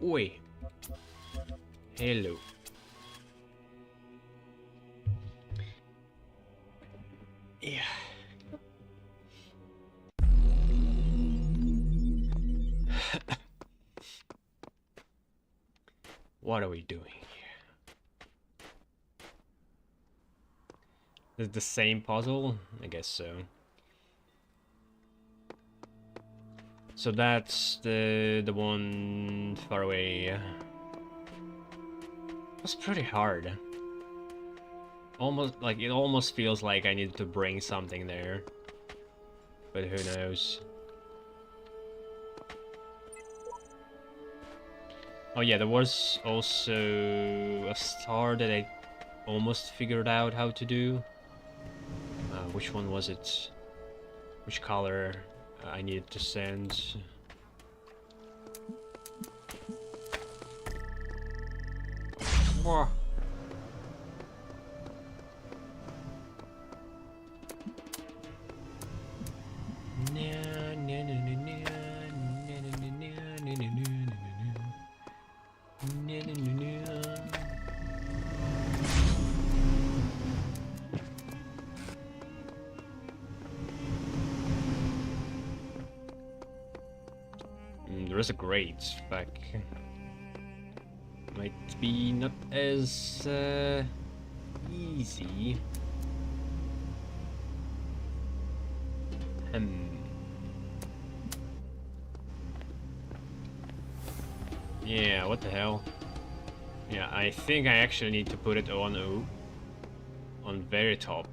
Oi. Hello. Yeah. What are we doing here? Is it the same puzzle? I guess so. So that's the one far away. That's pretty hard. Almost like it almost feels like I need to bring something there. But who knows? Oh yeah, there was also a star that I almost figured out how to do. Which one was it? Which color I needed to send? Whoa. There is a grate back. Might be not as easy. Yeah, what the hell? Yeah, I think I actually need to put it on very top.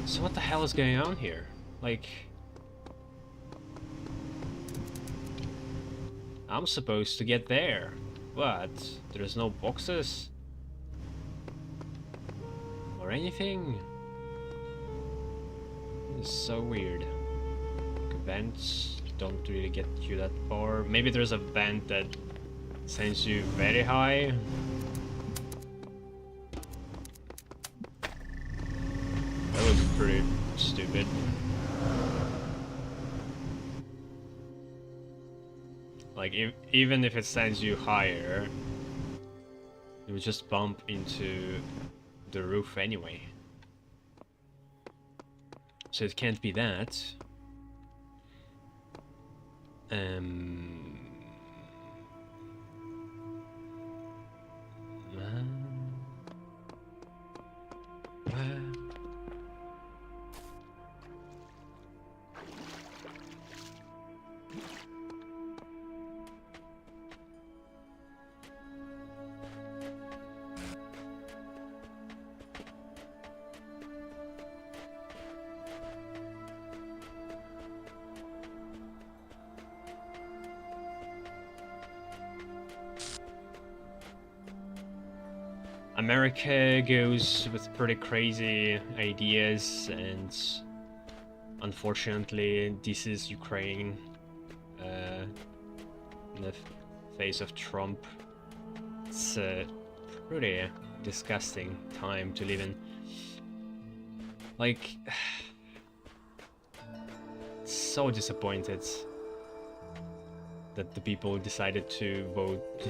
So what the hell is going on here? Like, I'm supposed to get there, but there's no boxes or anything. It's so weird. Vents don't really get you that far. Maybe there's a vent that sends you very high. That would be pretty stupid. Like, even if it sends you higher, you would just bump into the roof anyway. So it can't be that. America goes with pretty crazy ideas, and unfortunately this is Ukraine in the face of Trump. It's a pretty disgusting time to live in. Like, so disappointed that the people decided to vote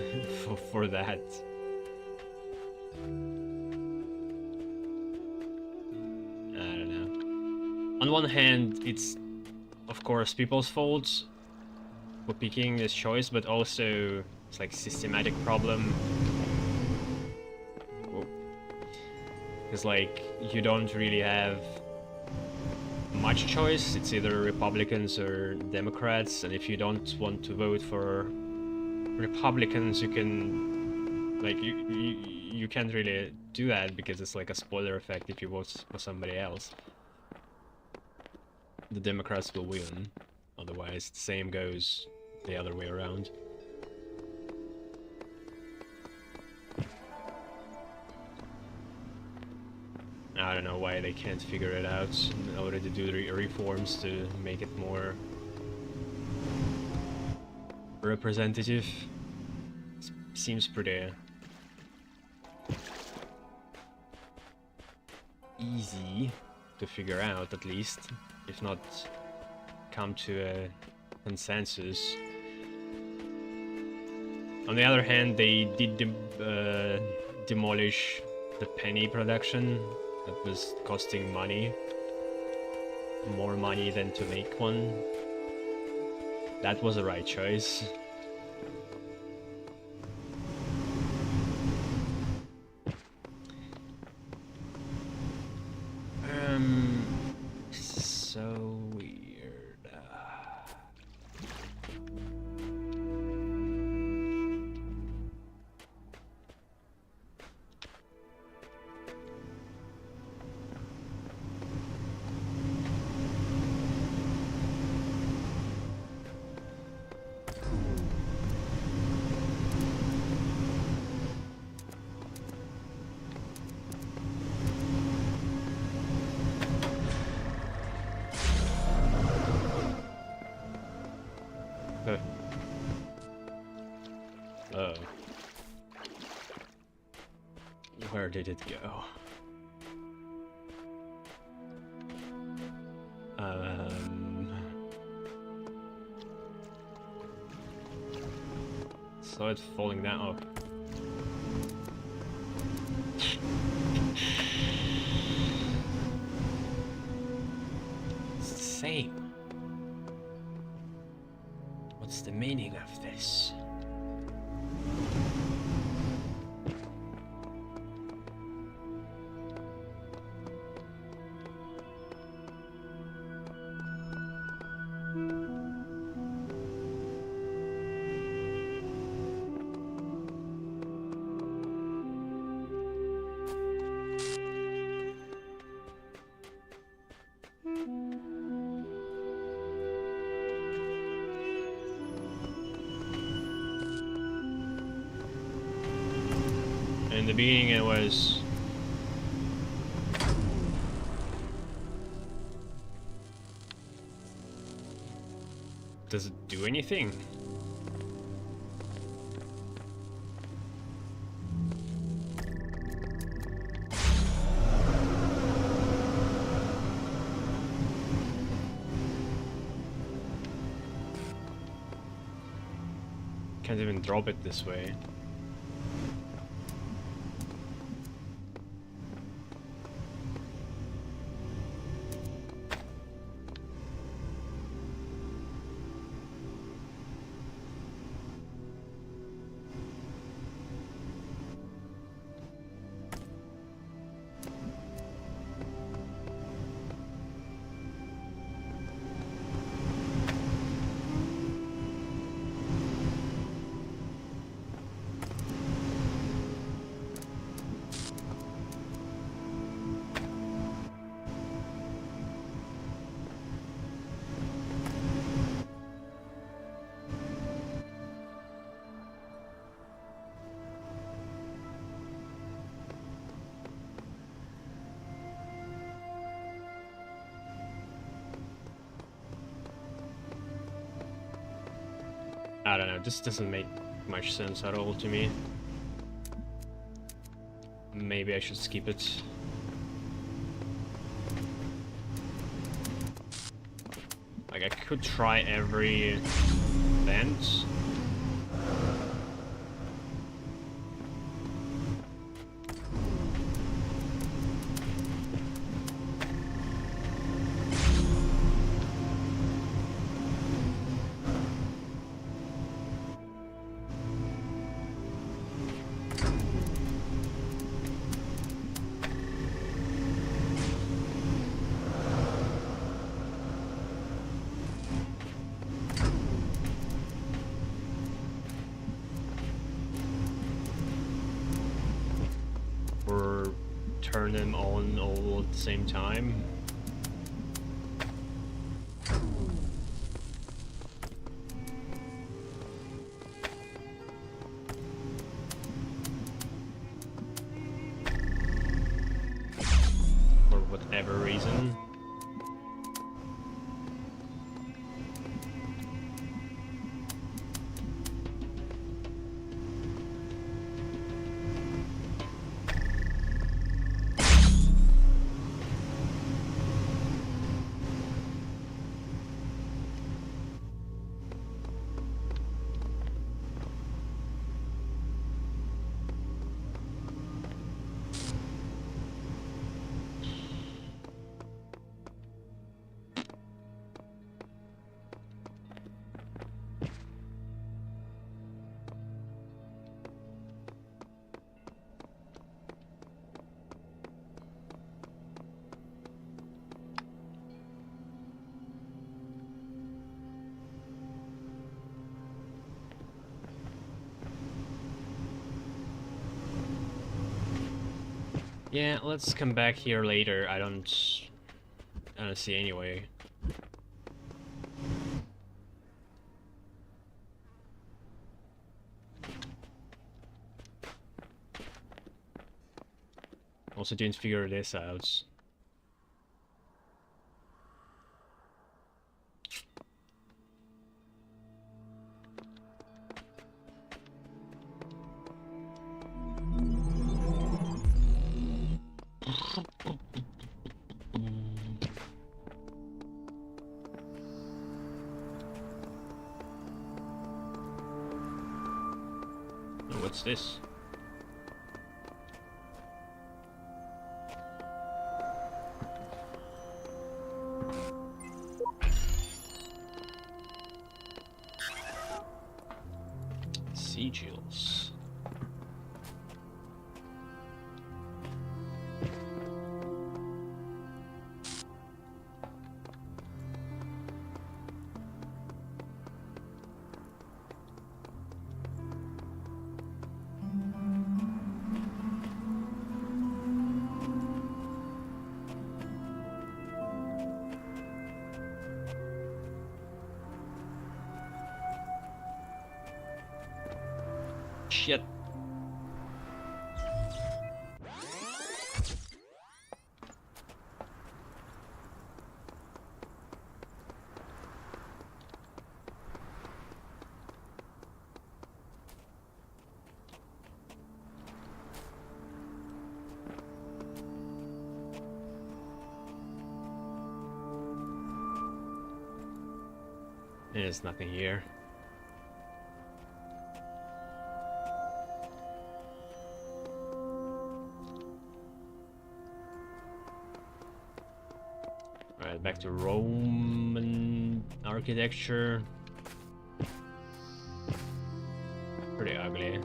for that. I don't know. On one hand, it's of course people's fault for picking this choice, but also it's like systematic problem. Because like you don't really have much choice. It's either Republicans or Democrats, and if you don't want to vote for Republicans, you can like you can't really do that because it's like a spoiler effect if you vote for somebody else. The Democrats will win, otherwise the same goes the other way around. I don't know why they can't figure it out in order to do the reforms to make it more representative. Seems pretty easy to figure out, at least, if not come to a consensus. On the other hand, they did demolish the penny production that was costing money, more money than to make one. That was the right choice. So weird. Oh. Where did it go? So it's falling down. Oh. It's the same. What's the meaning of this? In the beginning it was... Does it do anything? Can't even drop it this way. I don't know, this doesn't make much sense at all to me. Maybe I should skip it. Like, I could try every vent. Turn them on all at the same time. For whatever reason. Yeah, let's come back here later. I don't see anyway. Also didn't figure this out. What's this? Sigils. Shit. There's nothing here. Alright, back to Roman architecture. Pretty ugly.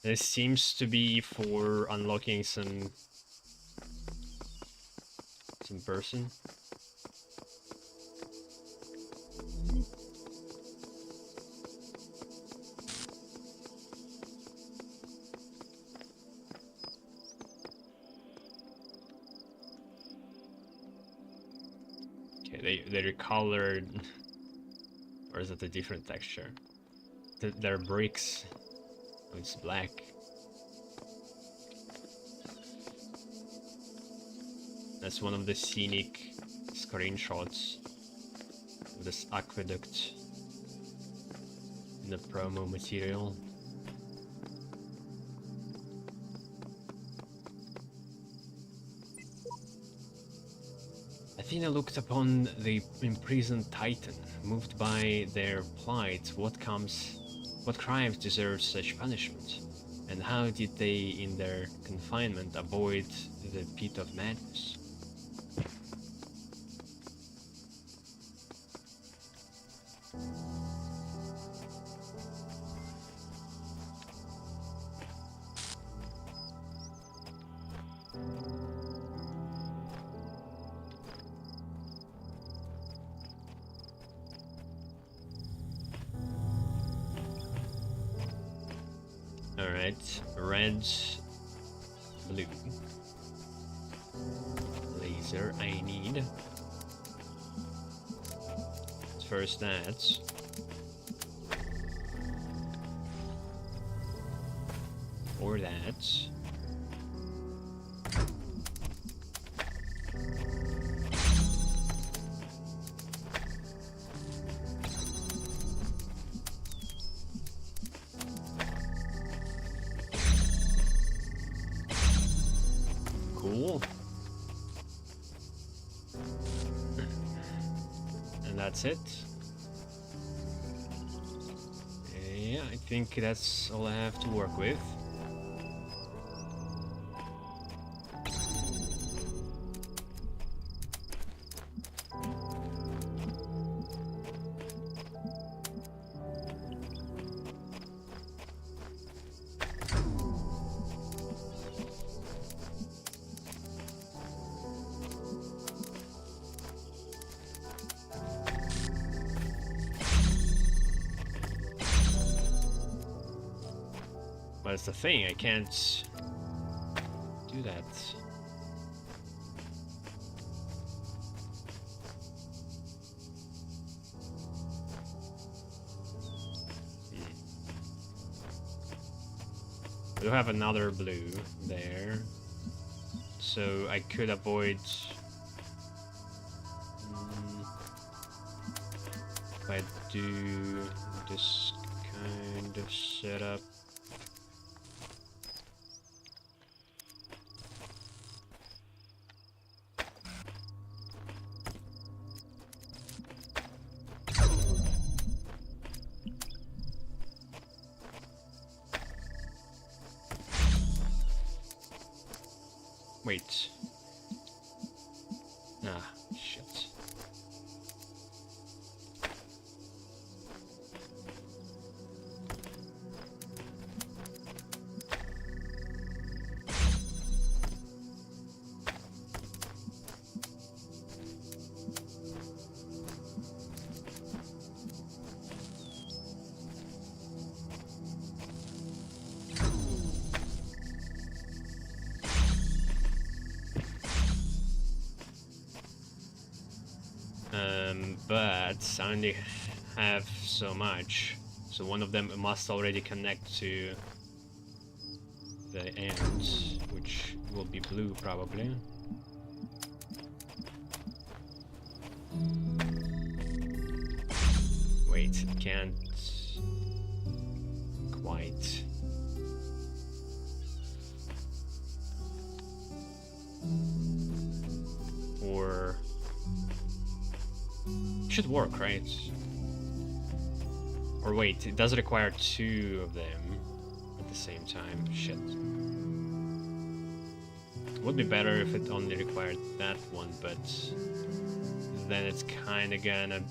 This seems to be for unlocking some person. Okay, they recolored, or is it a different texture? They're bricks. Oh, it's black. That's one of the scenic screenshots of this aqueduct in the promo material. Athena looked upon the imprisoned Titan, moved by their plight. What crimes deserve such punishment? And how did they, in their confinement, avoid the pit of madness? Alright, red, blue. Laser I need. First that. Or that. Cool. that's it. Yeah, I think that's all I have to work with. But it's the thing, I can't do that. We do have another blue there, so I could avoid if I do this kind of setup. Wait. Ah, shit. But I only have so much, so one of them must already connect to the end, which will be blue probably. Wait, it can't quite. Or should work, right? Or wait, it does require two of them at the same time. Shit. It would be better if it only required that one, but then it's kinda gonna...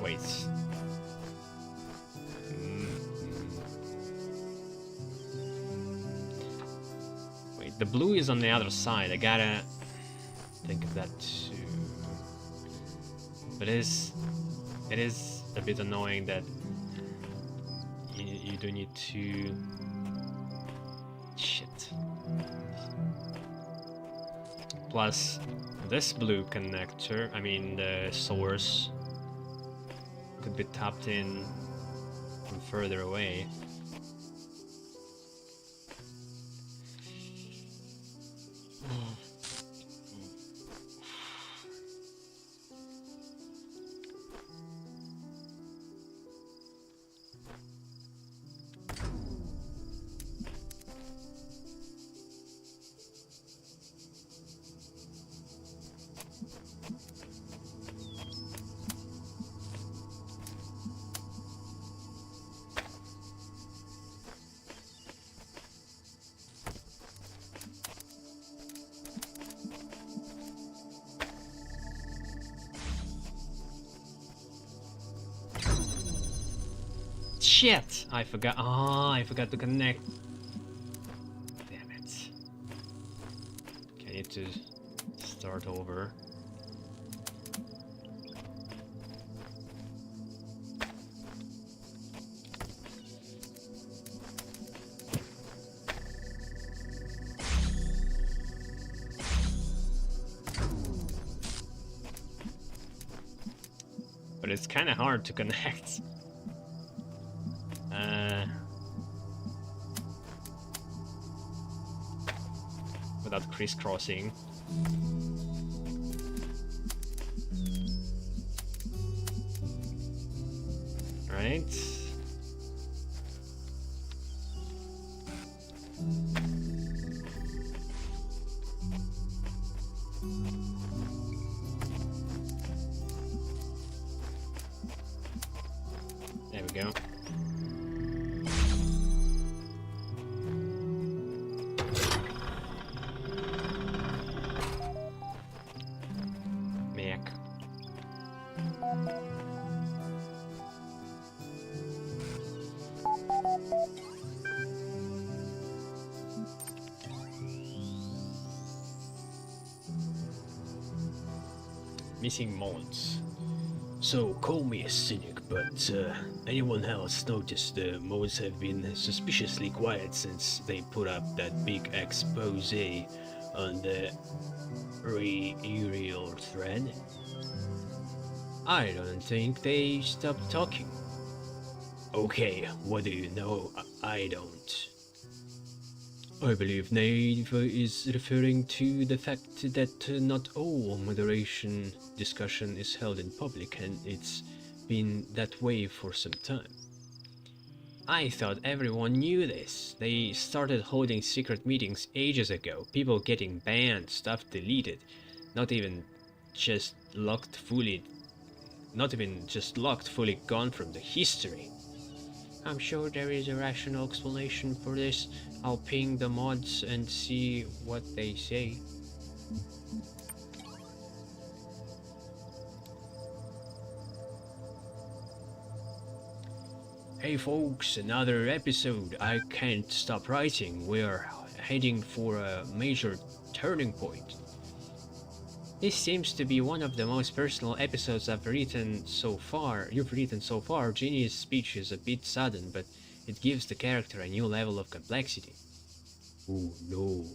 Wait. Wait, the blue is on the other side. I gotta think of that too. But it is a bit annoying that you do need to... Shit. Plus, this blue connector, I mean the source, could be tapped in from further away. Shit! I forgot. Ah, I forgot to connect. Damn it. Okay, I need to start over. But it's kind of hard to connect. Without crisscrossing. Right. Missing mods. So, call me a cynic, but anyone else noticed the mods have been suspiciously quiet since they put up that big expose on the Uriel thread? I don't think they stopped talking. Okay, what do you know? I don't. I believe Nave is referring to the fact that not all moderation discussion is held in public, and it's been that way for some time. I thought everyone knew this. They started holding secret meetings ages ago, people getting banned, stuff deleted, not even just locked fully gone from the history. I'm sure there is a rational explanation for this. I'll ping the mods and see what they say. Hey folks, another episode. I can't stop writing. We're heading for a major turning point. This seems to be one of the most personal episodes I've written so far. You've written so far. Ginny's speech is a bit sudden, but it gives the character a new level of complexity. Oh no,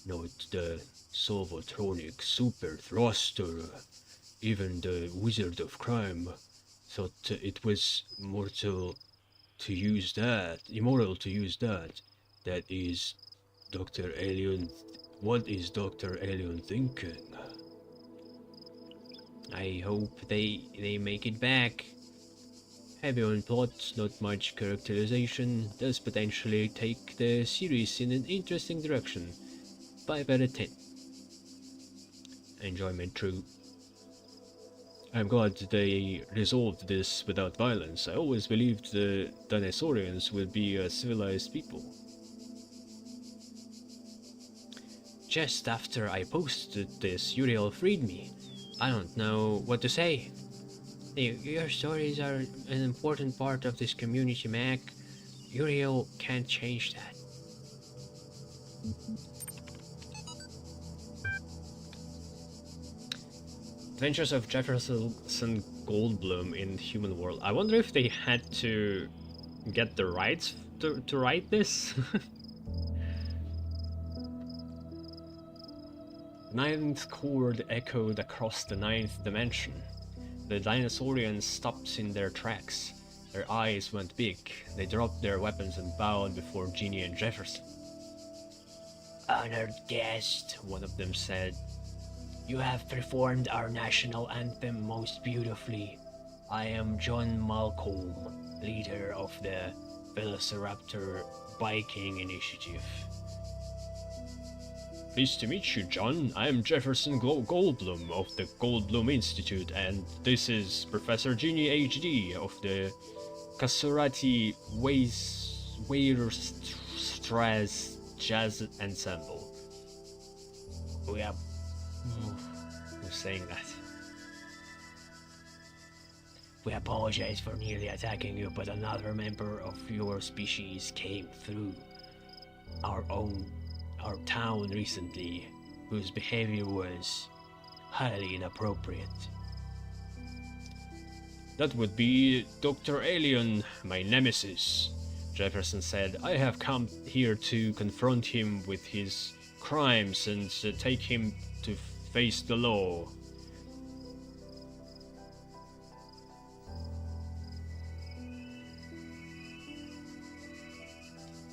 not the Solvotronic super thruster. Even the Wizard of Crime thought it was immoral to use that. That is Dr. Alien. What is Dr. Alien thinking? I hope they make it back. Heavy on plot, not much characterization, does potentially take the series in an interesting direction. 5 out of 10. Enjoyment true. I'm glad they resolved this without violence. I always believed the Dinosaurians would be a civilized people. Just after I posted this, Uriel freed me. I don't know what to say. Your stories are an important part of this community, Mac. Uriel can't change that. Adventures of Jefferson Goldblum in Human World. I wonder if they had to get the rights to write this? Ninth chord echoed across the ninth dimension. The dinosaurians stopped in their tracks. Their eyes went big. They dropped their weapons and bowed before Ginny and Jefferson. Honored guest, one of them said. You have performed our national anthem most beautifully. I am John Malcolm, leader of the Velociraptor Biking Initiative. Pleased to meet you, John. I am Jefferson Goldblum of the Goldblum Institute, and this is Professor Ginny HD of the Kasurati Weierstrass Jazz Ensemble. We are... Who's saying that? We apologize for nearly attacking you, but another member of your species came through our town recently, whose behavior was highly inappropriate. That would be Dr. Alien, my nemesis, Jefferson said. I have come here to confront him with his crimes and take him to face the law.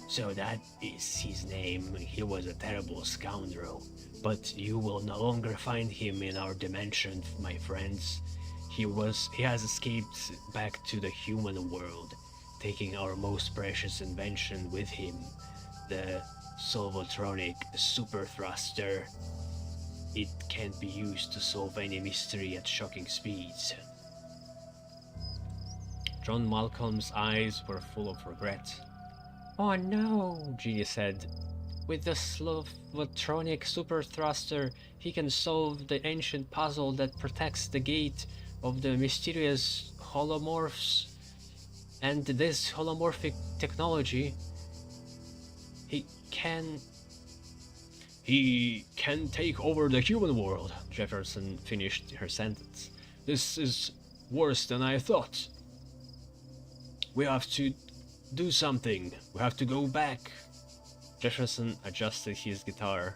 So that is his name. He was a terrible scoundrel. But you will no longer find him in our dimension, my friends. He has escaped back to the human world, taking our most precious invention with him, the Solvotronic super thruster. It can't be used to solve any mystery at shocking speeds. John Malcolm's eyes were full of regret. Oh no, Ginny said. With the Slovotronic super thruster, he can solve the ancient puzzle that protects the gate of the mysterious holomorphs. And this holomorphic technology, he can He can take over the human world. Jefferson finished her sentence. This is worse than I thought. We have to do something. We have to go back. Jefferson adjusted his guitar.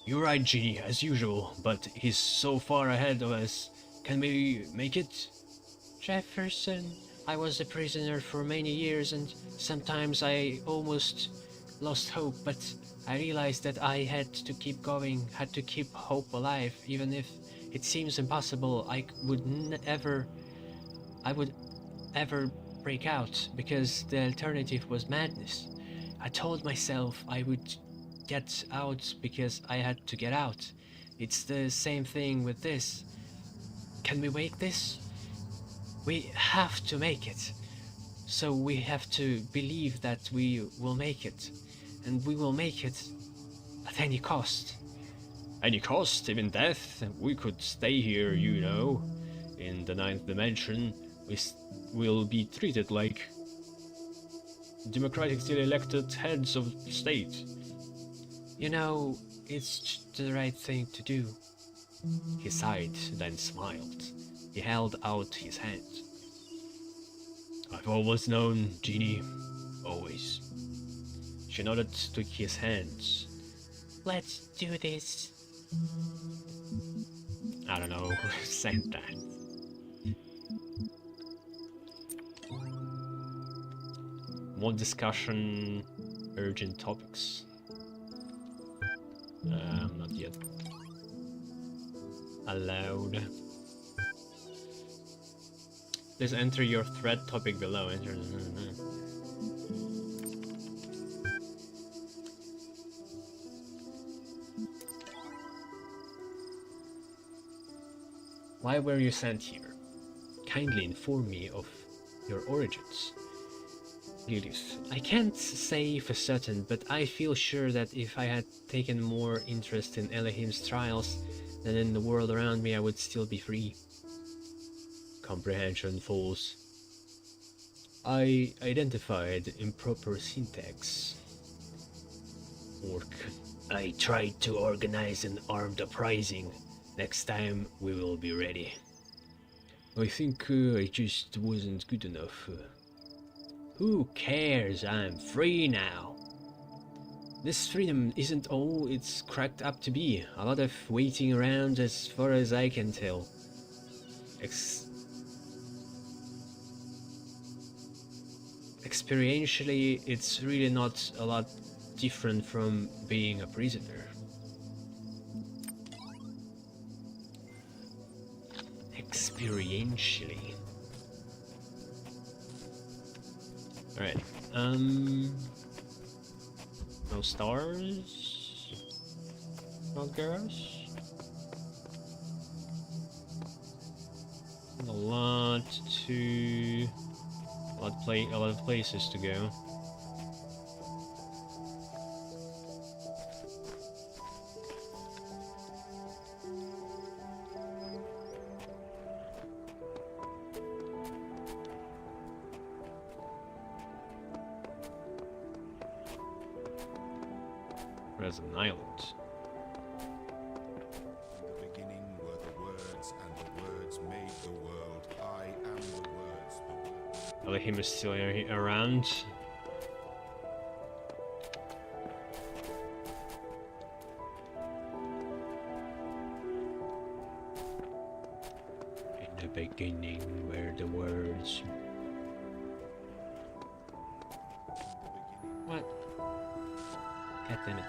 You're right, Ginny, as usual, but he's so far ahead of us. Can we make it? Jefferson, I was a prisoner for many years and sometimes I almost lost hope, but I realized that I had to keep going, had to keep hope alive, even if it seems impossible. I would ever break out, because the alternative was madness. I told myself I would get out because I had to get out. It's the same thing with this. Can we make this? We have to make it. So we have to believe that we will make it. And we will make it at any cost. Any cost, even death? We could stay here, you know. In the ninth dimension, we'll be treated like democratically elected heads of state. You know, it's the right thing to do. He sighed, then smiled. He held out his hand. I've always known, Jeannie. Always. She nodded, took his hands. Let's do this. I don't know who said that. More discussion, urgent topics. Not yet. Allowed. Please enter your thread topic below. Enter. Why were you sent here? Kindly inform me of your origins. Lilith, I can't say for certain, but I feel sure that if I had taken more interest in Elohim's trials than in the world around me, I would still be free. Comprehension false. I identified improper syntax. Orc. I tried to organize an armed uprising. Next time we will be ready. I think I just wasn't good enough. Who cares? I'm free now. This freedom isn't all it's cracked up to be. A lot of waiting around as far as I can tell. Experientially, it's really not a lot different from being a prisoner. Experientially. Alright, no stars? No girls? A lot of places to go. There's an island. In the beginning were the words, and the words made the world. I am the words. Elohim is still around. In the beginning were the words. What? God damn it.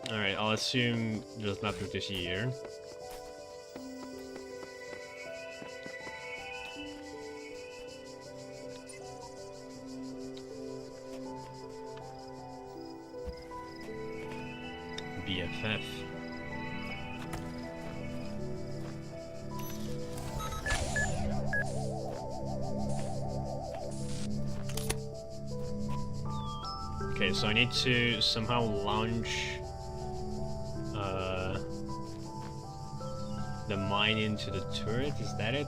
Alright, I'll assume there's nothing to see here. BFF. Okay, so I need to somehow launch the mine into the turret, is that it?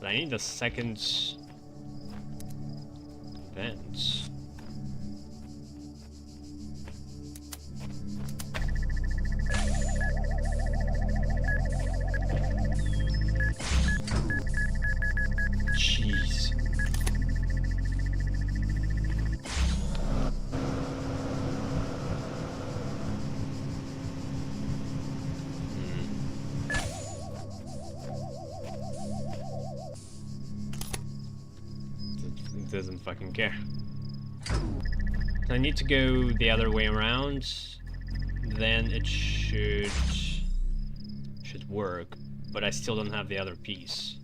I need a second vent. Jeez. Doesn't fucking care. I need to go the other way around, then it should work, but I still don't have the other piece.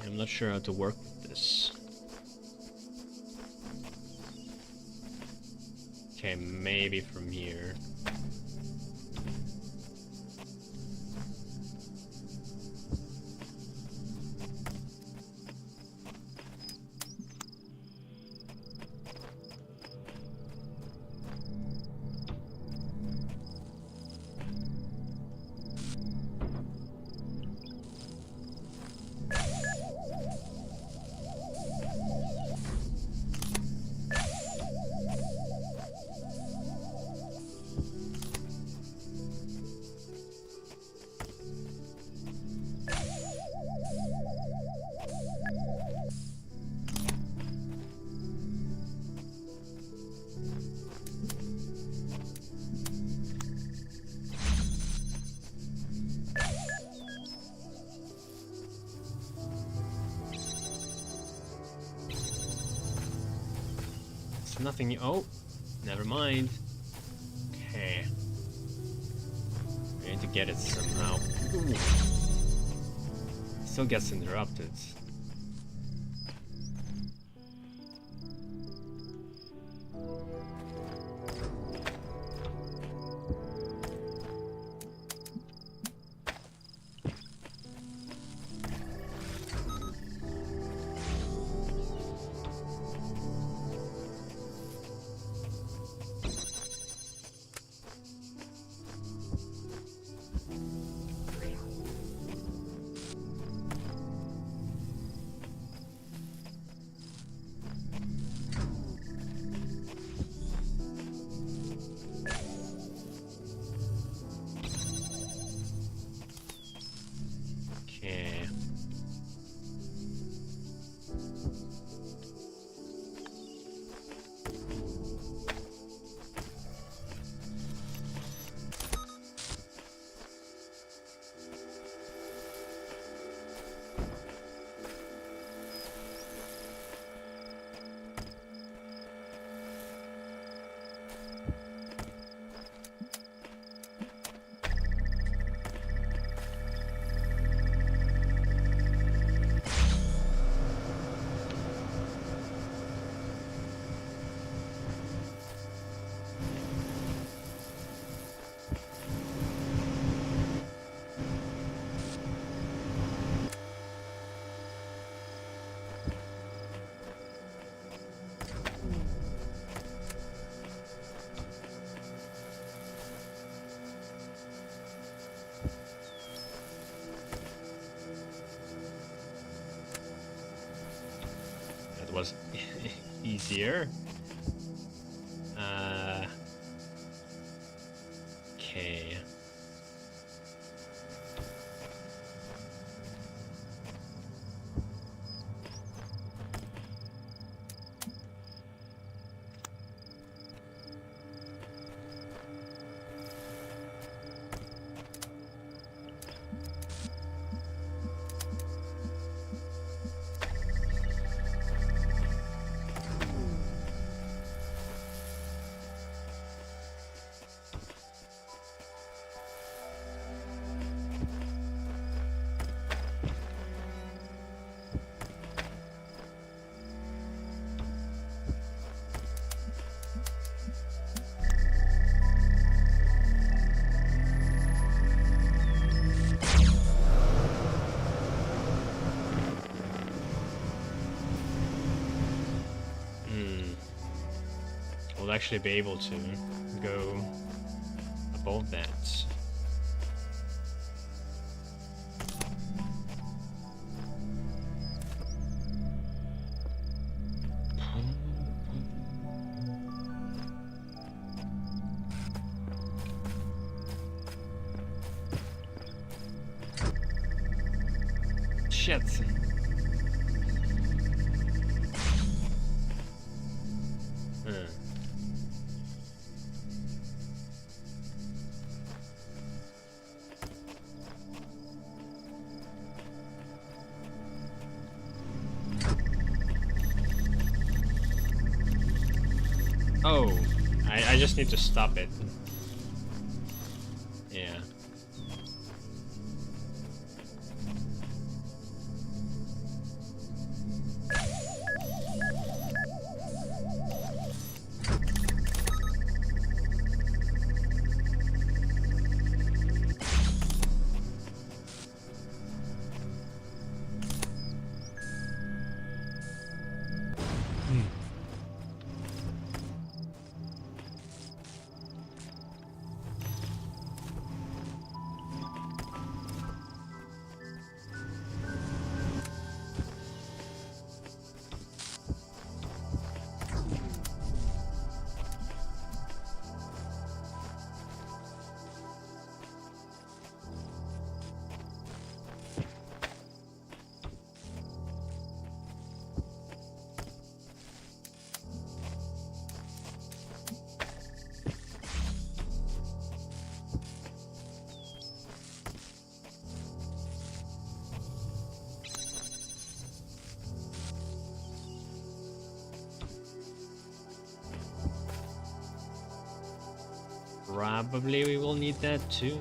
I'm not sure how to work with this. Okay, maybe from here. Nothing. Oh, never mind. Okay. I need to get it somehow. Ooh. Still gets interrupted. that was easier. Okay. We'll actually be able to go above that. Shit. Oh, I just need to stop it. Yeah. Probably we will need that too.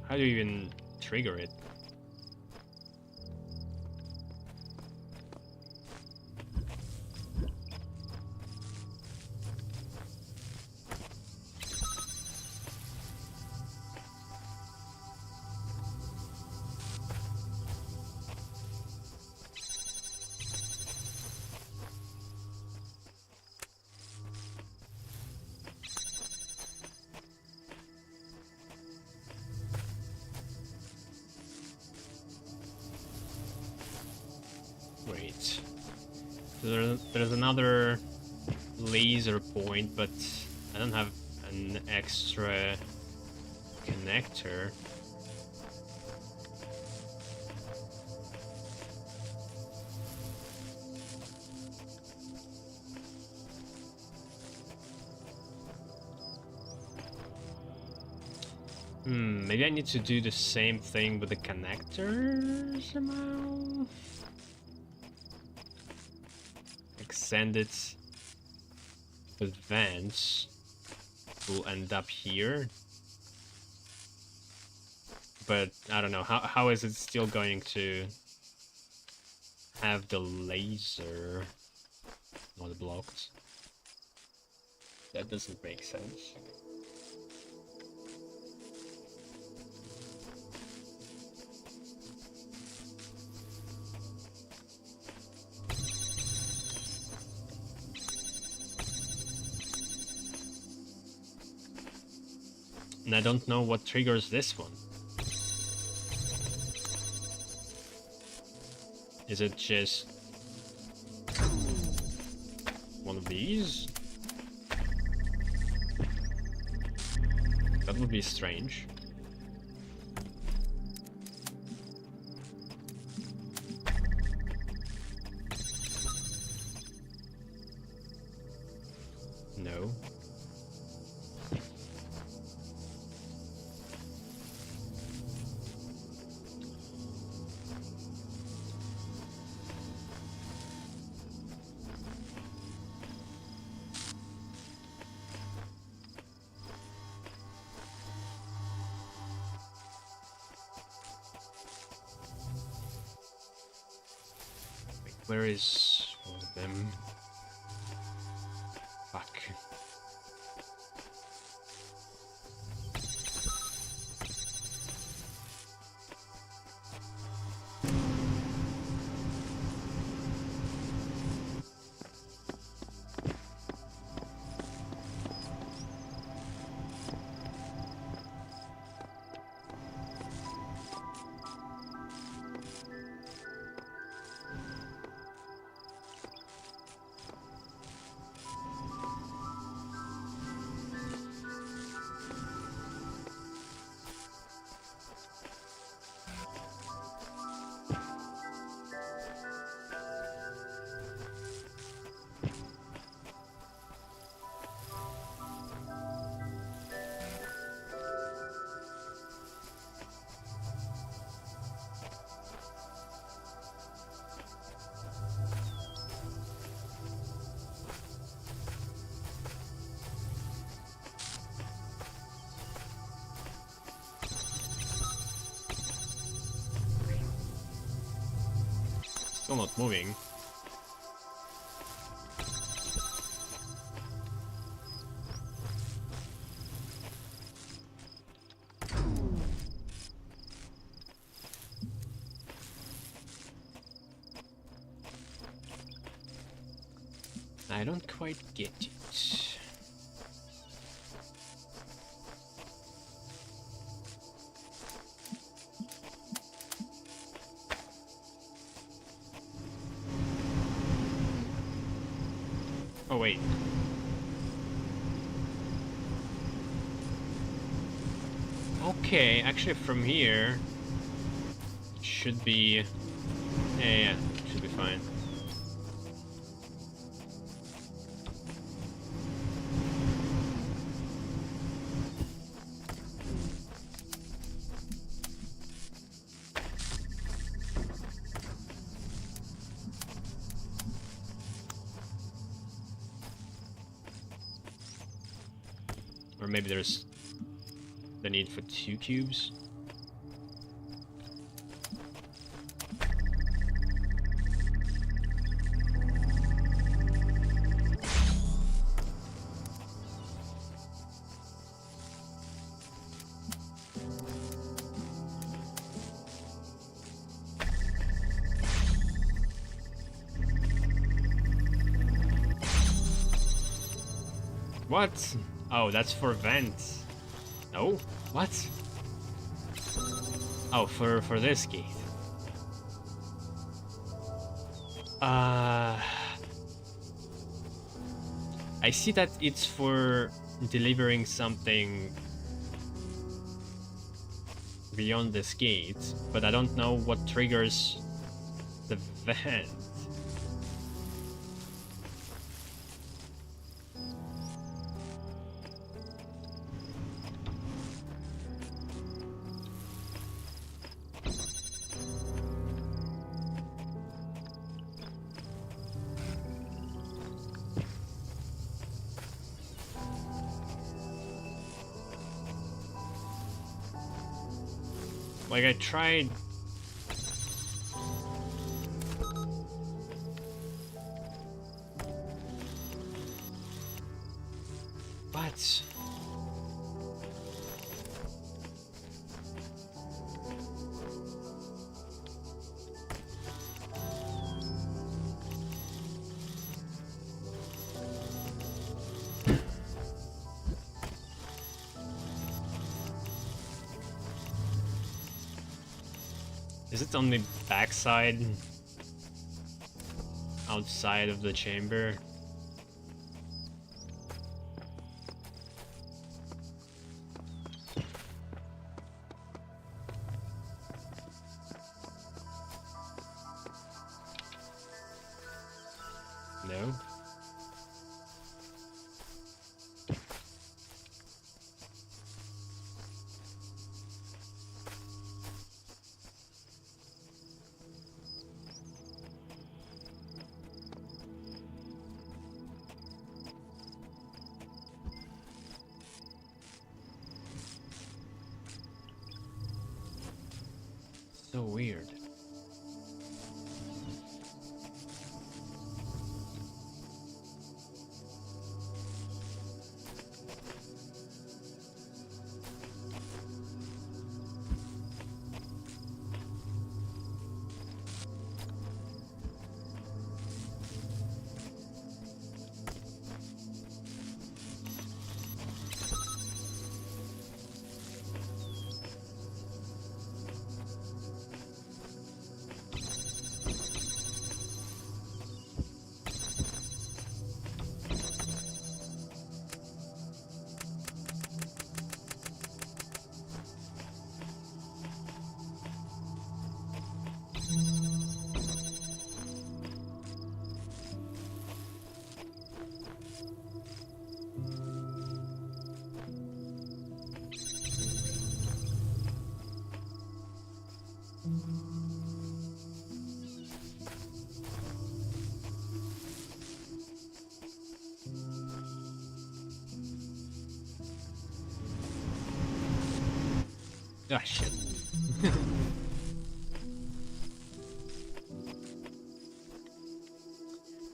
How do you even trigger it? Wait. There's another laser point, but I don't have an extra connector. Maybe I need to do the same thing with the connector somehow? Extend it with vents. Will end up here. But I don't know, how is it still going to have the laser not blocked? That doesn't make sense. And I don't know what triggers this one. Is it just one of these? That would be strange. No. Wait, where is one of them? Fuck. Still not moving. I don't quite get it. Oh wait. Okay, actually from here it should be yeah, it should be fine. Or maybe there's the need for 2 cubes. What? Oh, that's for vents. No? What? Oh, for this gate. I see that it's for delivering something beyond this gate, but I don't know what triggers the vent. Like, I tried... What? Is it on the backside? Outside of the chamber? No? So weird. Ah, shit.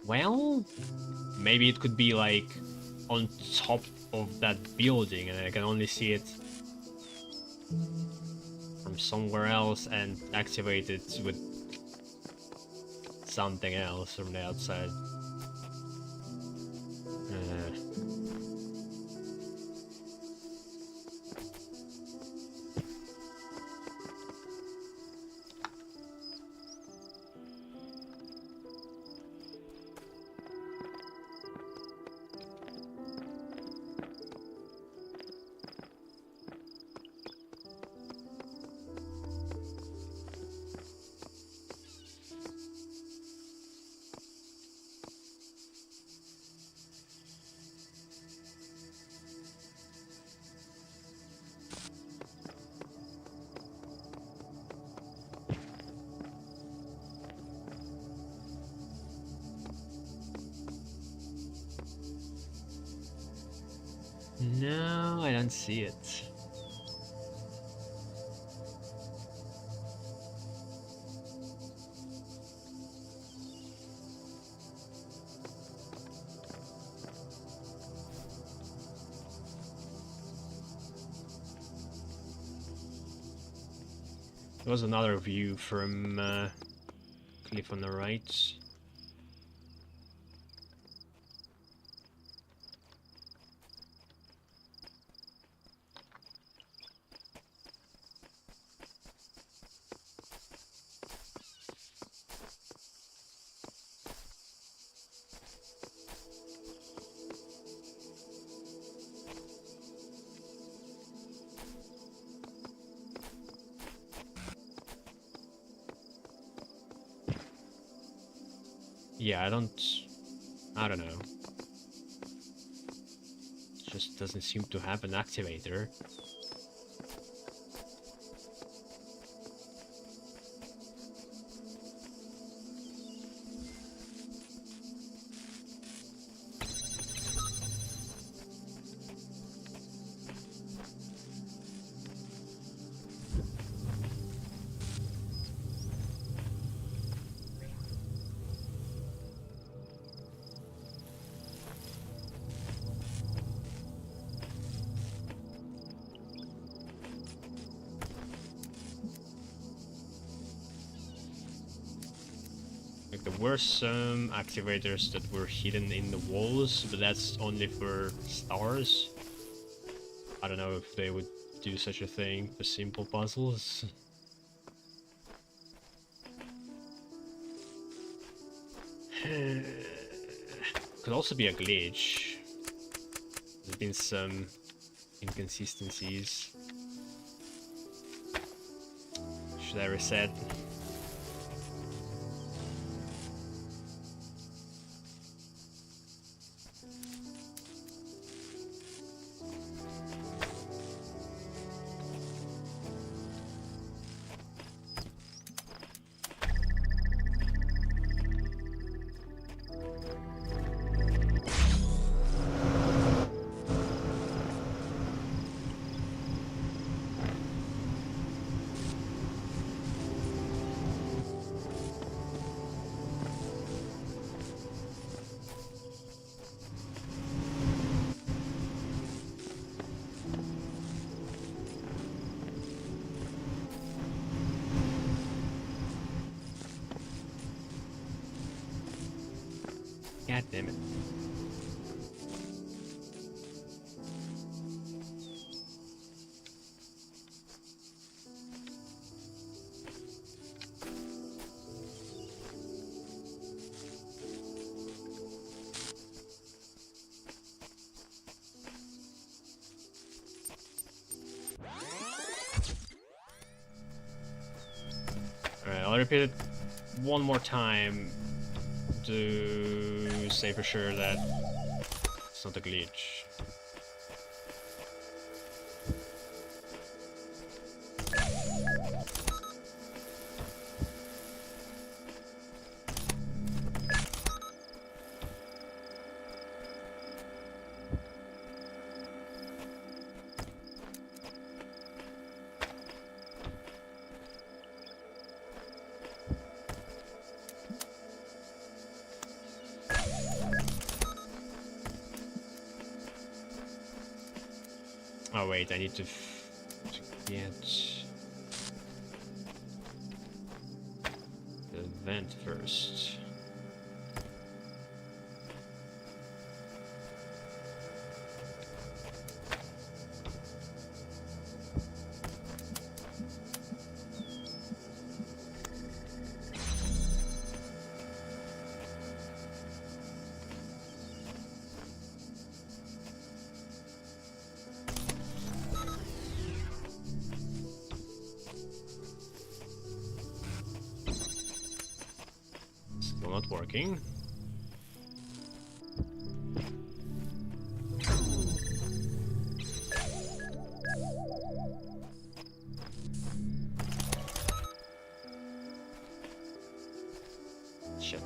Well, maybe it could be like on top of that building and I can only see it from somewhere else and activate it with something else from the outside. No, I don't see it. There was another view from cliff on the right. Yeah, I don't know. It just doesn't seem to have an activator. Like there were some activators that were hidden in the walls, but that's only for stars. I don't know if they would do such a thing for simple puzzles. Could also be a glitch. There's been some inconsistencies. Should I reset? God damn it. Alright, I'll repeat it one more time to say for sure that it's not a glitch. Oh wait, I need to get the vent first. Still not working. Shit.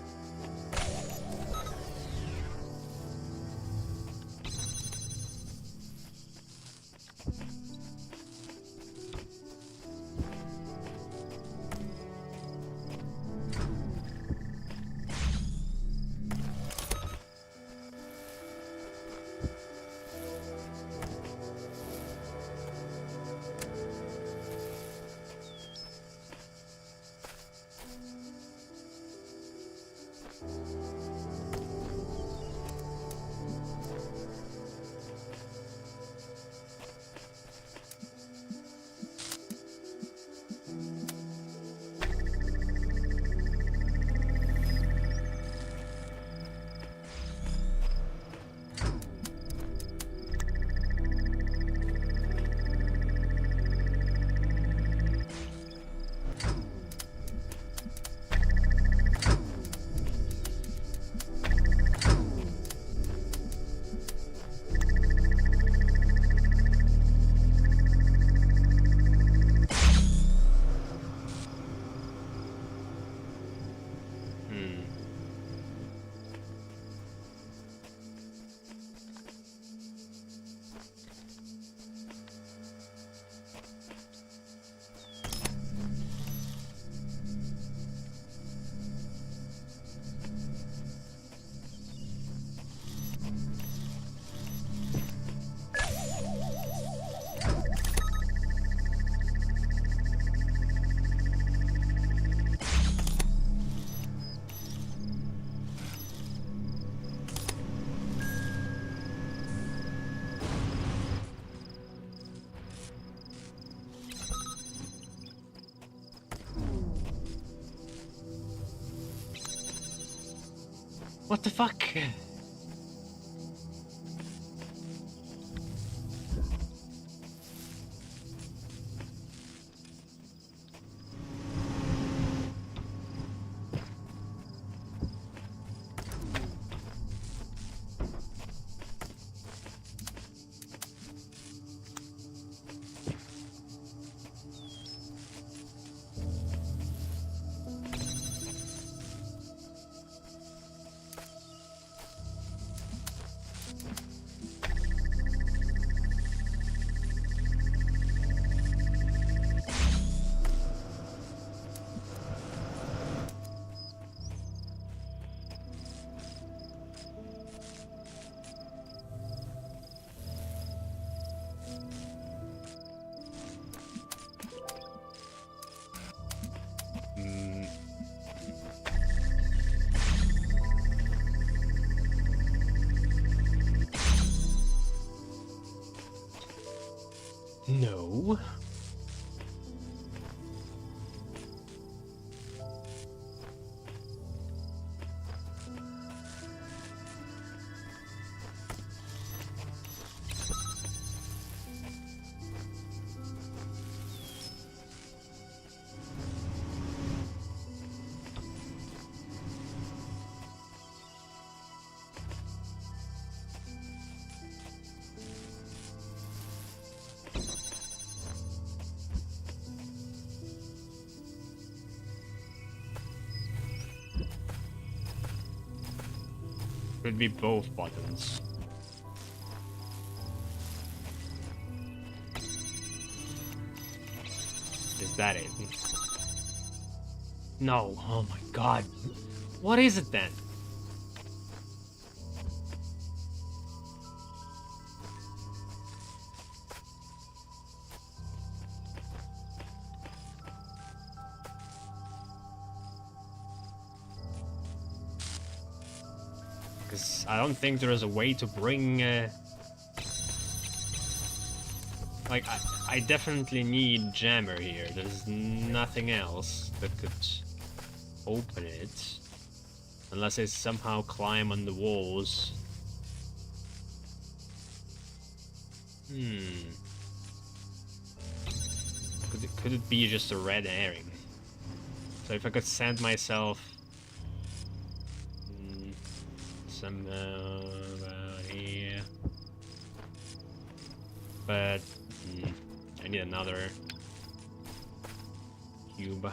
What the fuck? No. Could be both buttons. Is that it? No. Oh my god. What is it then? Because I don't think there is a way to bring... Like, I definitely need Jammer here. There's nothing else that could open it. Unless I somehow climb on the walls. Could it be just a red herring? So if I could send myself... somehow here... But... I need another... cube.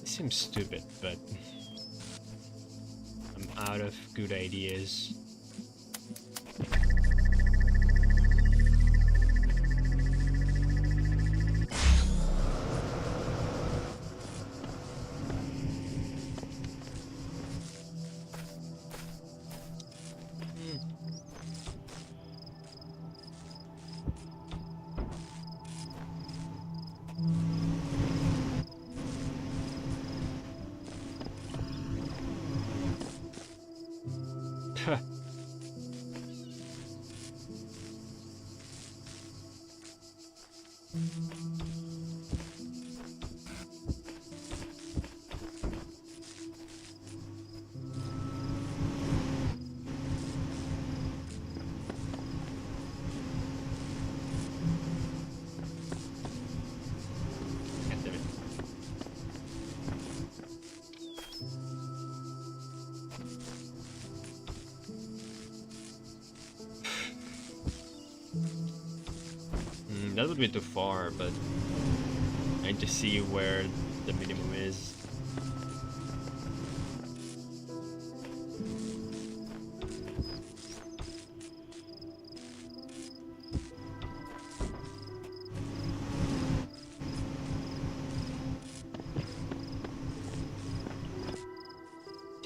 Seems stupid, but I'm out of good ideas. That would be too far, but I need to see where the minimum is.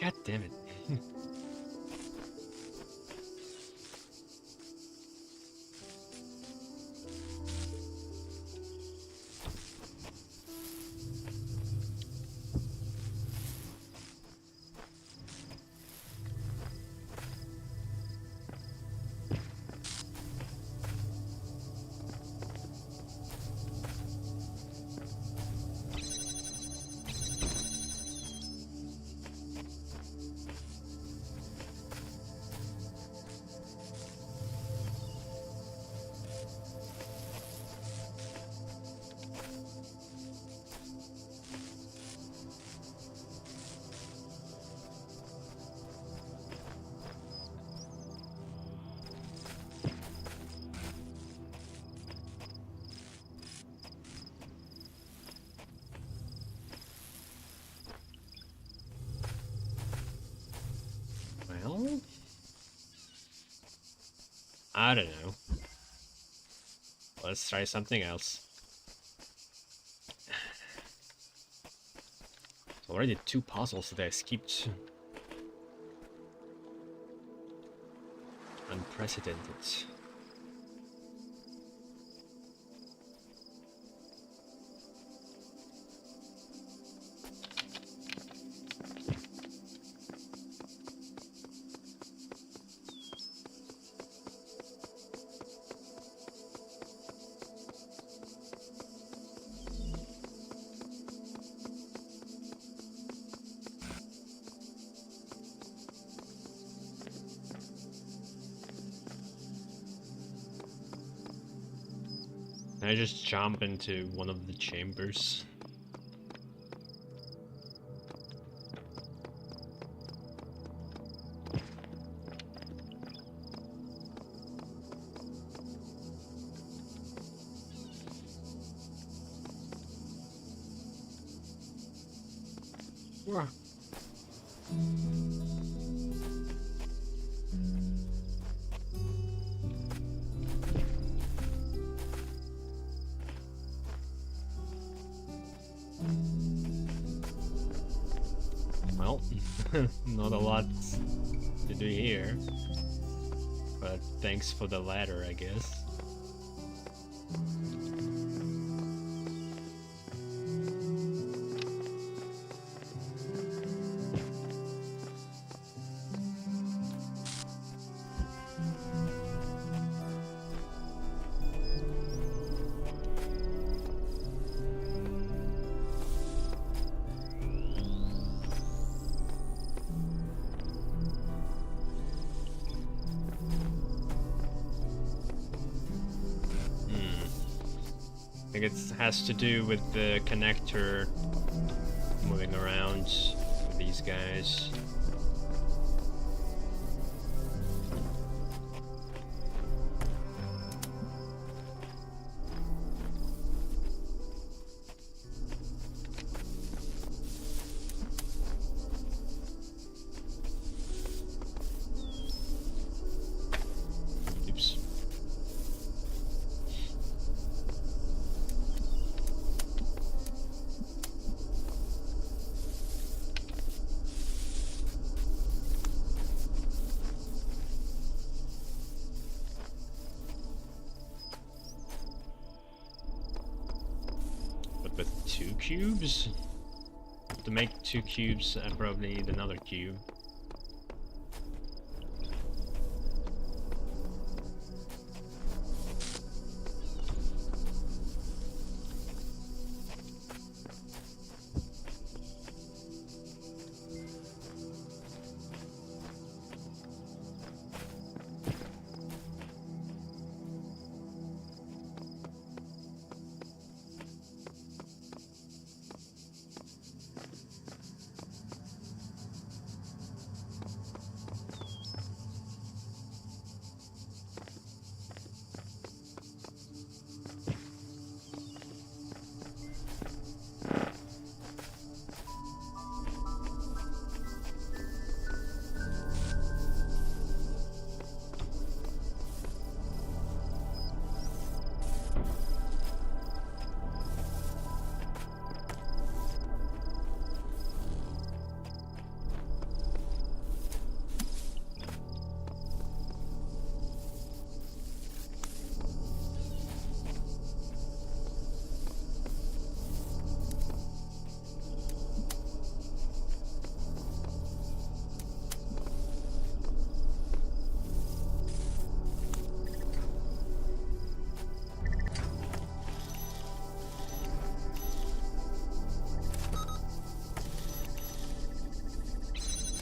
God damn it. Well, I don't know. Let's try something else. So Already 2 puzzles that I skipped. Unprecedented. Can I just jump into one of the chambers? Wah. Well, not a lot to do here, but thanks for the ladder, I guess. I think it has to do with the connector moving around with these guys. Oops. But with 2 cubes? To make 2 cubes, I probably need another cube.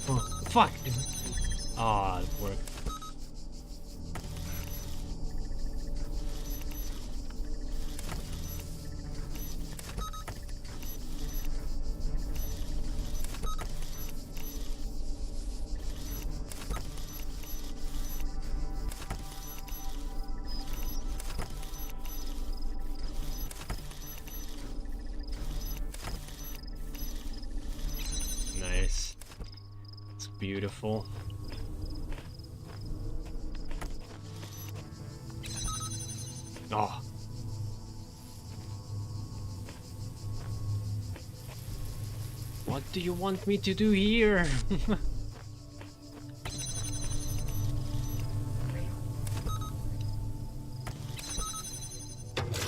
Oh, fuck! Ah, it worked. Nice. It's beautiful. Oh. What do you want me to do here?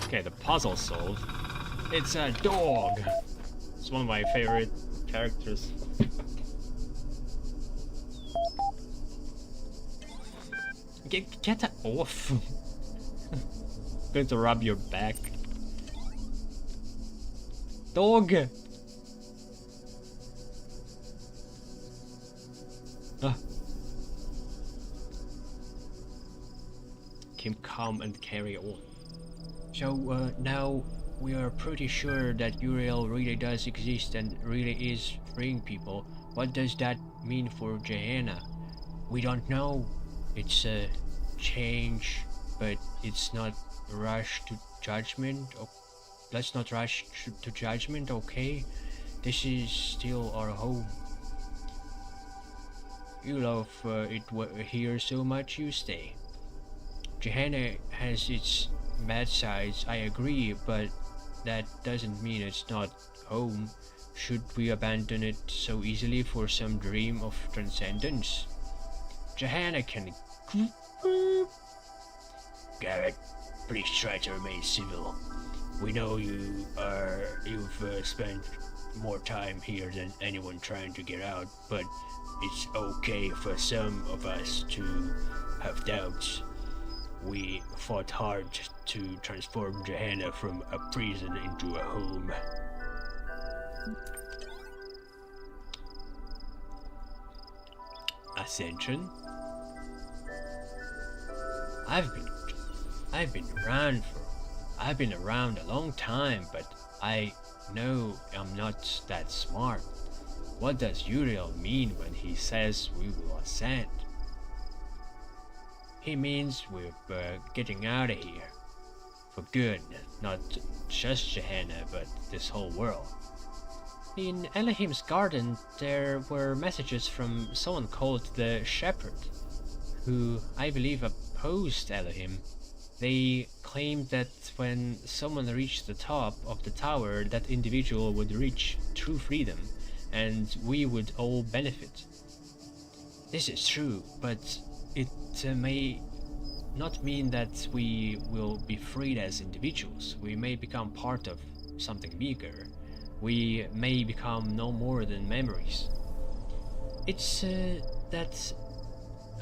Okay, the puzzle solved. It's a dog! It's one of my favorite characters. Get that off! I'm going to rub your back. Dog! Ah. Keep calm and carry on. So, now we are pretty sure that Uriel really does exist and really is freeing people. What does that mean for Gehenna? We don't know. It's a change, but it's not rush to judgment. Let's not rush to judgment, okay? This is still our home. You love it here so much you stay. Gehenna has its bad sides, I agree, but that doesn't mean it's not home. Should we abandon it so easily for some dream of transcendence? Gehenna can... Garrett, please try to remain civil. We know you've spent more time here than anyone trying to get out, but it's okay for some of us to have doubts. We fought hard to transform Gehenna from a prison into a home. Ascension? I've been around a long time, but I know I'm not that smart. What does Uriel mean when he says we will ascend? He means we're getting out of here. For good, not just Gehenna, but this whole world. In Elohim's garden, there were messages from someone called the Shepherd, who I believe opposed Elohim. They claimed that when someone reached the top of the tower, that individual would reach true freedom, and we would all benefit. This is true, but it may not mean that we will be freed as individuals. We may become part of something bigger. We may become no more than memories. It's that's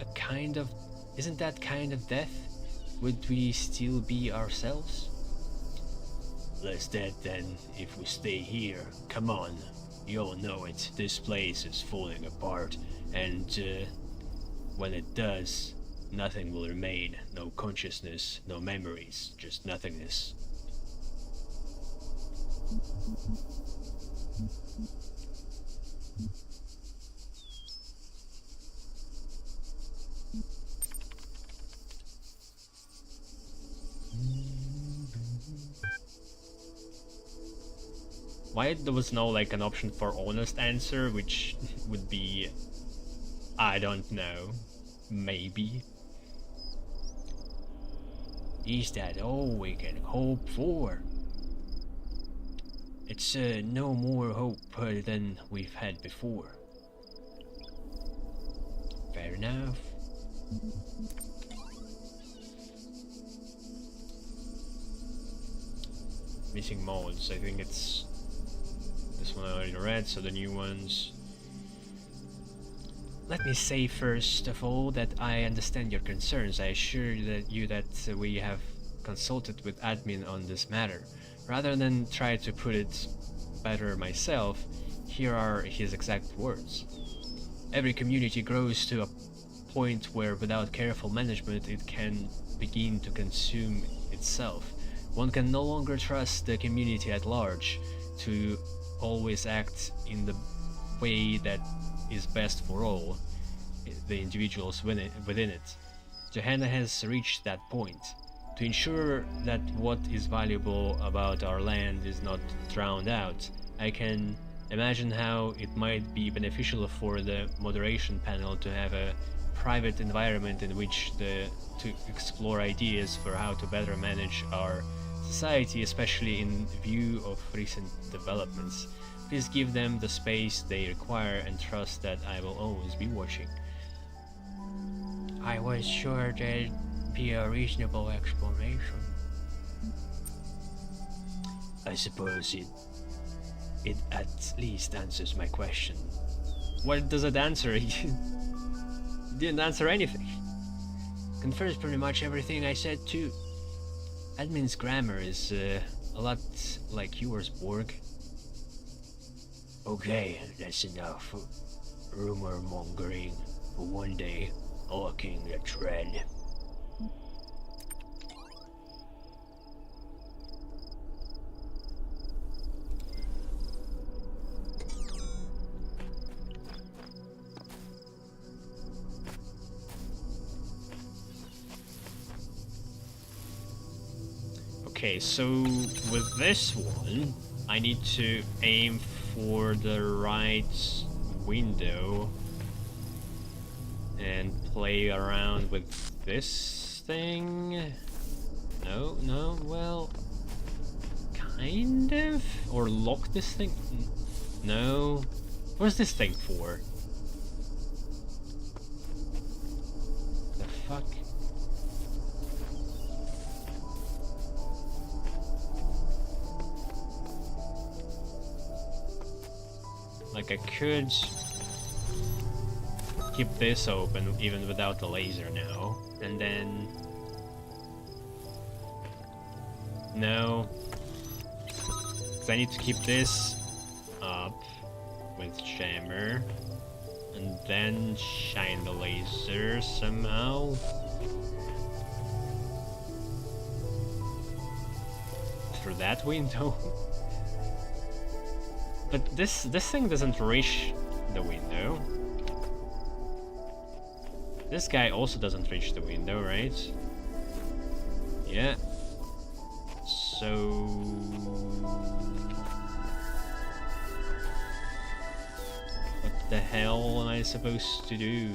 a kind of... Isn't that kind of death? Would we still be ourselves? Less dead than if we stay here. Come on, you all know it. This place is falling apart, and when it does, nothing will remain. No consciousness, no memories, just nothingness. Why there was no like an option for honest answer, which would be, I don't know, maybe. Is that all we can hope for? It's no more hope than we've had before. Fair enough. Missing modes, I think it's this one I already read, so the new ones. Let me say first of all that I understand your concerns. I assure you that we have consulted with admin on this matter. Rather than try to put it better myself, here are his exact words. Every community grows to a point where without careful management it can begin to consume itself. One can no longer trust the community at large to always act in the way that is best for all the individuals within it. Gehenna has reached that point. To ensure that what is valuable about our land is not drowned out, I can imagine how it might be beneficial for the moderation panel to have a private environment in which to explore ideas for how to better manage our society, especially in view of recent developments. Please give them the space they require and trust that I will always be watching. I was sure there'd be a reasonable explanation. I suppose it at least answers my question. What does it answer? You didn't answer anything. Confirms pretty much everything I said too. Admin's grammar is a lot like yours, Borg. Okay, that's enough rumor mongering for one day. Looking the trend. Okay, so with this one, I need to aim for the right window and play around with this thing. No, well, kind of? Or lock this thing? No. What's this thing for? The fuck? Like, I could keep this open even without the laser now, and then... No. Because I need to keep this up with jammer, and then shine the laser somehow. Through that window. But this thing doesn't reach the window. This guy also doesn't reach the window, right? Yeah. So... what the hell am I supposed to do?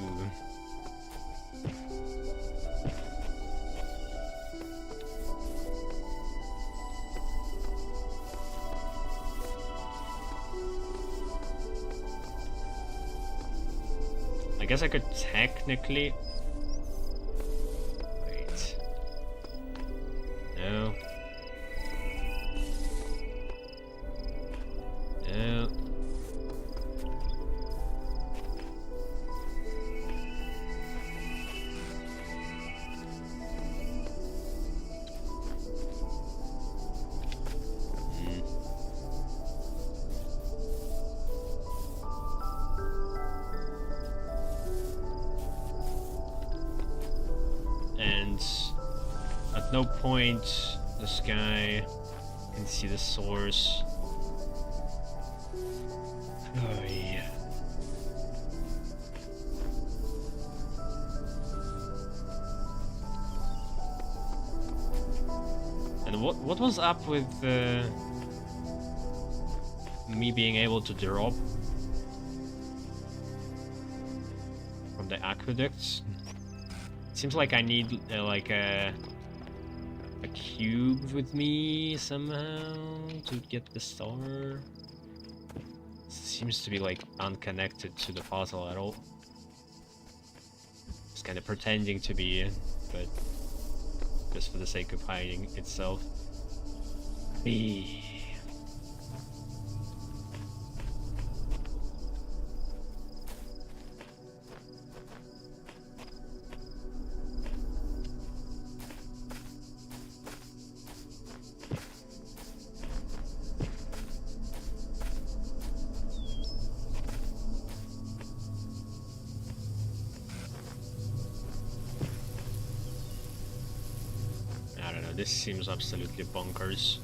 I guess I could technically... Wait. No. No. At no point this guy can see the source. Oh yeah. And what was up with me being able to drop from the aqueducts? Seems like I need like a cube with me somehow to get the star. Seems to be like unconnected to the puzzle at all. It's kind of pretending to be, but just for the sake of hiding itself. I don't know, this seems absolutely bonkers.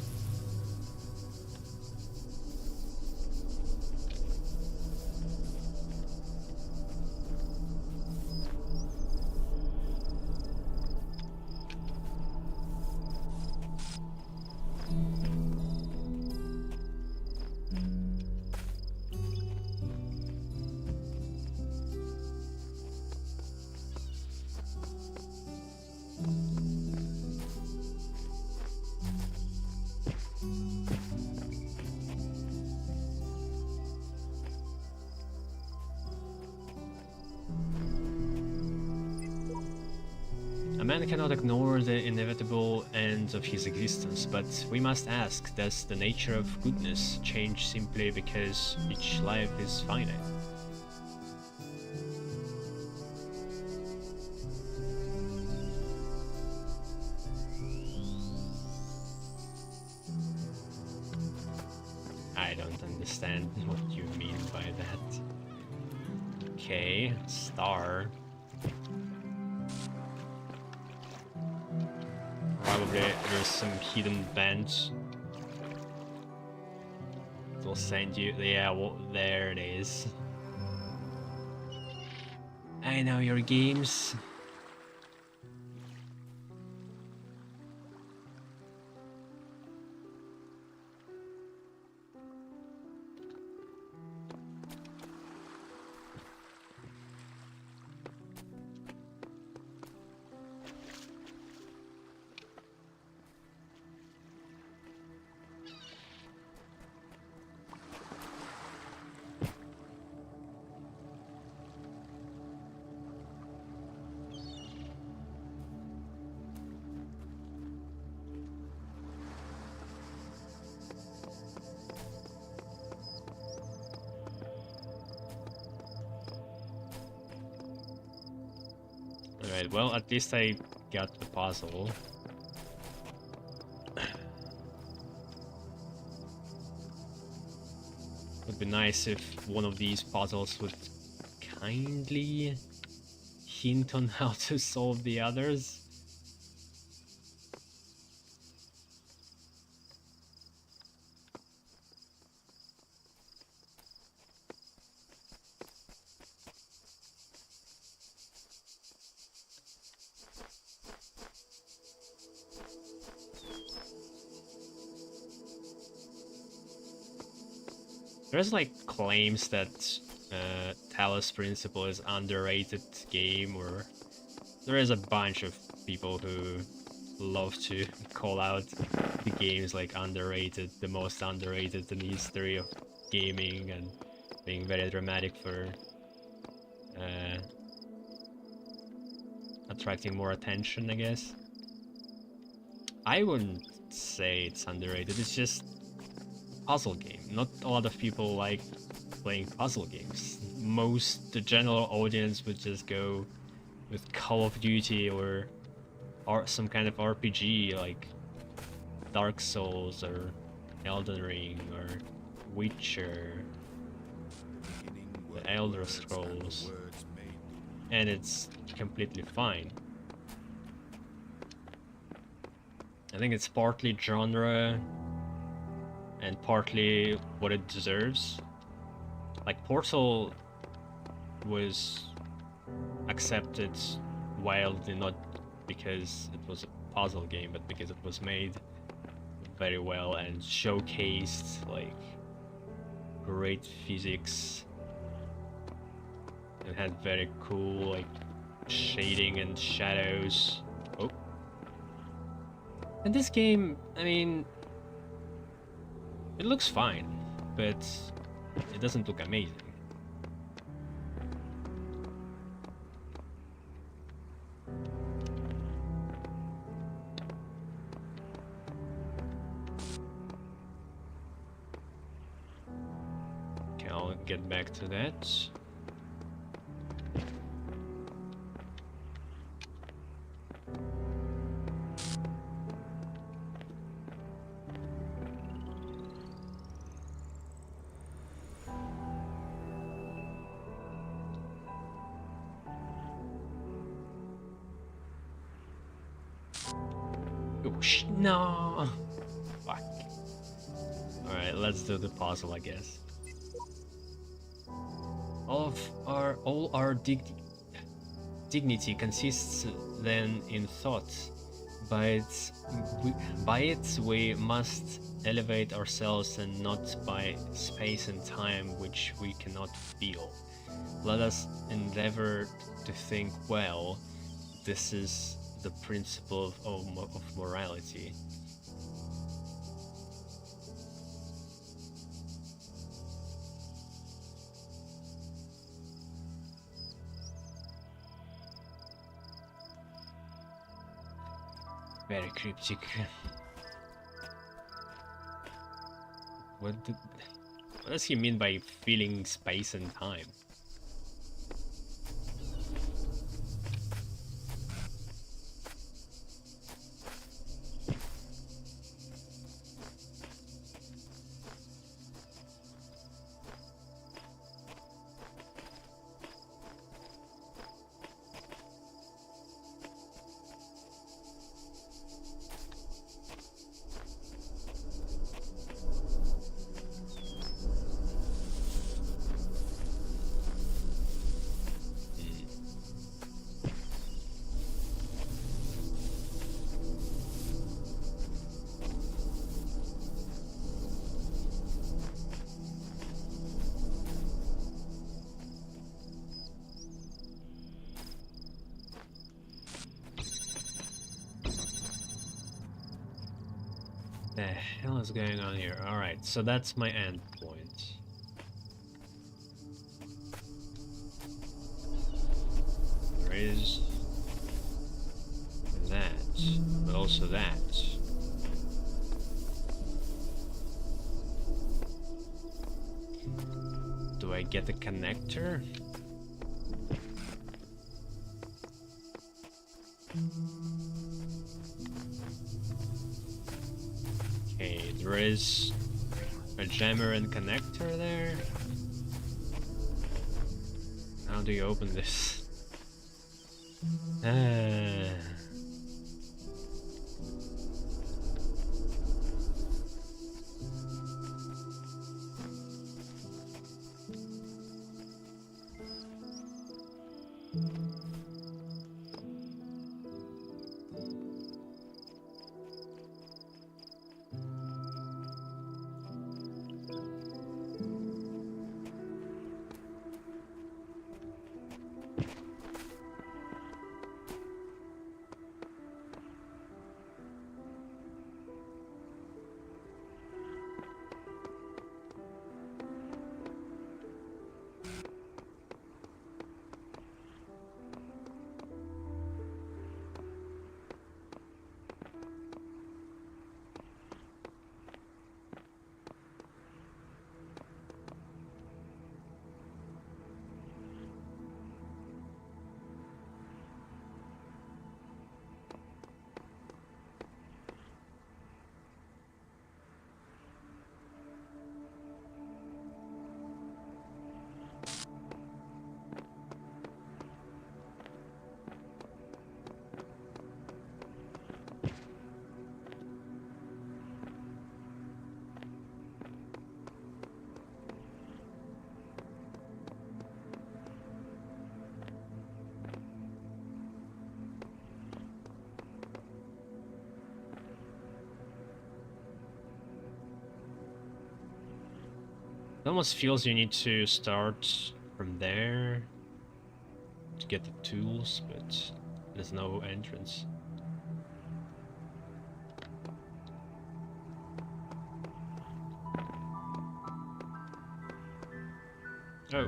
Man cannot ignore the inevitable end of his existence, but we must ask, does the nature of goodness change simply because each life is finite? I don't understand what you mean by that. Okay, star. Probably there's some hidden bench. It'll send you. Yeah, well, there it is. I know your games. Alright, well, at least I got the puzzle. Would be nice if one of these puzzles would kindly hint on how to solve the others. There's like claims that Talos Principle is underrated game, or there is a bunch of people who love to call out the games like underrated, the most underrated in the history of gaming, and being very dramatic for attracting more attention, I guess. I wouldn't say it's underrated, it's just puzzle game. Not a lot of people like playing puzzle games. The general audience would just go with Call of Duty or some kind of RPG like Dark Souls or Elden Ring or Witcher, the Elder Scrolls, and it's completely fine. I think it's partly genre and partly what it deserves. Like Portal was accepted wildly, not because it was a puzzle game, but because it was made very well and showcased like great physics. It had very cool like shading and shadows. Oh. And this game, I mean, it looks fine, but it doesn't look amazing. Okay, I'll get back to that. No! Fuck. Alright, let's do the puzzle, I guess. All our dignity consists then in thought. By it we must elevate ourselves, and not by space and time which we cannot feel. Let us endeavor to think well. This is the principle of morality. Very cryptic. What does he mean by feeling space and time? The hell is going on here? Alright, so that's my end point. There is that, but also that. Do I get the connector? Okay, there is a jammer and connector there. How do you open this? It almost feels you need to start from there to get the tools, but there's no entrance. Oh.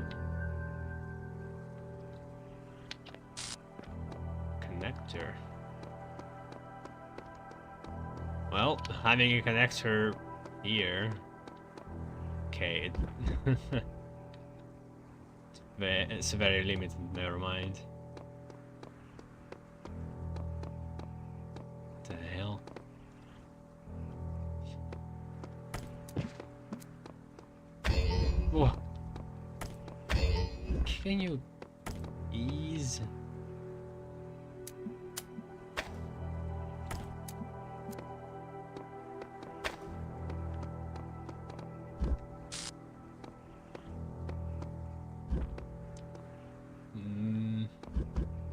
Connector. Well, having a connector here. Okay. It's very limited, never mind. What the hell? Whoa. Can you ease?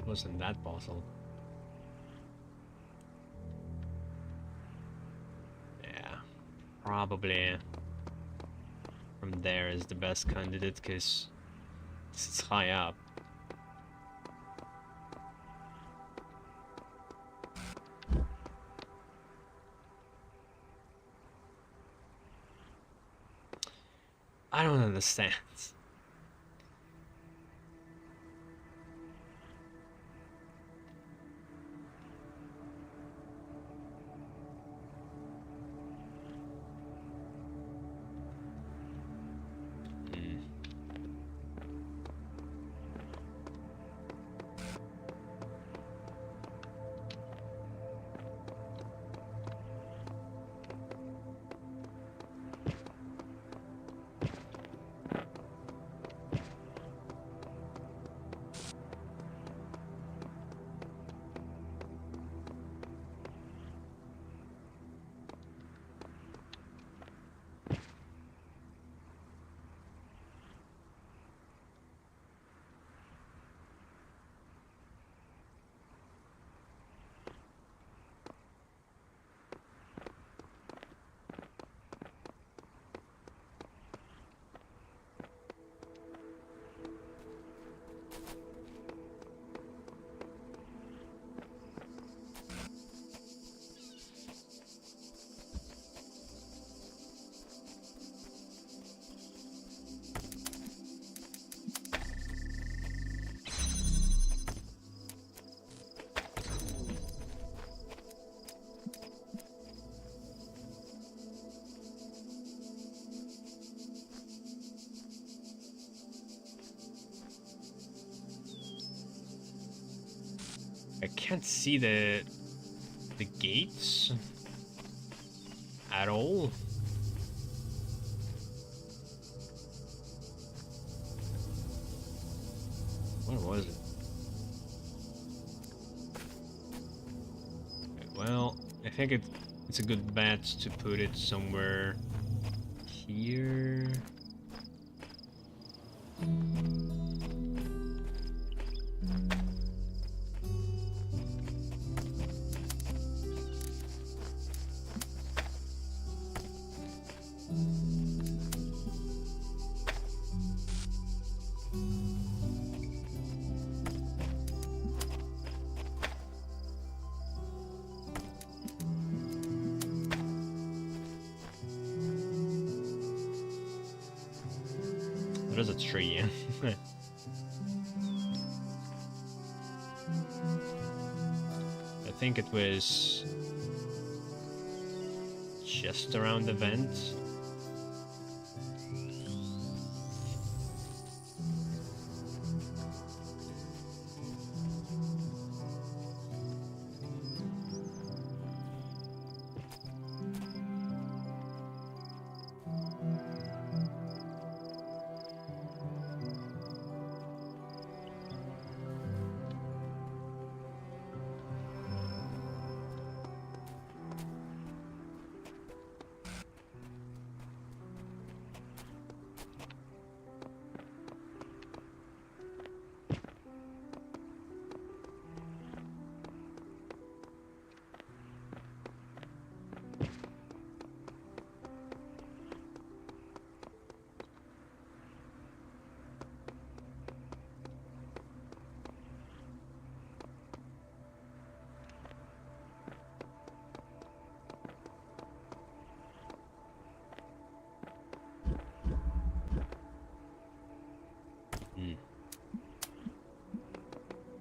Wasn't that possible? Yeah, probably from there is the best candidate because it's high up. I don't understand. I can't see the gates at all. Where was it? Well, I think it's a good bet to put it somewhere here. There's a tree. I think it was just around the vent.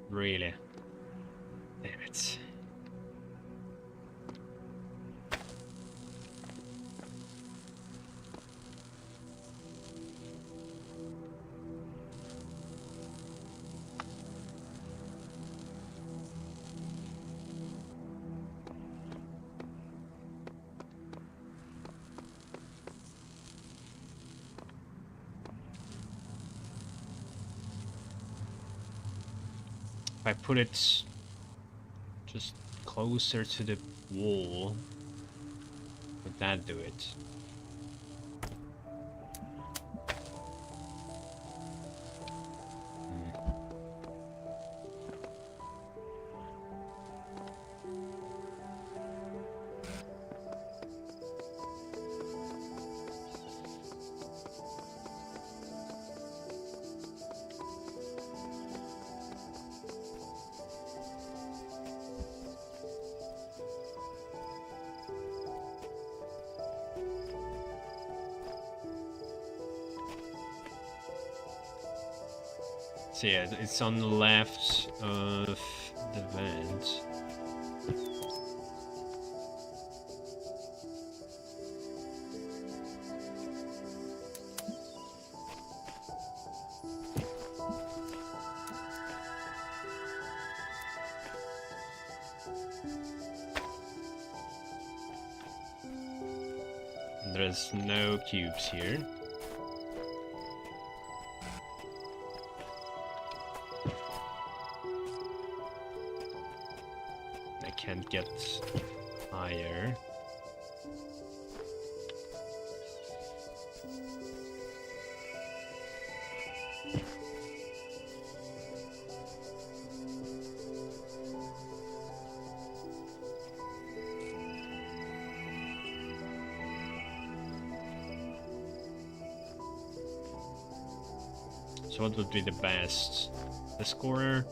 Really? Damn it. If I put it just closer to the wall, would that do it? So yeah, it's on the left of the vent. There's no cubes here. I can't get higher. So what would be the best? This corner?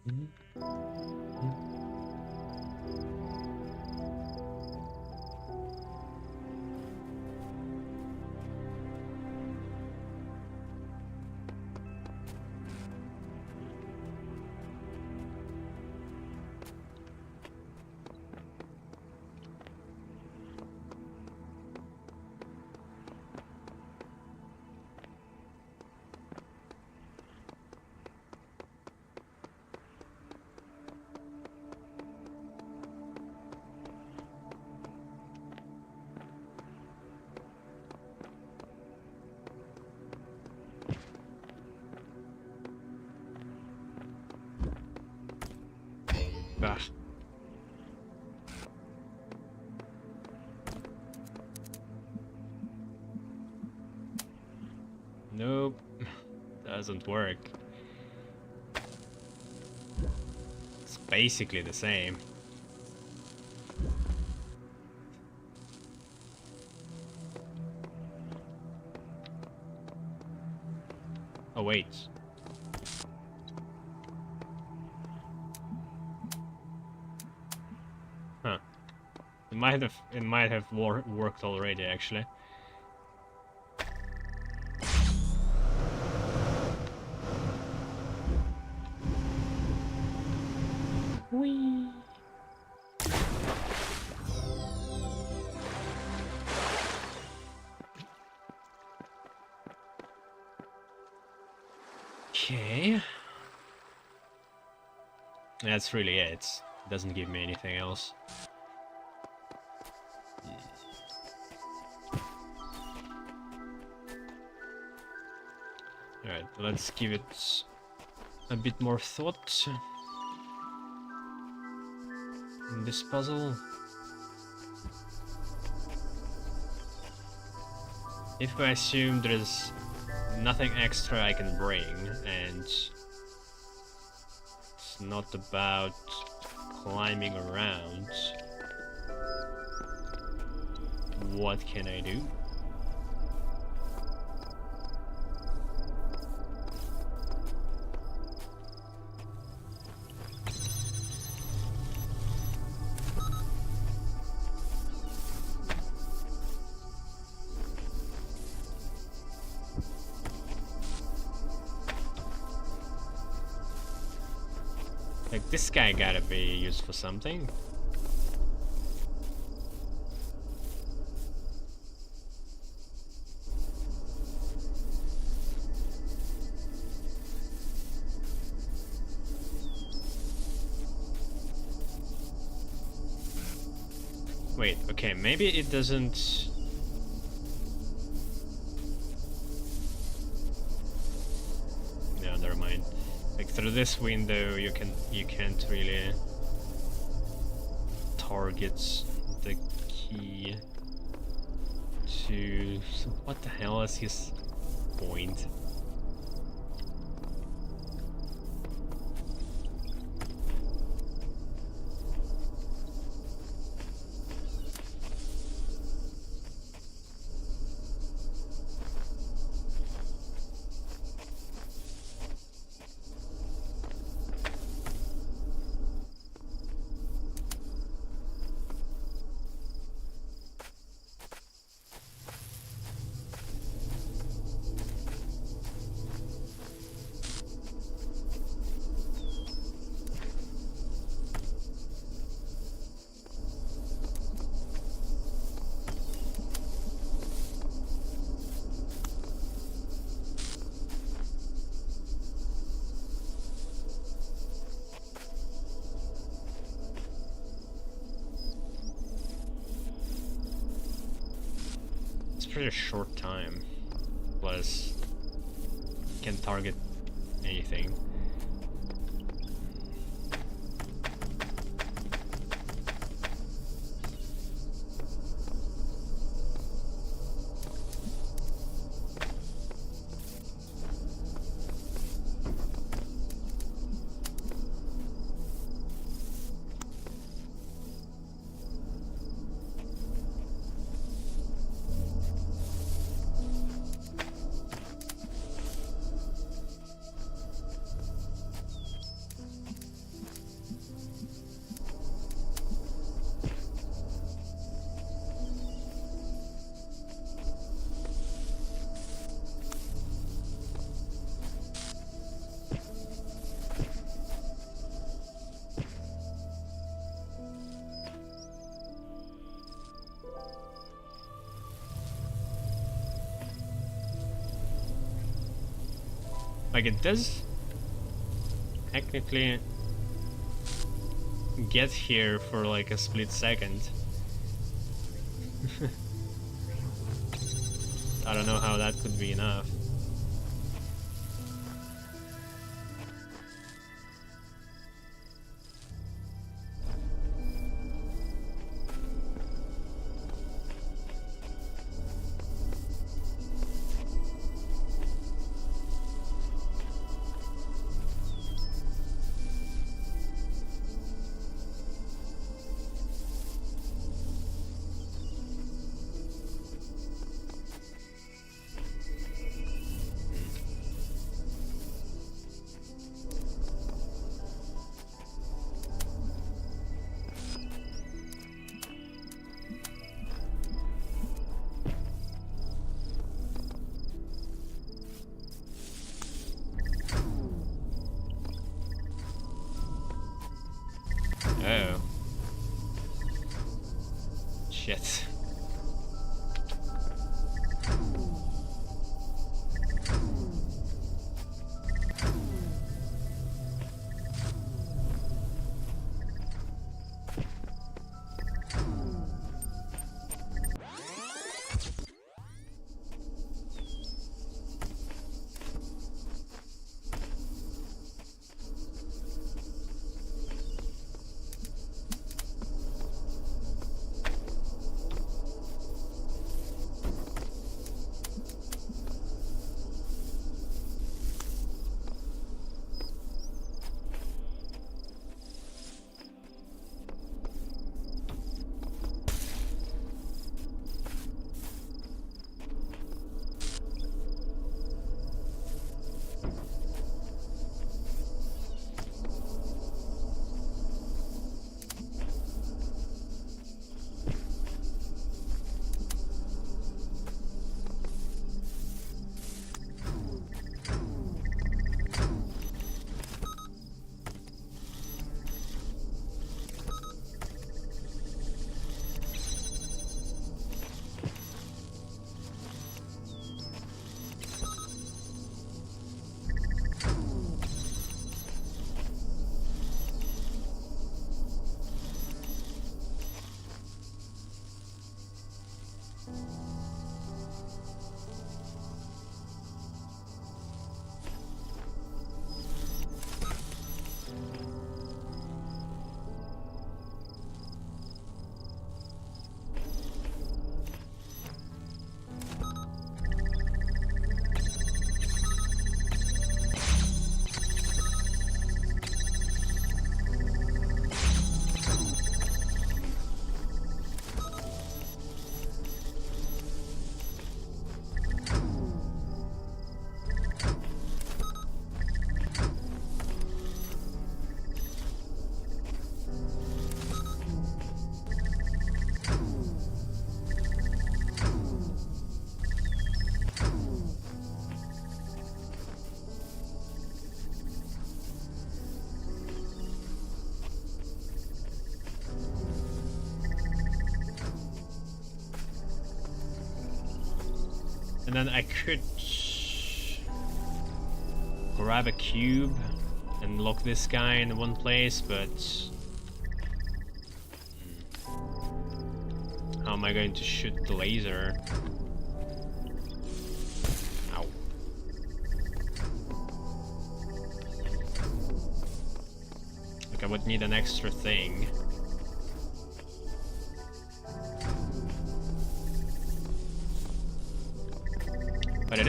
Ah. Nope, doesn't work. It's basically the same. Oh wait. Huh. It might have worked already actually. Whee! Okay. That's really it. It doesn't give me anything else. Alright, let's give it a bit more thought in this puzzle. If I assume there's nothing extra I can bring, and it's not about climbing around, what can I do? Like, this guy gotta be used for something. Wait, okay, maybe it doesn't... No, never mind. Like, through this window you can't really target the key to... So what the hell is his point? Pretty short time, plus can target anything. Like, it does technically get here for like a split second. I don't know how that could be enough. Oh. Shit. And then I could grab a cube and lock this guy in one place, but how am I going to shoot the laser? Ow. Like, I would need an extra thing. But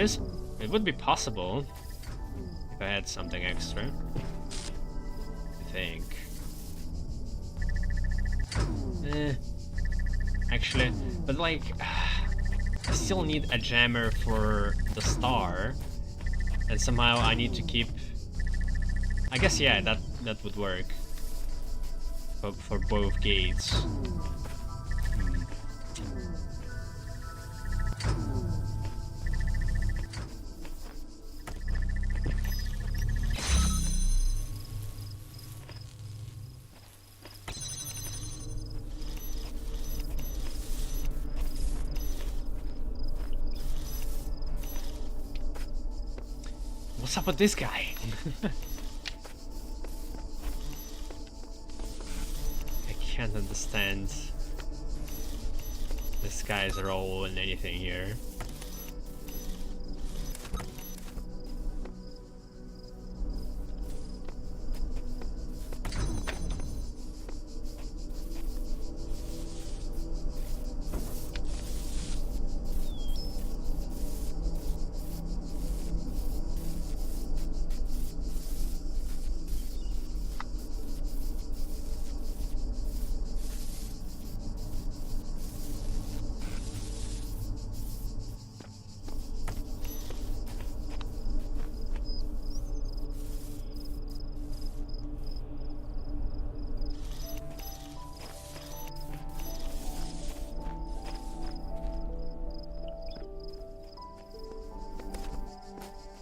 it would be possible if I had something extra, I think. Actually, but like, I still need a jammer for the star, and somehow I need to keep, I guess, yeah, that would work for both gates. What's up with this guy? I can't understand this guy's role in anything here.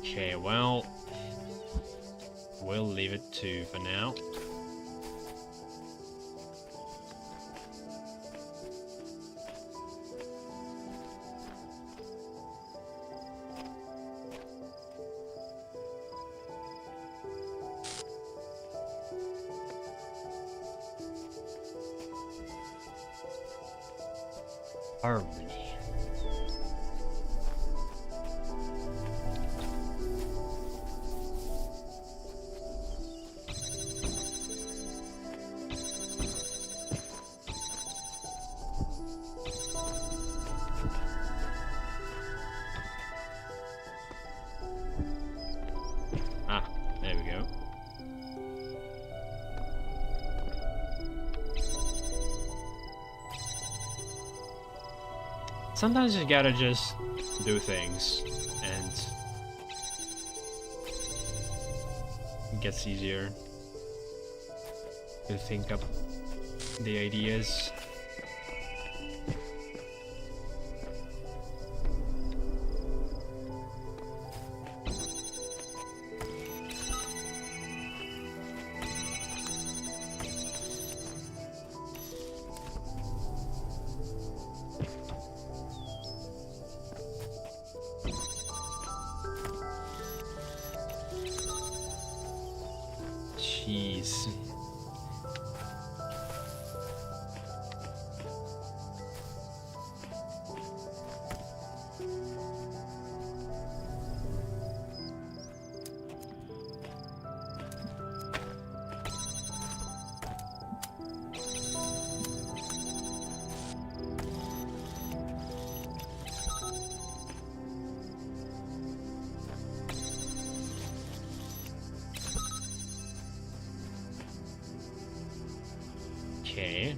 Okay, well, we'll leave it to for now. Harmony. Ah, there we go. Sometimes you gotta just do things, and it gets easier to think up the ideas. Jeez. Okay.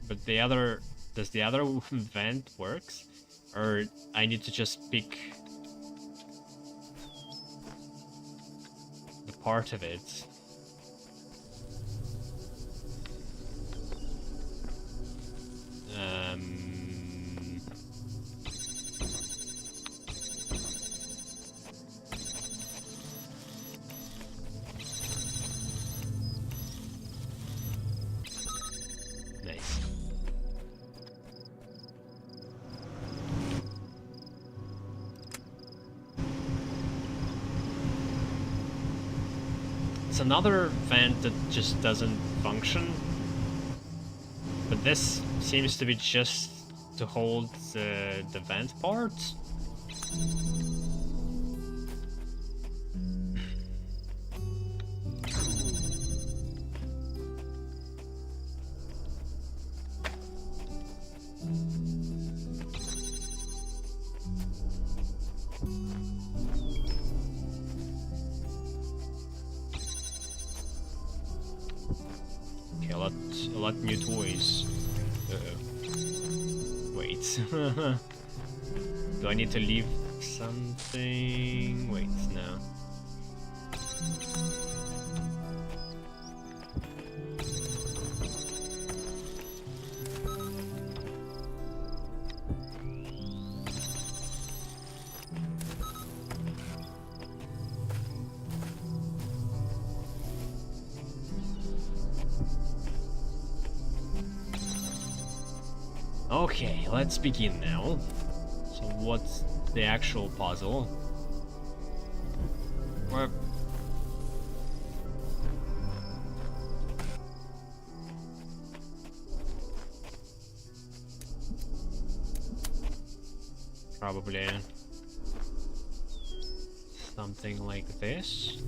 But the other, does the other vent works? Or I need to just pick the part of it? Nice. It's another vent that just doesn't function. But this seems to be just to hold the vent part. Okay, a lot new toys. Wait. Do I need to leave something? Wait, no. Okay, let's begin now. So what's the actual puzzle? We're... Probably something like this.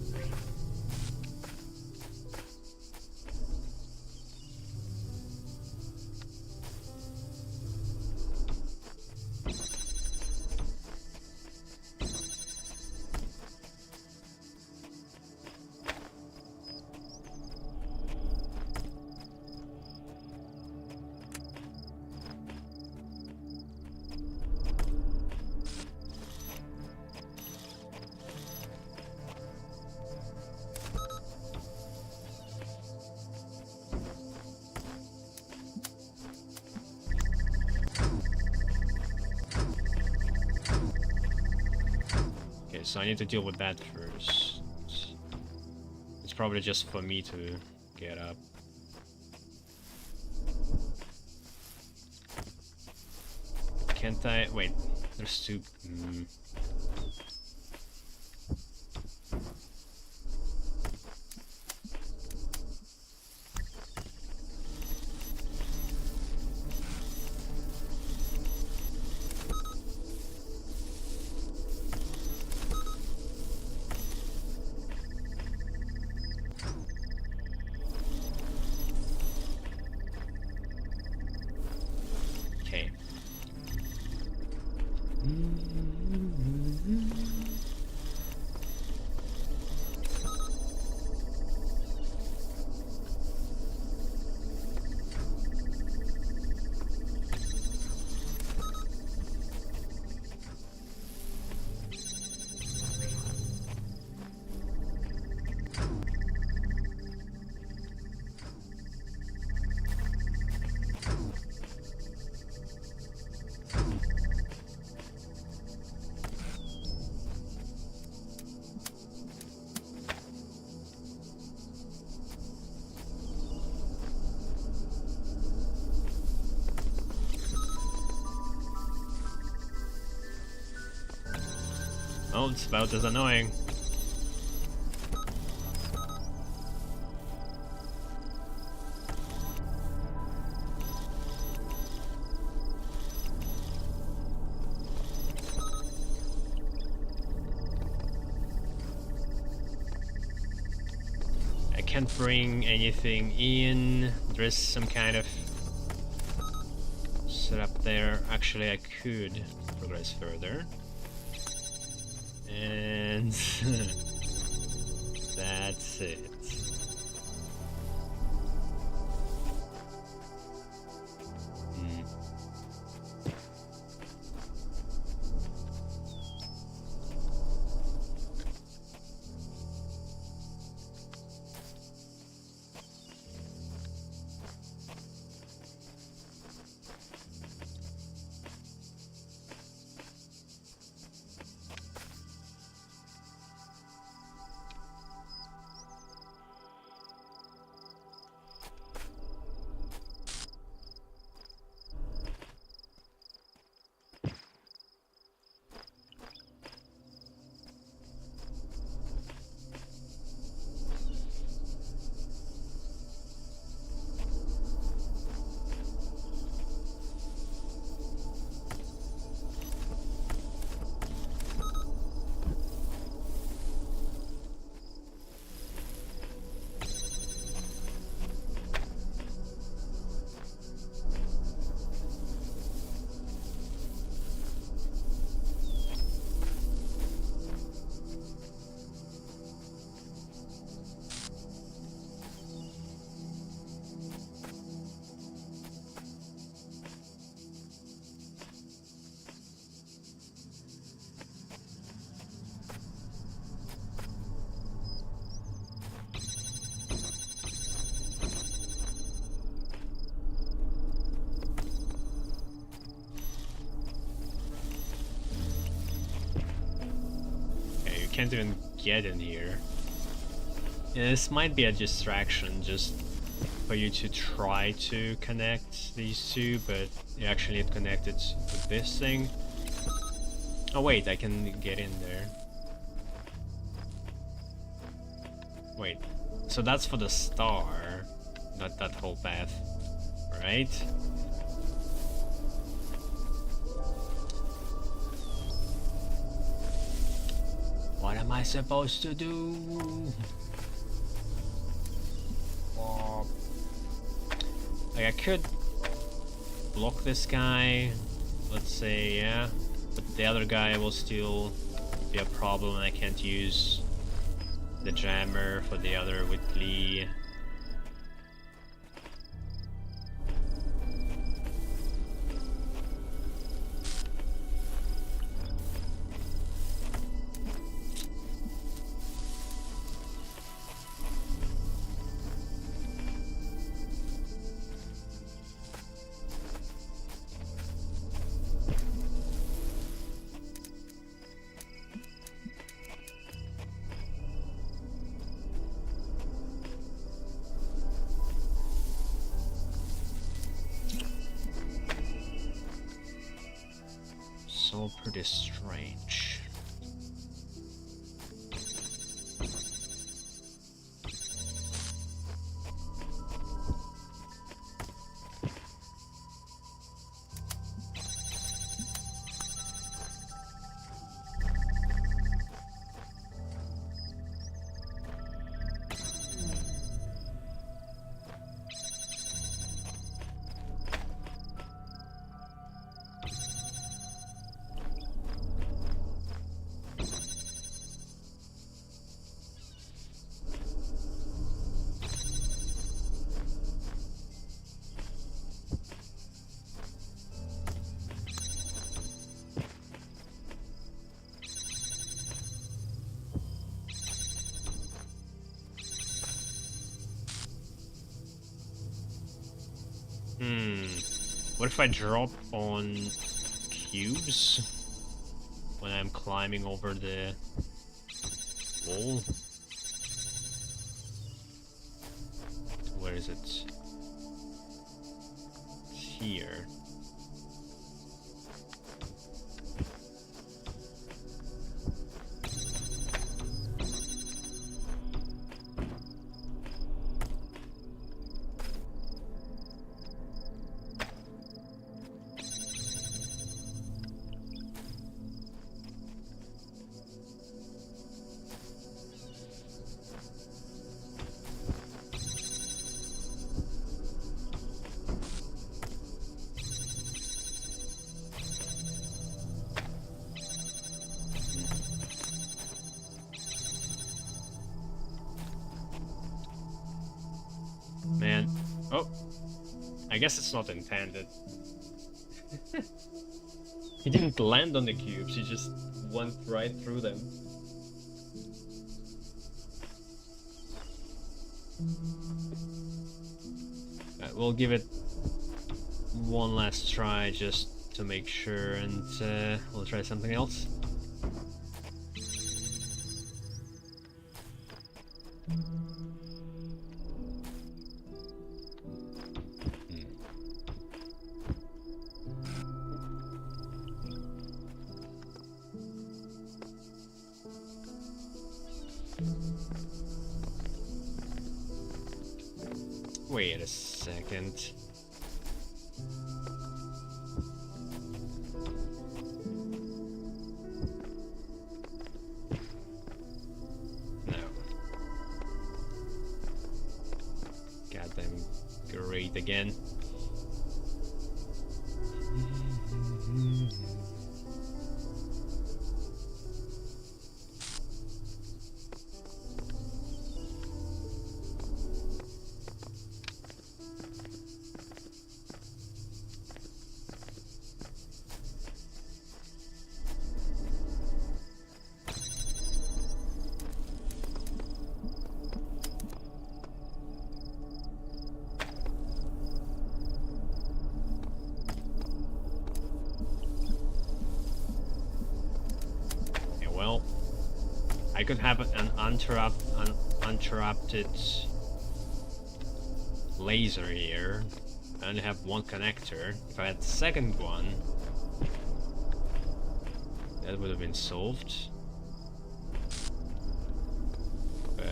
Okay, so I need to deal with that first. It's probably just for me to get up. Can't I? Wait, there's two. Okay. Oh, it's about as annoying. I can't bring anything in. There's some kind of setup there. Actually, I could progress further. And that's it. Can't even get in here. Yeah, this might be a distraction, just for you to try to connect these two, but you actually need connected with this thing. Oh wait, I can get in there. Wait, so that's for the star, not that whole path, right? What am I supposed to do? Like, I could block this guy, let's say, yeah, but the other guy will still be a problem, and I can't use the jammer for the other with Lee. So pretty strange. What if I drop on cubes when I'm climbing over the wall? Where is it? It's here. Man. Oh. I guess it's not intended. He didn't land on the cubes, he just went right through them. We'll give it one last try just to make sure, and we'll try something else. Wait a second. No. Goddamn great again. Well, I could have an uninterrupted laser here. I only have one connector. If I had the second one, that would have been solved. But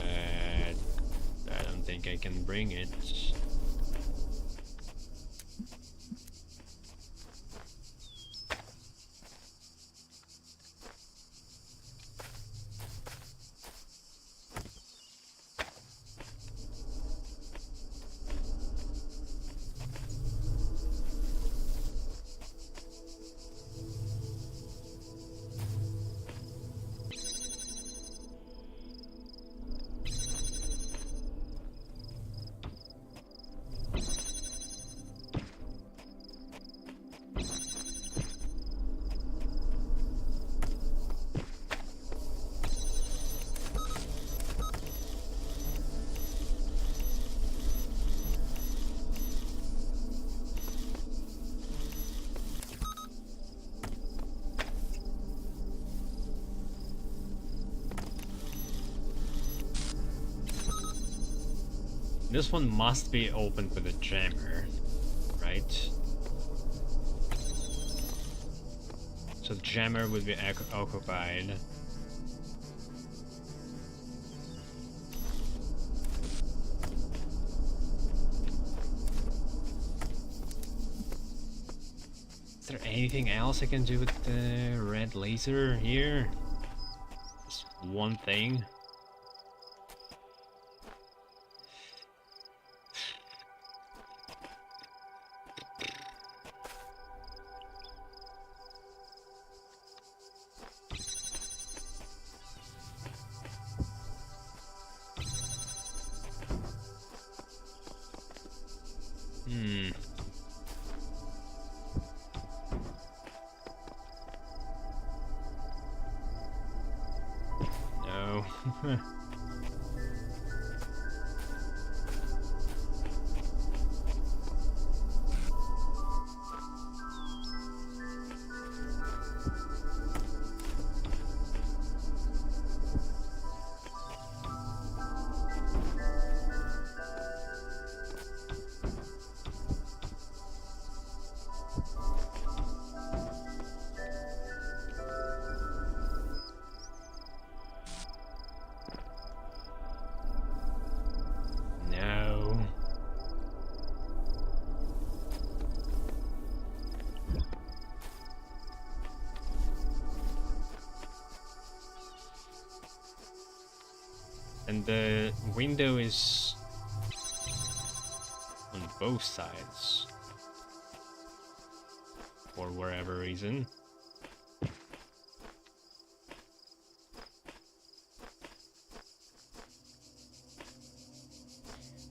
I don't think I can bring it. This one must be opened with a jammer, right? So the jammer would be occupied. Is there anything else I can do with the red laser here? Just one thing. No. No. And the window is on both sides for whatever reason.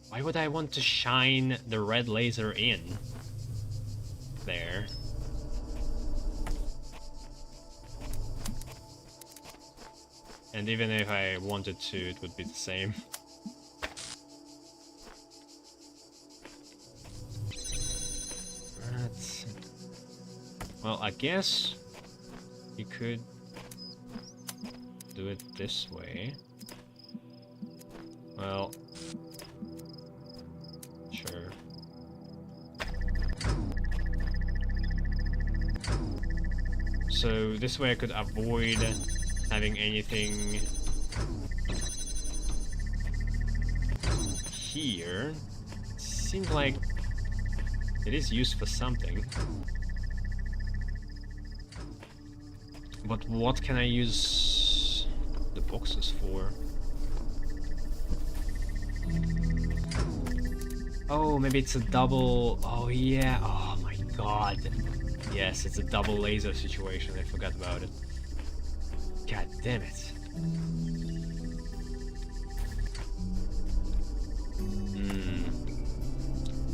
Why would I want to shine the red laser in there? And even if I wanted to, it would be the same. Well, I guess you could do it this way. Well, sure. So this way I could avoid having anything here. Seems like it is used for something. But what can I use the boxes for? Oh, maybe it's a double... Oh yeah, oh my god. Yes, it's a double laser situation, I forgot about it. God damn it.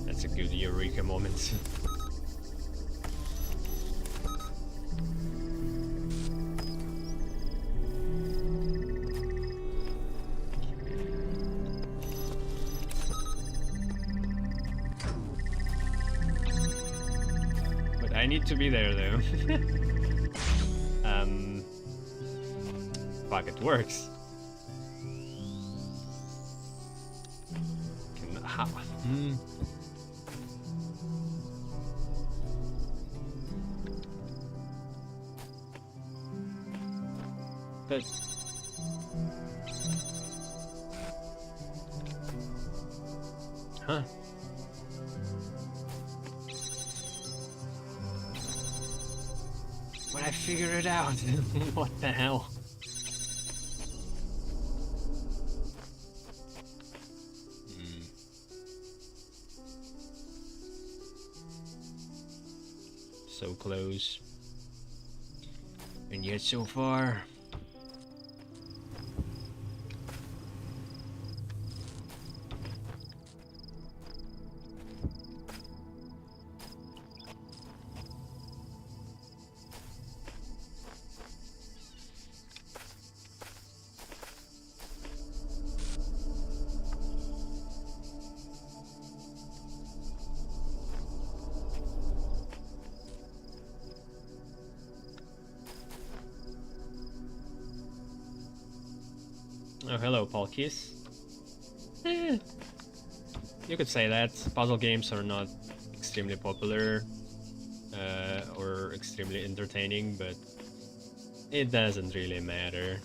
That's a good eureka moment. But I need to be there though. Fuck, it works. how? But huh? When I figure it out, what the hell? So close, and yet so far. Oh, hello, Palkis. You could say that. Puzzle games are not extremely popular or extremely entertaining, but it doesn't really matter.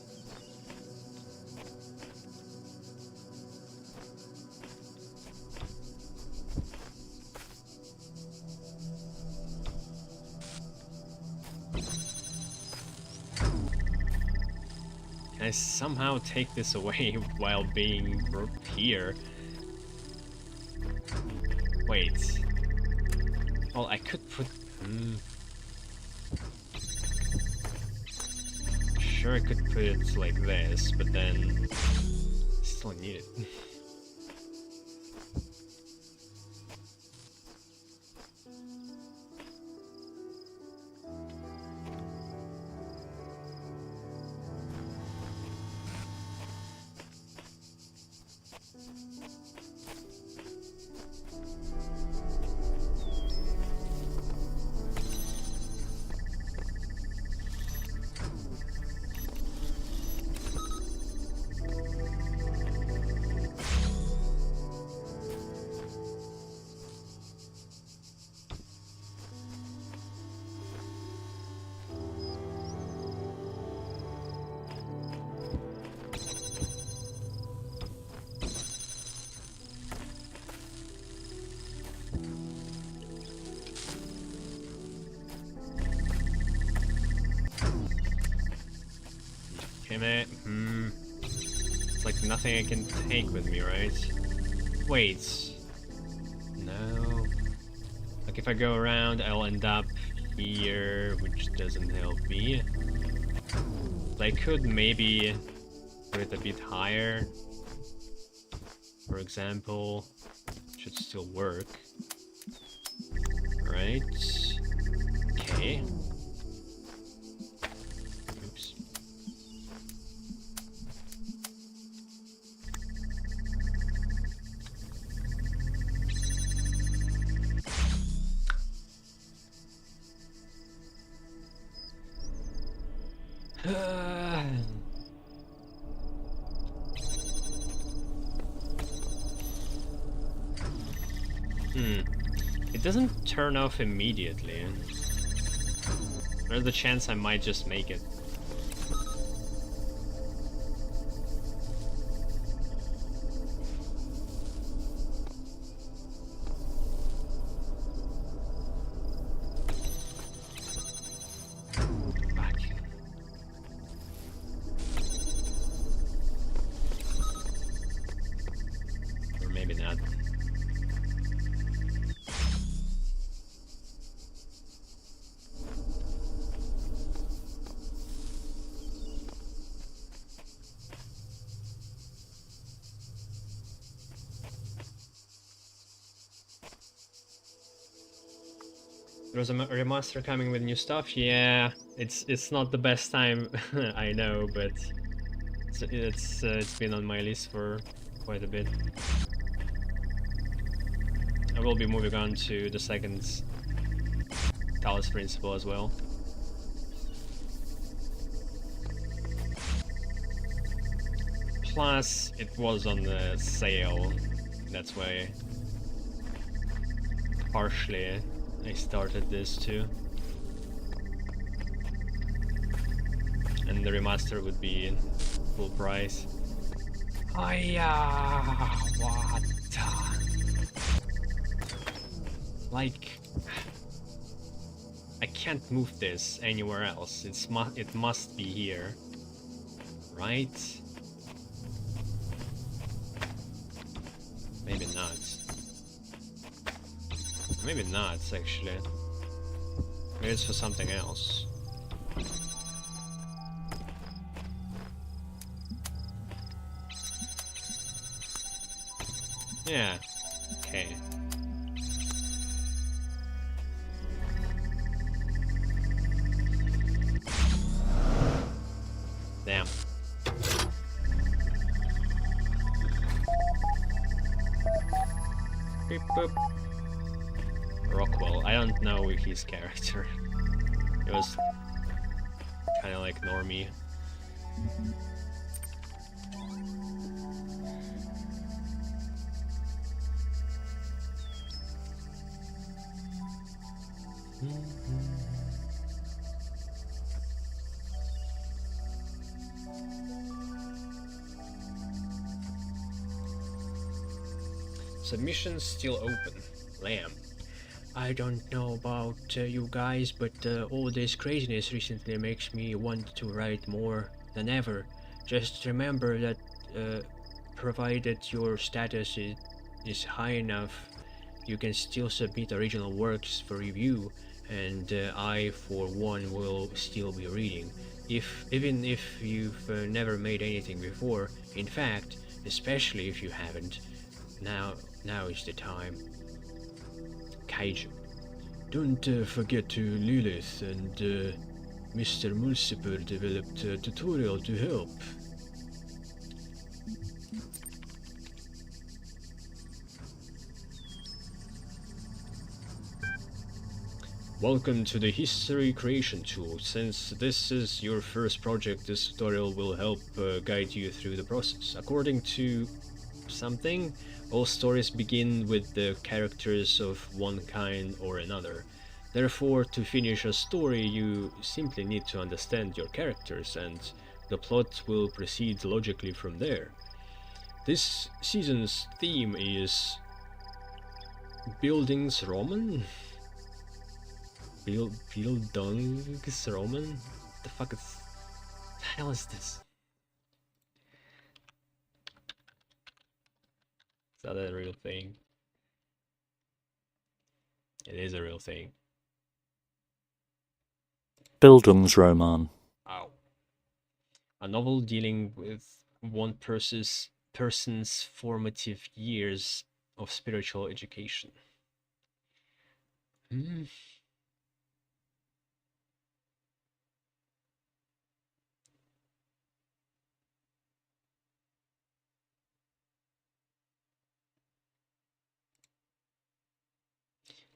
Can I somehow take this away while being here? Wait. Well, I could put... Sure, I could put it like this, but then... Still need it. Okay, man. It's like nothing I can take with me, right? Wait. No. Like if I go around, I'll end up here, which doesn't help me. I could maybe put it a bit higher. For example, should still work. Right. Okay. Oops. It doesn't turn off immediately. There's the chance I might just make it. Back. Or maybe not. There's a remaster coming with new stuff. Yeah, it's not the best time, I know, but it's been on my list for quite a bit. I will be moving on to the second Talos principle as well. Plus, it was on the sale That's why partially I started this too. And the remaster would be full price. Oh yeah, what? Like, I can't move this anywhere else. It must be here, right? Maybe not. Maybe not, actually. Maybe it's for something else. Yeah. Okay. Damn. Beep boop. Rockwell. I don't know his character. It was kind of like normie. Submissions still open. Lamb. I don't know about you guys, but all this craziness recently makes me want to write more than ever. Just remember that provided your status is high enough, you can still submit original works for review, and I, for one, will still be reading. Even if you've never made anything before, in fact, especially if you haven't, now is the time. Kaiju. Don't forget to Lilith and Mr. Mulciper developed a tutorial to help. Welcome to the History Creation Tool. Since this is your first project, this tutorial will help guide you through the process. According to something, all stories begin with the characters of one kind or another. Therefore, to finish a story, you simply need to understand your characters, and the plot will proceed logically from there. This season's theme is Bildungsroman? Bildungsroman? What the fuck is... the hell is this? Is that a real thing? It is a real thing. Bildungsroman. Ow. A novel dealing with one person's formative years of spiritual education.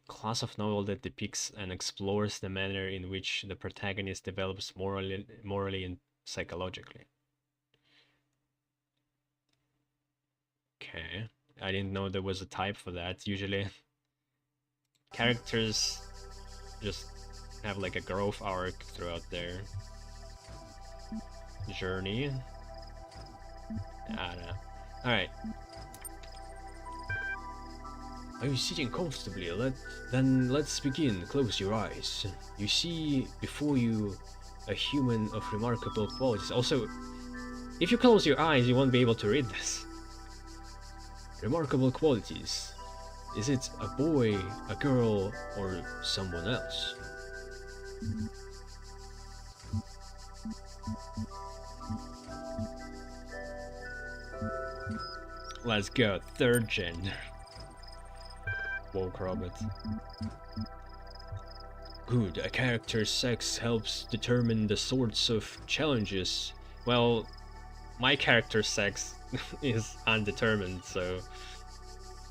Class of novel that depicts and explores the manner in which the protagonist develops morally and psychologically. Okay, I didn't know there was a type for that. Usually characters just have like a growth arc throughout their journey. I don't know. Alright. Are you sitting comfortably? Then let's begin. Close your eyes. You see before you a human of remarkable qualities. Also, if you close your eyes, you won't be able to read this. Remarkable qualities. Is it a boy, a girl, or someone else? Let's go. Third gender. Woke robot. Good, a character's sex helps determine the sorts of challenges. Well, my character's sex is undetermined, so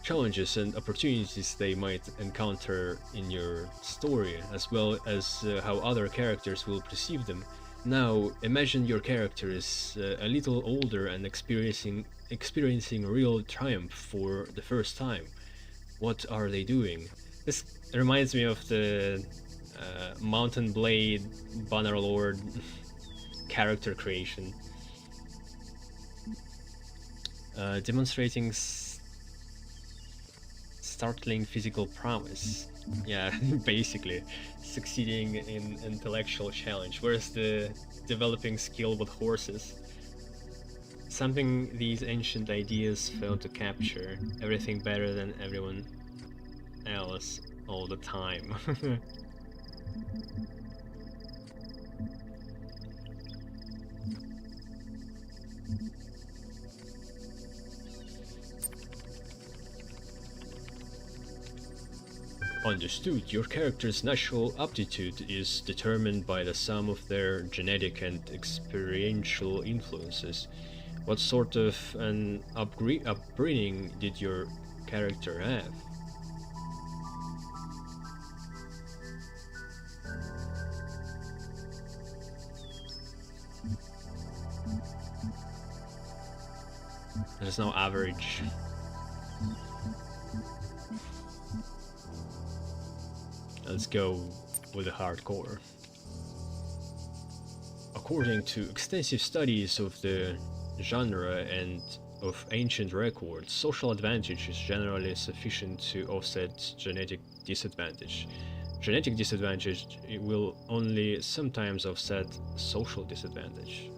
challenges and opportunities they might encounter in your story, as well as how other characters will perceive them, Now, imagine your character is a little older and experiencing real triumph for the first time. What are they doing? This reminds me of the Mountain Blade Bannerlord character creation. Demonstrating startling physical prowess. Yeah, basically succeeding in intellectual challenge. Where's the developing skill with horses? Something these ancient ideas failed to capture. Everything better than everyone else all the time. Understood. Your character's natural aptitude is determined by the sum of their genetic and experiential influences. What sort of an upbringing did your character have? There's no average. Let's go with the hardcore. According to extensive studies of the genre and of ancient records, social advantage is generally sufficient to offset genetic disadvantage. Genetic disadvantage will only sometimes offset social disadvantage.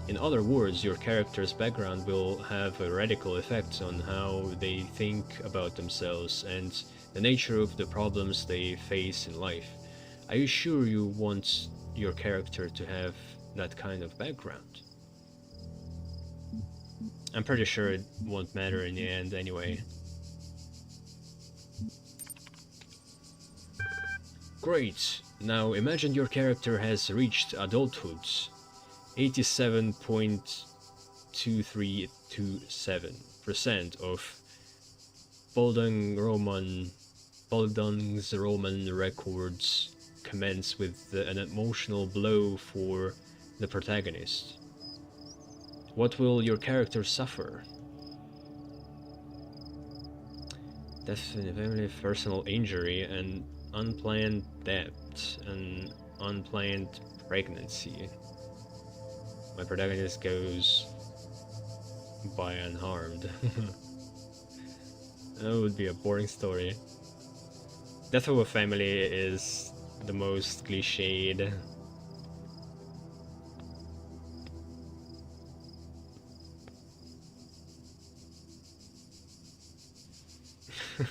In other words, your character's background will have a radical effect on how they think about themselves and the nature of the problems they face in life. Are you sure you want your character to have that kind of background? I'm pretty sure it won't matter in the end anyway. Great! Now imagine your character has reached adulthood. 87.2327% of Baldung's Roman records commence with an emotional blow for the protagonist. What will your character suffer? Death in the family, personal injury, an unplanned death, an unplanned pregnancy. My protagonist goes by unharmed. That would be a boring story. Death of a family is the most cliched.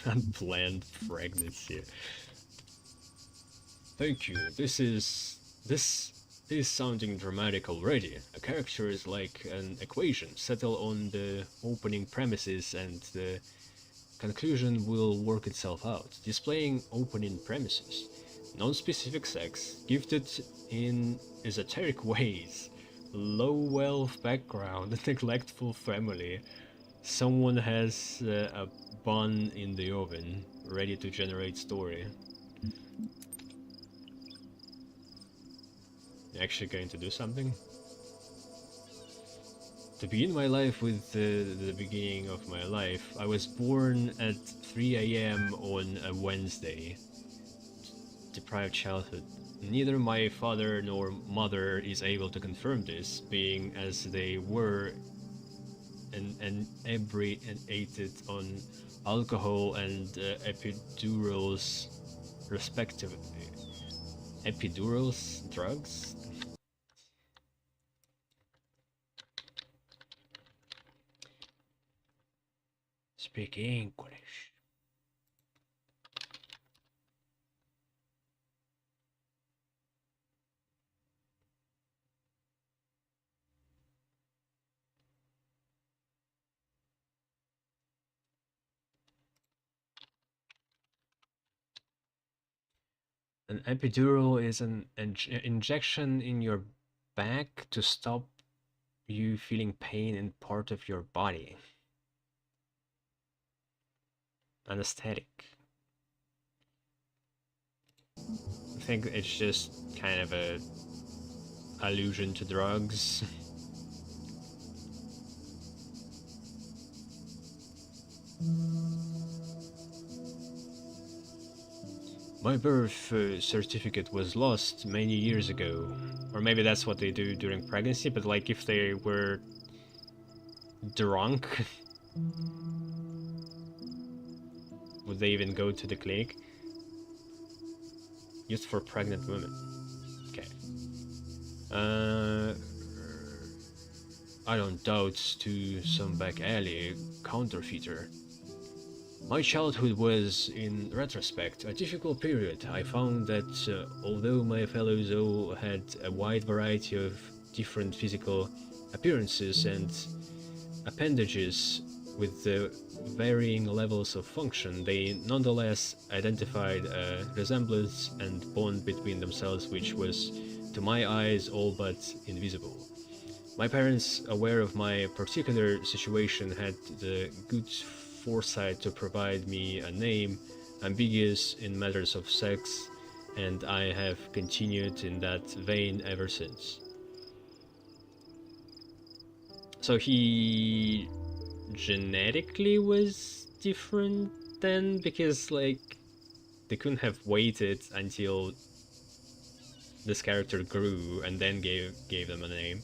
Unplanned pregnancy. Thank you. This is sounding dramatic already. A character is like an equation. Settle on the opening premises and the conclusion will work itself out. Displaying opening premises. Non-specific sex, gifted in esoteric ways, low wealth background, neglectful family. Someone has a bun in the oven, ready to generate story. Actually going to do something? To begin my life with the beginning of my life, I was born at 3 AM on a Wednesday. Deprived childhood. Neither my father nor mother is able to confirm this, being as they were inebriated on alcohol and epidurals, respectively. Epidurals? Drugs? Speak English. An epidural is an injection in your back to stop you feeling pain in part of your body. Anesthetic. I think it's just kind of a allusion to drugs. My birth certificate was lost many years ago. Or maybe that's what they do during pregnancy, but like if they were drunk, would they even go to the clinic? Used for pregnant women. Okay. I don't doubt to some back alley counterfeiter. My childhood was, in retrospect, a difficult period. I found that although my fellows all had a wide variety of different physical appearances and appendages with the varying levels of function, they nonetheless identified a resemblance and bond between themselves which was, to my eyes, all but invisible. My parents, aware of my particular situation, had the good foresight to provide me a name ambiguous in matters of sex, and I have continued in that vein ever since. So he genetically was different then, because like they couldn't have waited until this character grew and then gave them a name.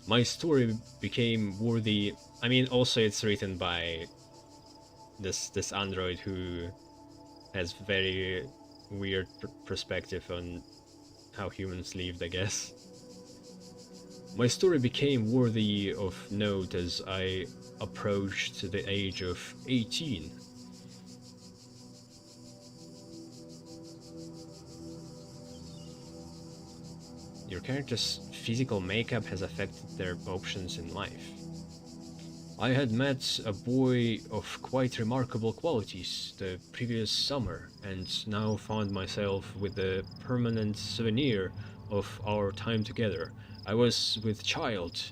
My story became worthy. I mean, also it's written by this android who has very weird perspective on how humans lived, I guess. My story became worthy of note as I approached the age of 18. Your character's physical makeup has affected their options in life. I had met a boy of quite remarkable qualities the previous summer, and now found myself with a permanent souvenir of our time together. I was with child.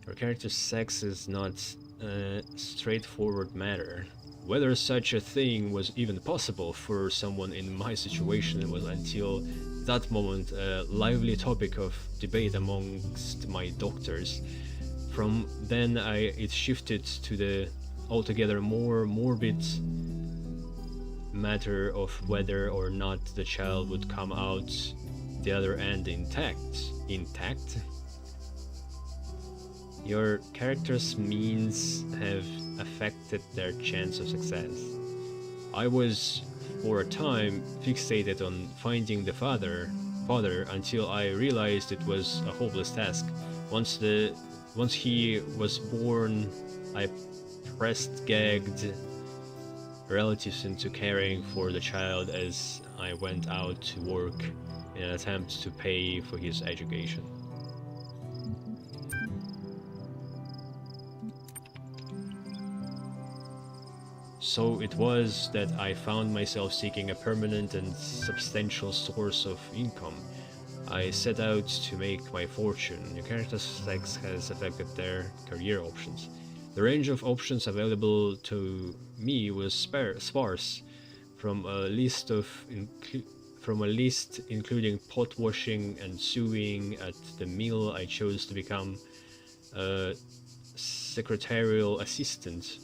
Your character's sex is not a straightforward matter. Whether such a thing was even possible for someone in my situation was until that moment a lively topic of debate amongst my doctors. From then it shifted to the altogether more morbid matter of whether or not the child would come out the other end intact. Intact? Your character's means have affected their chance of success. I was, for a time, fixated on finding the father until I realized it was a hopeless task. Once he was born, I gagged relatives into caring for the child as I went out to work in an attempt to pay for his education. So it was that I found myself seeking a permanent and substantial source of income. I set out to make my fortune. Your character's sex has affected their career options. The range of options available to me was sparse, from a list including pot washing and sewing at the mill. I chose to become a secretarial assistant.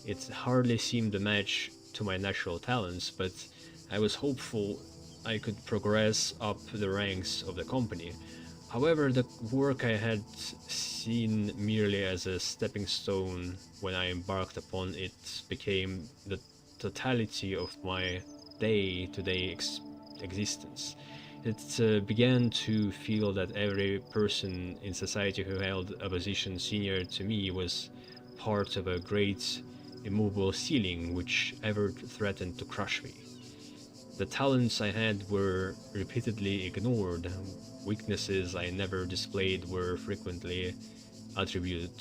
It hardly seemed a match to my natural talents, but I was hopeful I could progress up the ranks of the company. However, the work I had seen merely as a stepping stone when I embarked upon it became the totality of my day-to-day existence. It began to feel that every person in society who held a position senior to me was part of a great immovable ceiling which ever threatened to crush me. The talents I had were repeatedly ignored. Weaknesses I never displayed were frequently attributed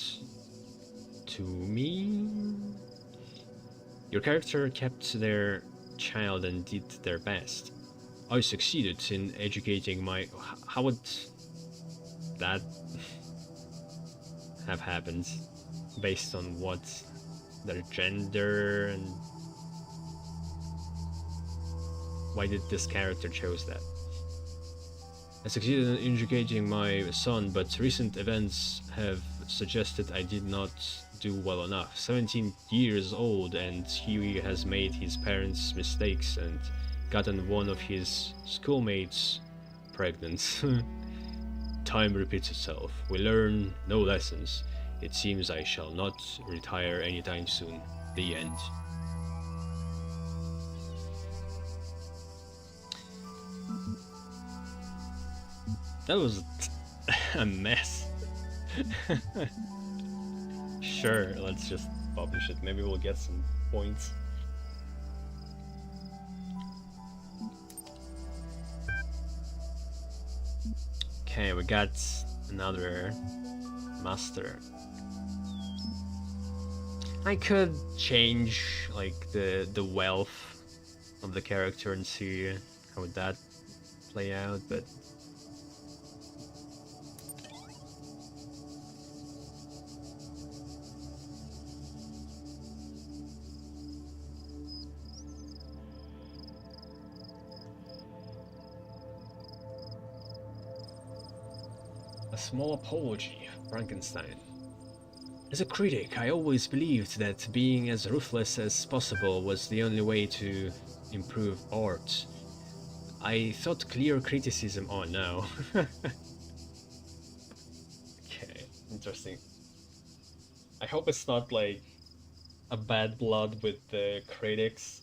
to me. Your character kept their child and did their best. I succeeded in educating my... How would that have happened? Based on what? Their gender and... Why did this character chose that? I succeeded in educating my son, but recent events have suggested I did not do well enough. 17 years old, and he has made his parents' mistakes and gotten one of his schoolmates pregnant. Time repeats itself. We learn no lessons. It seems I shall not retire anytime soon. The end. That was a mess. Sure, let's just publish it. Maybe we'll get some points. Okay, we got another master. I could change like the wealth of the character and see how would that play out, but a small apology, Frankenstein. As a critic, I always believed that being as ruthless as possible was the only way to improve art. I thought clear criticism. Oh no. Okay, interesting. I hope it's not like a bad blood with the critics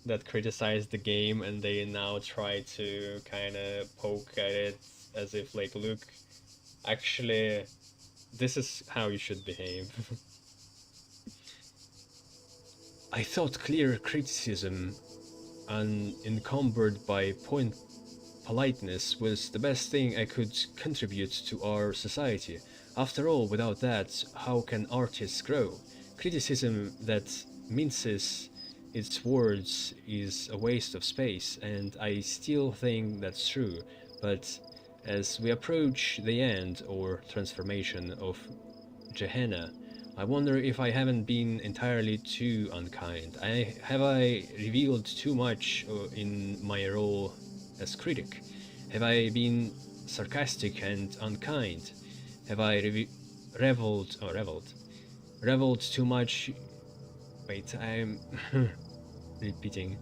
that criticize the game and they now try to kind of poke at it as if like, look, actually, this is how you should behave. I thought clear criticism, unencumbered by politeness, was the best thing I could contribute to our society. After all, without that, how can artists grow? Criticism that minces its words is a waste of space, and I still think that's true, but as we approach the end or transformation of Gehenna, I wonder if I haven't been entirely too unkind. Have I revealed too much in my role as critic? Have I been sarcastic and unkind? Have I reveled too much? Wait, I'm repeating.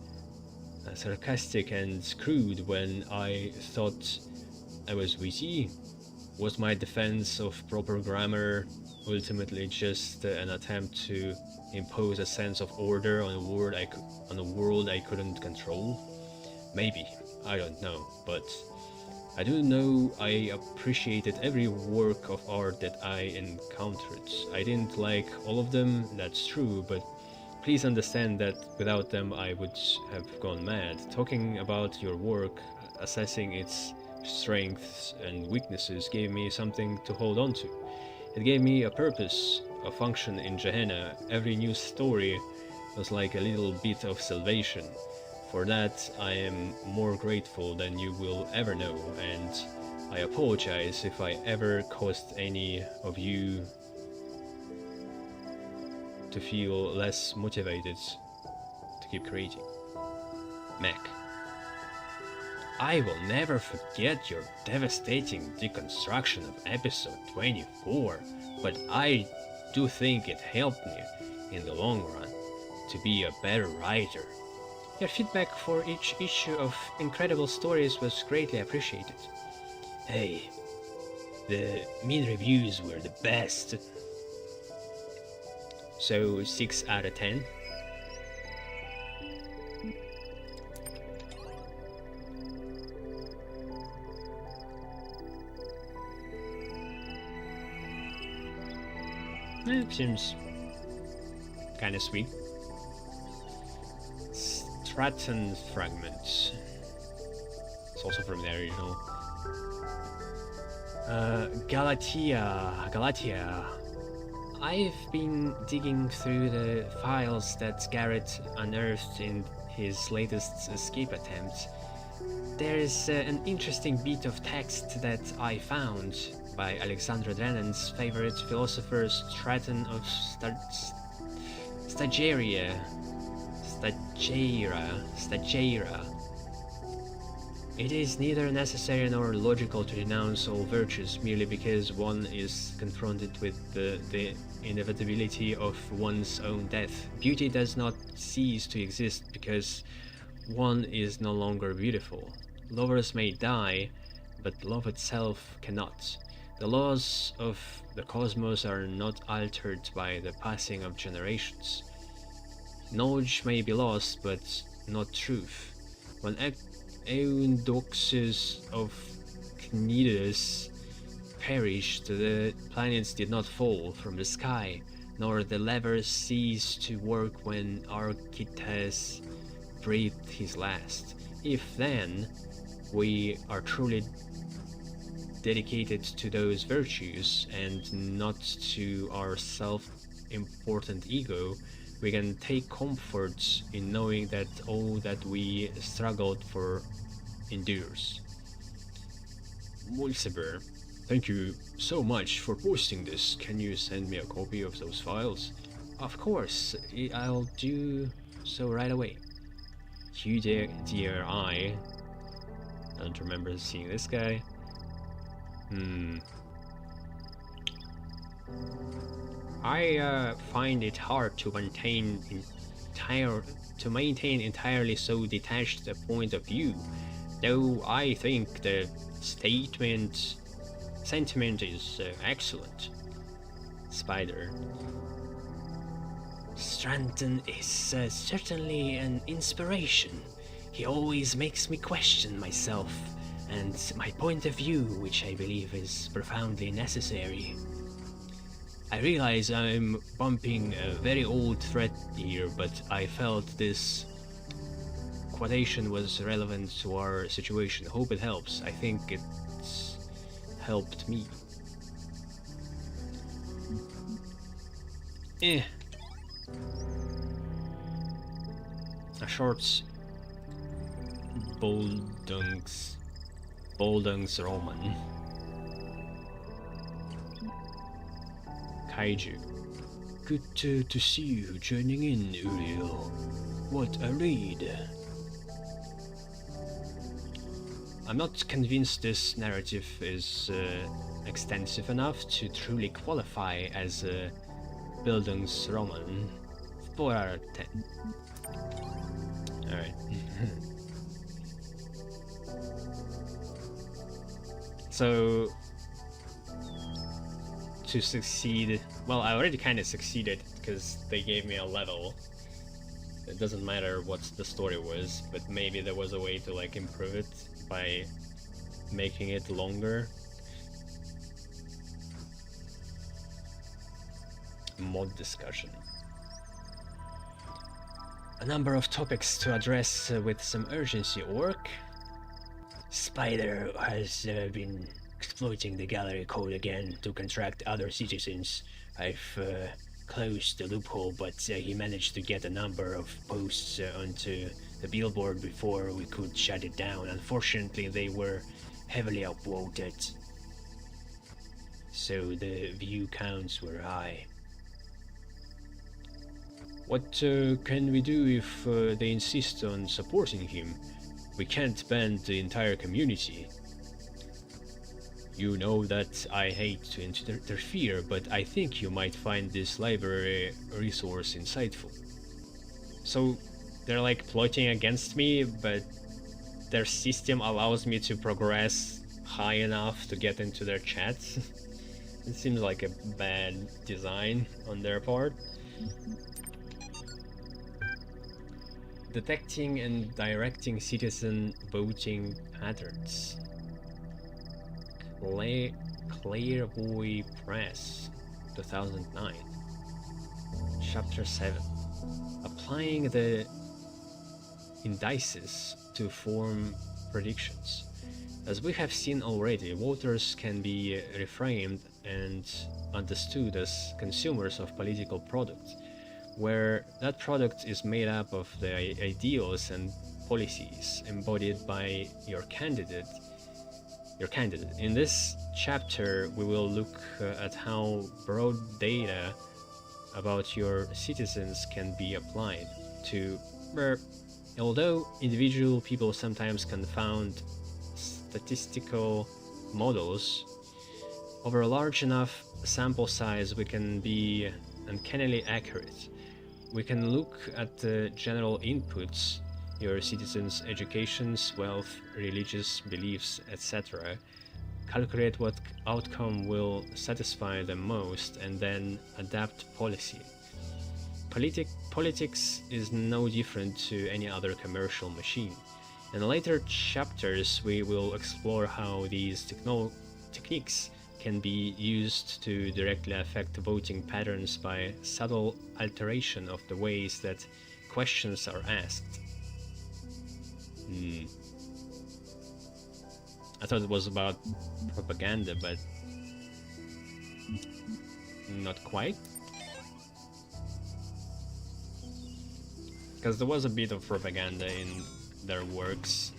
Sarcastic and crude when I thought I was witty? Was my defense of proper grammar ultimately just an attempt to impose a sense of order on a world I couldn't control? Maybe, I don't know, but I do know I appreciated every work of art that I encountered. I didn't like all of them, that's true, but please understand that without them I would have gone mad. Talking about your work, assessing its strengths and weaknesses gave me something to hold on to. It gave me a purpose, a function in Gehenna. Every new story was like a little bit of salvation. For that I am more grateful than you will ever know, and I apologize if I ever caused any of you to feel less motivated to keep creating. Mac. I will never forget your devastating deconstruction of episode 24, but I do think it helped me, in the long run, to be a better writer. Your feedback for each issue of Incredible Stories was greatly appreciated. Hey, the mean reviews were the best. So 6 out of 10. Seems kind of sweet. Stratton Fragments. It's also from the original. Galatia. I've been digging through the files that Garrett unearthed in his latest escape attempt. There's an interesting bit of text that I found by Alexandra Drannon's favorite philosopher, Stratton of Stagira. It is neither necessary nor logical to denounce all virtues merely because one is confronted with the inevitability of one's own death. Beauty does not cease to exist because one is no longer beautiful. Lovers may die, but love itself cannot. The laws of the cosmos are not altered by the passing of generations. Knowledge may be lost, but not truth. When Eudoxus of Cnidus perished, the planets did not fall from the sky, nor the levers cease to work when Archytas breathed his last. If then we are truly dedicated to those virtues and not to our self-important ego, we can take comfort in knowing that all that we struggled for endures. Mulciber, thank you so much for posting this. Can you send me a copy of those files? Of course, I'll do so right away. QDRI. Don't remember seeing this guy. I find it hard to maintain entirely so detached a point of view, though I think the sentiment is excellent. Spider. Stranton is certainly an inspiration. He always makes me question myself and my point of view, which I believe is profoundly necessary. I realize I'm bumping a very old thread here, but I felt this quotation was relevant to our situation. Hope it helps. I think it's helped me. A short Roman. Kaiju. Good to see you joining in, Uriel. What a read. I'm not convinced this narrative is extensive enough to truly qualify as a Bildungsroman. 4 out of 10. Alright. So, to succeed, well, I already kind of succeeded because they gave me a level. It doesn't matter what the story was, but maybe there was a way to like improve it by making it longer. Mod discussion. A number of topics to address with some urgency. Orc. Spider has been exploiting the gallery code again to contract other citizens. I've closed the loophole, but he managed to get a number of posts onto the billboard before we could shut it down. Unfortunately, they were heavily upvoted, so the view counts were high. What can we do if they insist on supporting him? We can't ban the entire community. You know that I hate to interfere, but I think you might find this library resource insightful. So they're like plotting against me, but their system allows me to progress high enough to get into their chats. It seems like a bad design on their part. Detecting and directing citizen voting patterns. Clairvoy Press, 2009. Chapter 7. Applying the indices to form predictions. As we have seen already, voters can be reframed and understood as consumers of political products, where that product is made up of the ideals and policies embodied by your candidate. In this chapter, we will look at how broad data about your citizens can be applied to, although individual people sometimes confound statistical models. Over a large enough sample size, we can be uncannily accurate. We can look at the general inputs, your citizens' educations, wealth, religious beliefs, etc., calculate what outcome will satisfy them most, and then adapt policy. Politics is no different to any other commercial machine. In later chapters, we will explore how these techniques can be used to directly affect voting patterns by subtle alteration of the ways that questions are asked. I thought it was about propaganda, but not quite. Because there was a bit of propaganda in their works,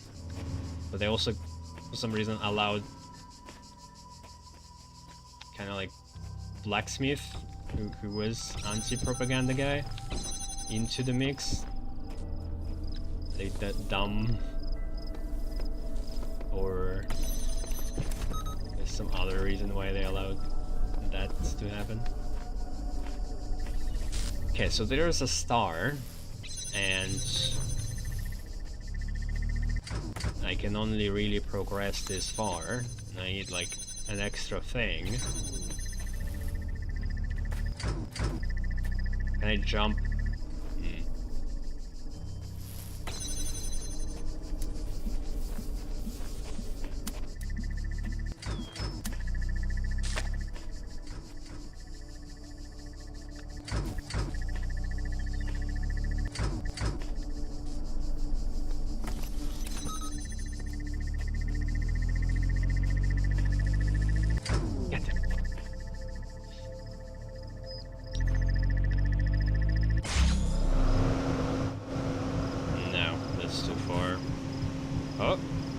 but they also, for some reason, allowed kind of like Blacksmith, who was anti-propaganda guy, into the mix. Like that dumb, or there's some other reason why they allowed that to happen. Okay, so there's a star, and I can only really progress this far. I need like an extra thing. Can I jump?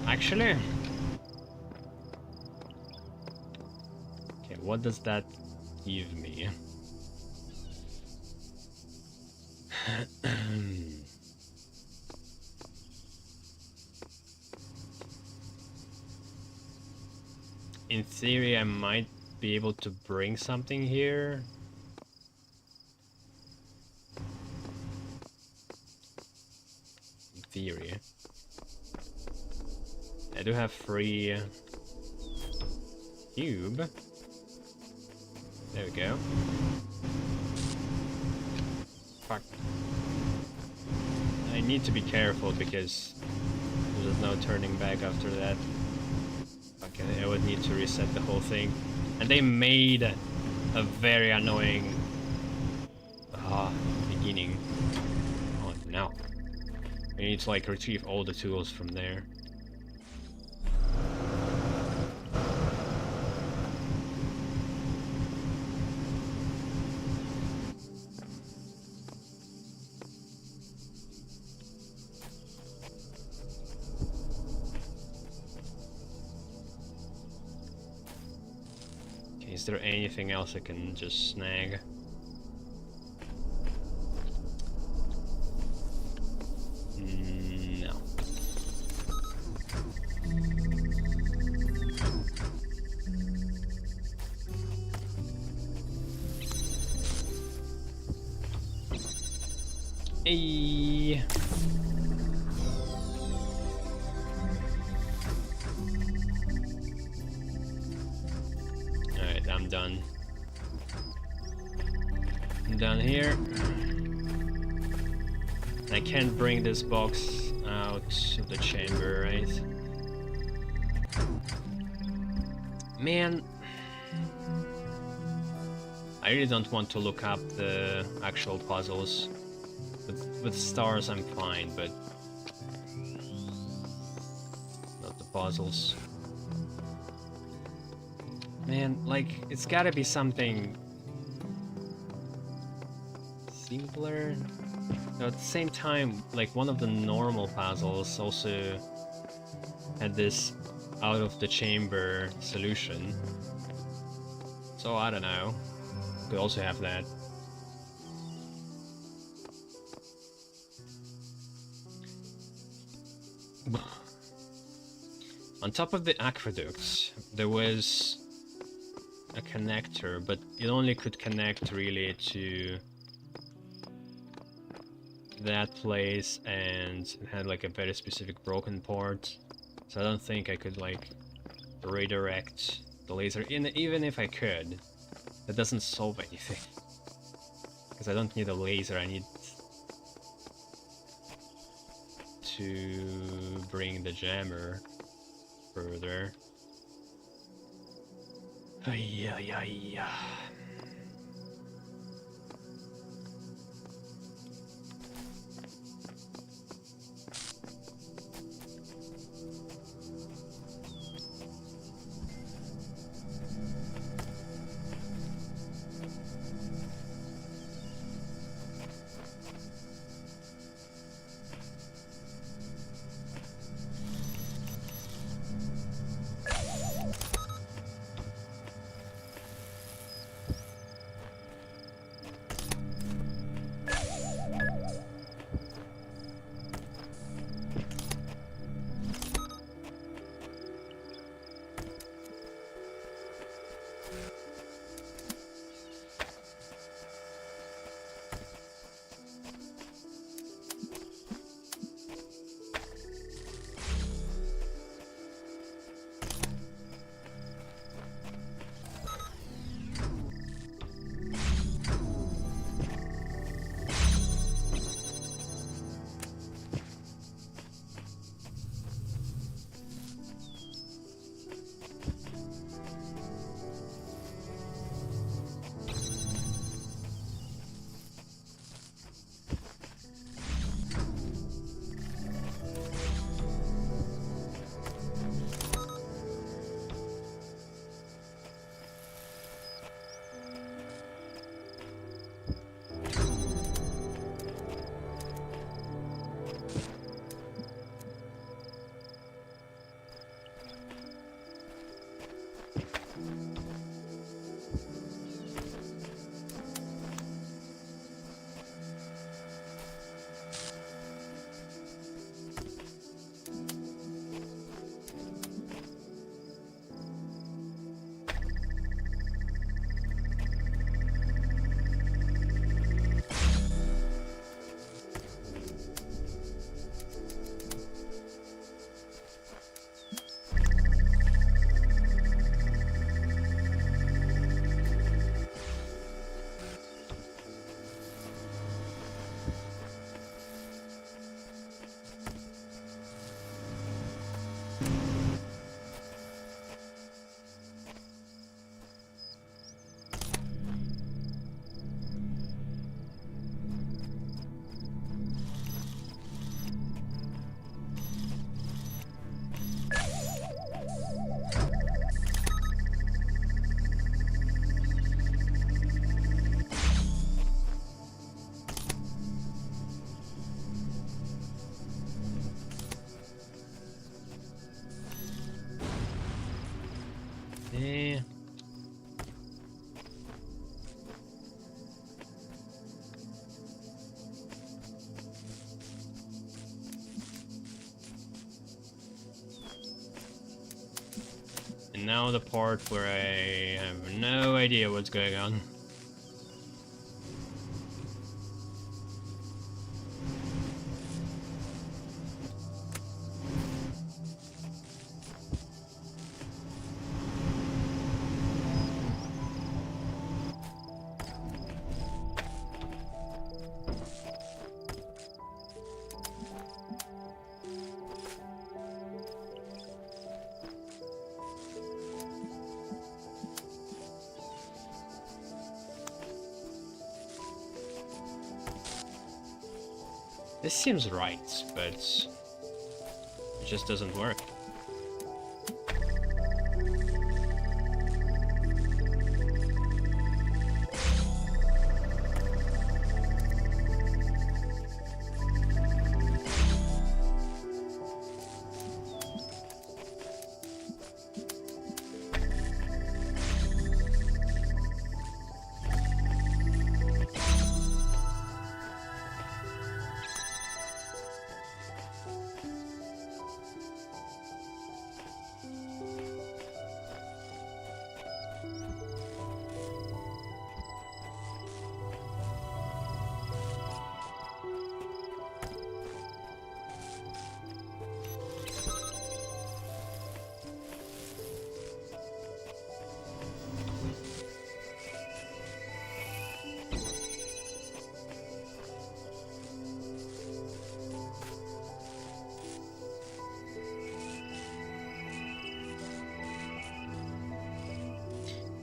Actually, okay, what does that give me? In theory, I might be able to bring something here. In theory. I do have free cube. There we go. Fuck. I need to be careful because there's no turning back after that. Okay, I would need to reset the whole thing. And they made a very annoying beginning. Oh no. I need to like retrieve all the tools from there. Is there anything else I can just snag? No. Hey. I'm done. I'm done here. I can't bring this box out of the chamber, right? Man, I really don't want to look up the actual puzzles. With stars I'm fine, but not the puzzles. Man, like, it's gotta be something simpler. But at the same time, like, one of the normal puzzles also had this out of the chamber solution. So I don't know. Could also have that. On top of the aqueduct, there was a connector, but it only could connect really to that place, and it had like a very specific broken port. So I don't think I could like redirect the laser. Even if I could, that doesn't solve anything. Because I don't need a laser, I need to bring the jammer further. Ay, ay, ay. Yeah. And now the part where I have no idea what's going on. This seems right, but it just doesn't work.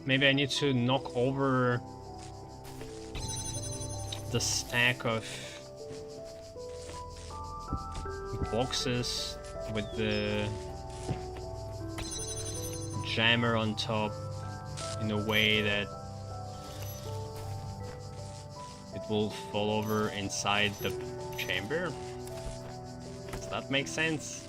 Maybe I need to knock over the stack of boxes with the jammer on top in a way that it will fall over inside the chamber. Does that make sense?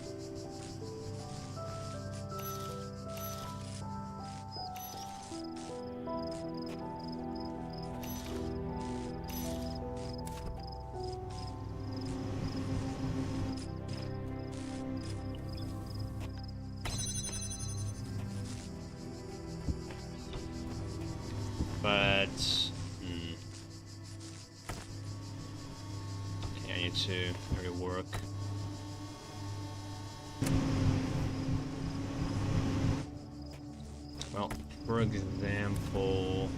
But okay, I need to rework. Well, for example,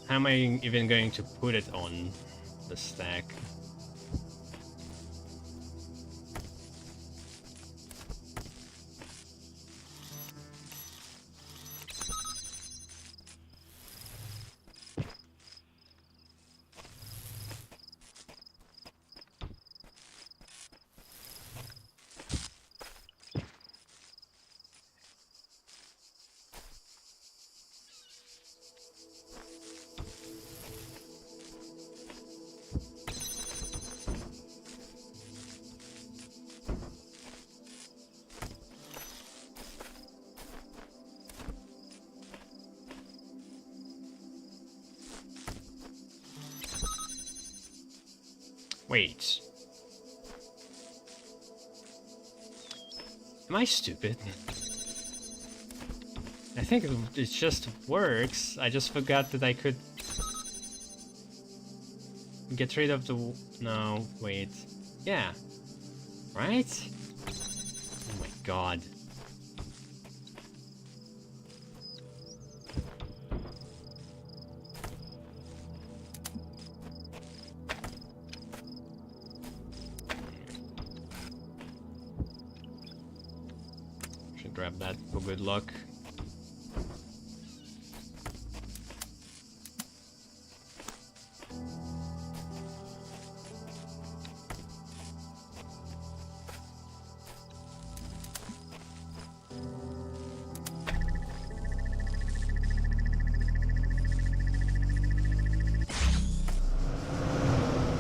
how am I even going to put it on the stack? Wait. Am I stupid? I think it just works. I just forgot that I could get rid of the... No, wait. Yeah. Right? Oh my god. Should grab that for good luck.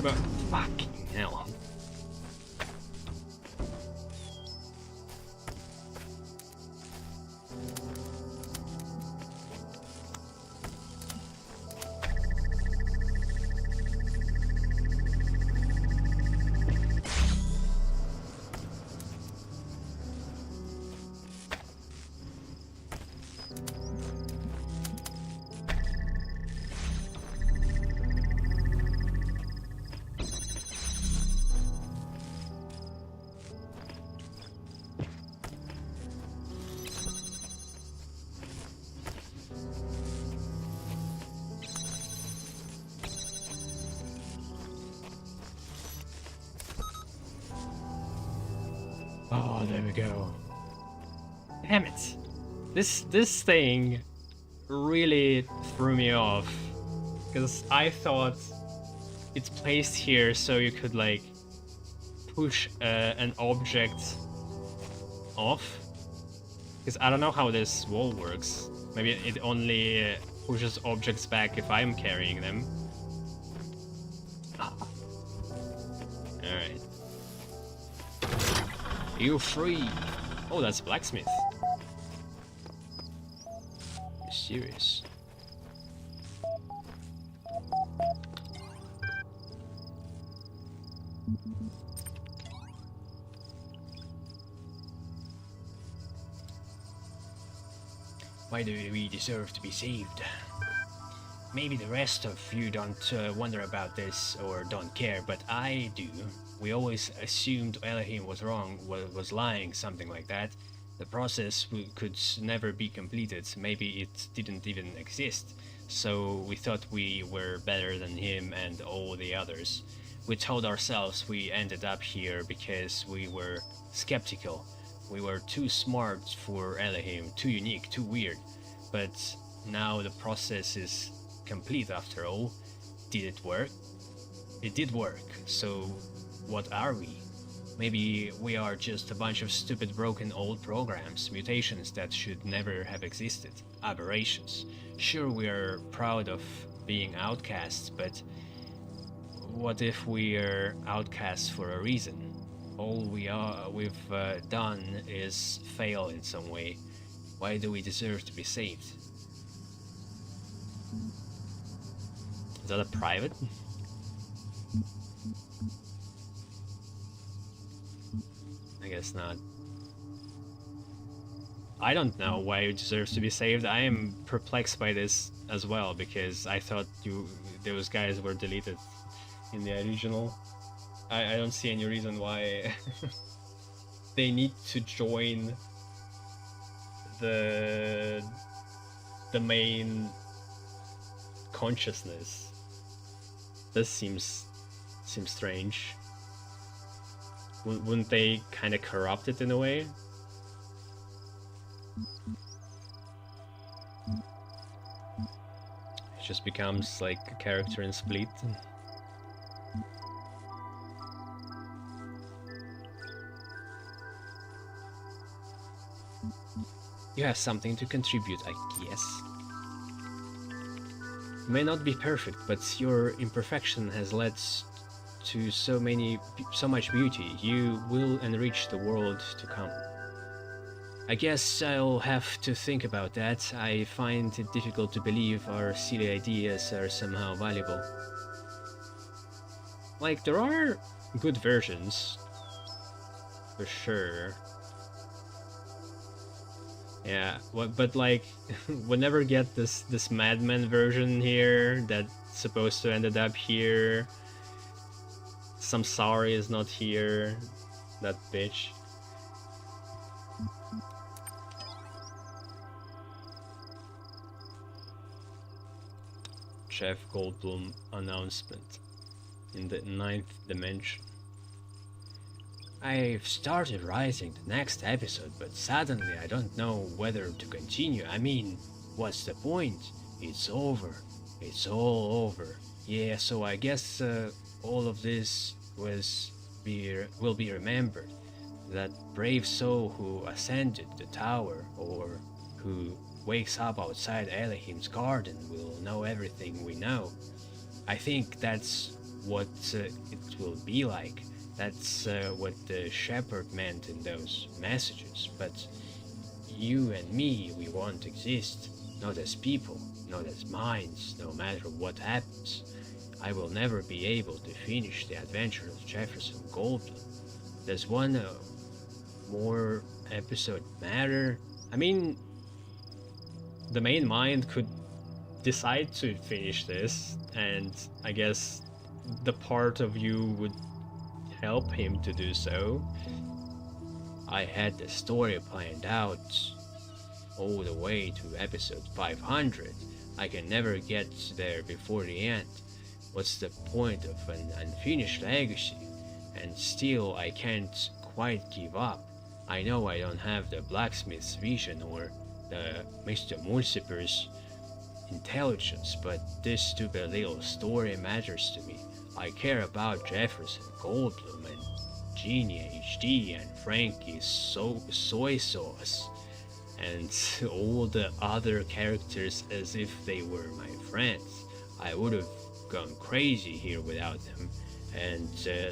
But fucking hell. Oh, there we go. Damn it. This thing really threw me off. Because I thought it's placed here so you could like push an object off. Because I don't know how this wall works. Maybe it only pushes objects back if I'm carrying them. Alright. You're free. Oh, that's blacksmith. Mysterious. Why do we deserve to be saved? Maybe the rest of you don't wonder about this or don't care, but I do. We always assumed Elohim was wrong, was lying, something like that. The process could never be completed. Maybe it didn't even exist. So we thought we were better than him and all the others. We told ourselves we ended up here because we were skeptical. We were too smart for Elohim, too unique, too weird. But now the process is complete after all. Did it work? It did work. So what are we? Maybe we are just a bunch of stupid broken old programs, mutations that should never have existed, aberrations. Sure, we are proud of being outcasts, but what if we are outcasts for a reason? All we've done is fail in some way. Why do we deserve to be saved? Is that a private? I guess not. I don't know why it deserves to be saved. I am perplexed by this as well, because I thought those guys were deleted in the original. I don't see any reason why they need to join the main consciousness. This seems strange. Wouldn't they kind of corrupt it in a way? It just becomes like a character in Split. You have something to contribute, I guess. You may not be perfect, but your imperfection has led to so much beauty. You will enrich the world to come. I guess I'll have to think about that. I find it difficult to believe our silly ideas are somehow valuable. Like, there are good versions, for sure. Yeah, but like, we'll never get this Madman version here that's supposed to ended up here. Samsari is not here. That bitch. Jeff Goldblum announcement in the 9th dimension. I've started writing the next episode, but suddenly I don't know whether to continue. I mean, what's the point? It's over. It's all over. Yeah, so I guess all of this will be remembered. That brave soul who ascended the tower, or who wakes up outside Elohim's garden, will know everything we know. I think that's what it will be like. That's what the shepherd meant in those messages. But you and me, we won't exist. Not as people, not as minds, no matter what happens. I will never be able to finish the adventure of Jefferson Goldblum. Does one more episode matter? I mean, the main mind could decide to finish this, and I guess the part of you would help him to do so. I had the story planned out all the way to episode 500. I can never get there before the end. What's the point of an unfinished legacy? And still I can't quite give up. I know I don't have the blacksmith's vision or the Mr. Mulciper's intelligence, but this stupid little story matters to me. I care about Jefferson Goldblum and Genie HD and Frankie's soy sauce and all the other characters as if they were my friends. I would have gone crazy here without them and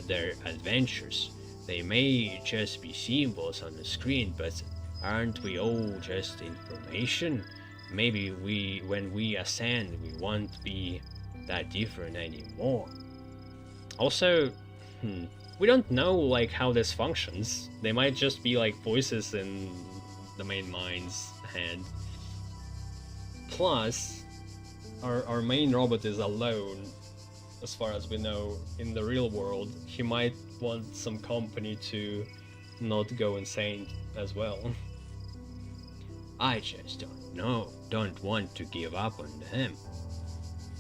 their adventures. They may just be symbols on the screen, but aren't we all just information? Maybe when we ascend, we won't be that different anymore. Also, we don't know like how this functions. They might just be like voices in the main mind's head. Plus, our main robot is alone, as far as we know, in the real world. He might want some company to not go insane as well. I just don't want to give up on them.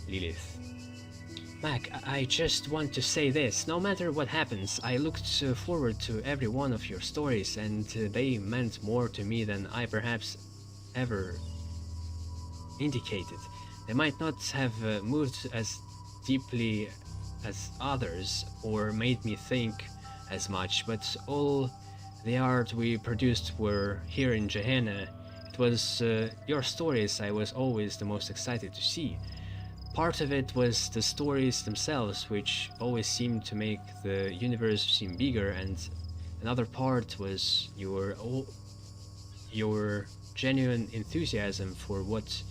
Lilith. Mac, I just want to say this. No matter what happens, I looked forward to every one of your stories, and they meant more to me than I perhaps ever indicated. They might not have moved as deeply as others, or made me think as much, but all the art we produced were here in Gehenna. It was your stories I was always the most excited to see. Part of it was the stories themselves, which always seemed to make the universe seem bigger, and another part was your genuine enthusiasm for what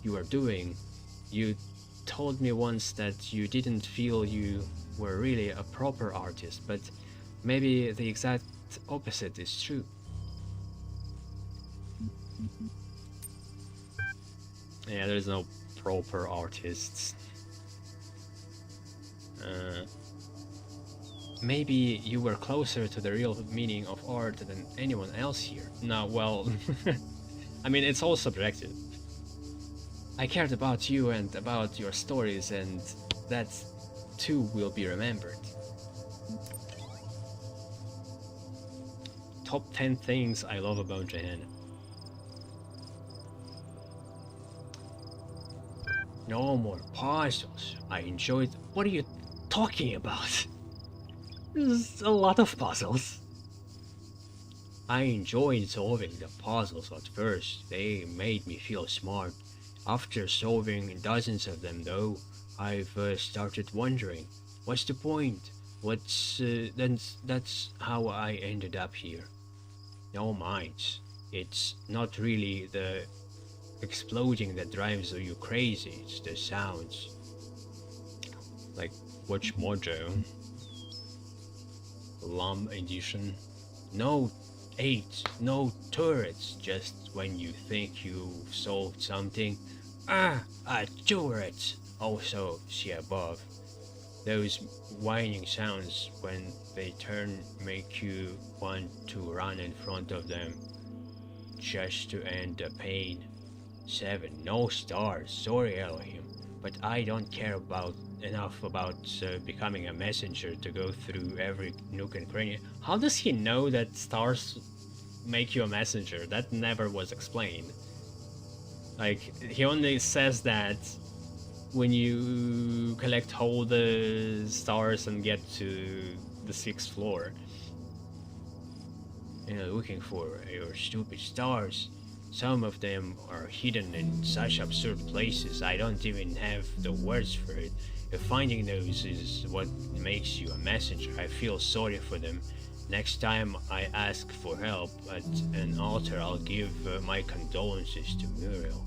you are doing. You told me once that you didn't feel you were really a proper artist, but maybe the exact opposite is true. Yeah, there's no proper artists. Maybe you were closer to the real meaning of art than anyone else here. No, well, I mean, it's all subjective. I cared about you and about your stories, and that too will be remembered. Top 10 things I love about Gehenna. No more puzzles. I enjoyed. What are you talking about? There's a lot of puzzles. I enjoyed solving the puzzles at first. They made me feel smart. After solving dozens of them, though, I've started wondering, what's the point? That's how I ended up here. No minds. It's not really the exploding that drives you crazy, it's the sounds. Like, watch Mojo. Lum edition. No 8, no turrets, just when you think you've solved something. Ah, a turret! Also, see above. Those whining sounds when they turn make you want to run in front of them just to end the pain. 7, no stars, sorry Elohim, but I don't care enough about becoming a messenger to go through every nook and cranny. How does he know that stars make you a messenger? That never was explained. Like, he only says that when you collect all the stars and get to the 6th floor. You're looking for your stupid stars. Some of them are hidden in such absurd places I don't even have the words for it. If finding those is what makes you a messenger, I feel sorry for them. Next time I ask for help at an altar, I'll give my condolences to Muriel.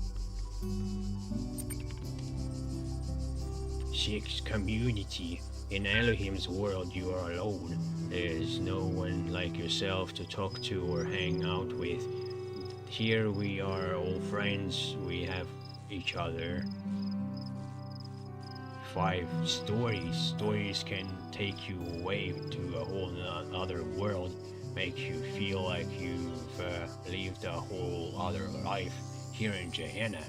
6, community. In Elohim's world, you are alone. There's no one like yourself to talk to or hang out with. Here we are all friends, we have each other. 5, stories. Stories can take you away to a whole other world, make you feel like you've lived a whole other life. Here in Gehenna,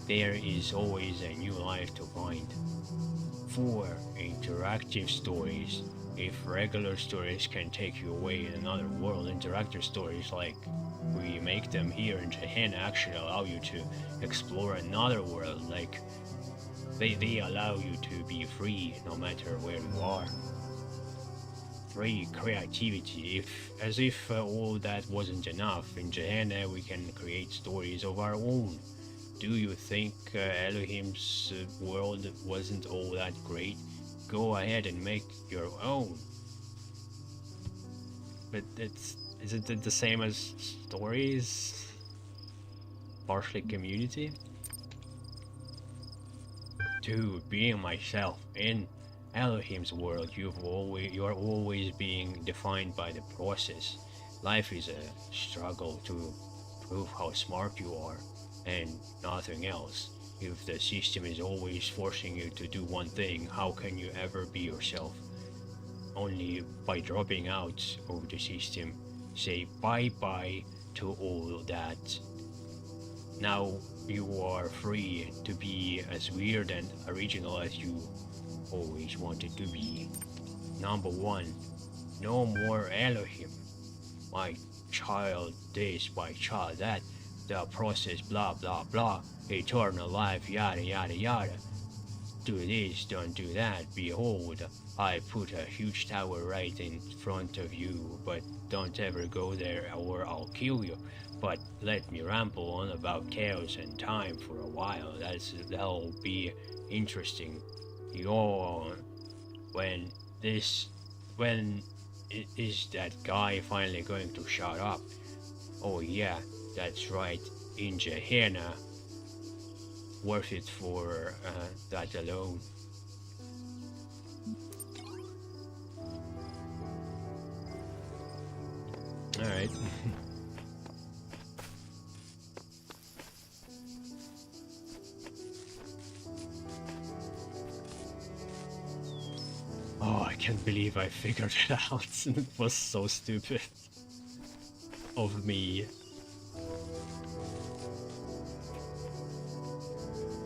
there is always a new life to find. 4, interactive stories. If regular stories can take you away in another world, interactive stories like we make them here in Gehenna actually allow you to explore another world. Like, they allow you to be free no matter where you are. 3, creativity. As if all that wasn't enough, in Gehenna we can create stories of our own. Do you think Elohim's world wasn't all that great? Go ahead and make your own. But is it the same as stories? Partially community? 2, being myself. In Elohim's world, you are always being defined by the process. Life is a struggle to prove how smart you are, and nothing else. If the system is always forcing you to do one thing, how can you ever be yourself? Only by dropping out of the system. Say bye-bye to all that. Now you are free to be as weird and original as you always wanted to be. Number one, no more Elohim. My child this, my child that, the process blah blah blah, eternal life yada yada yada. Do this, don't do that, behold, I put a huge tower right in front of you, but don't ever go there or I'll kill you. But let me ramble on about chaos and time for a while, that'll be interesting. Yawn. When is that guy finally going to shut up? Oh yeah, that's right, in Gehenna. Worth it for that alone. Alright. Oh, I can't believe I figured it out. It was so stupid of me.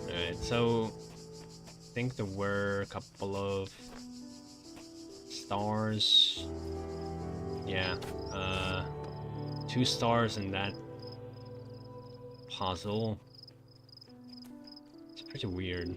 Alright, so I think there were a couple of stars. Yeah, 2 stars in that puzzle. It's pretty weird.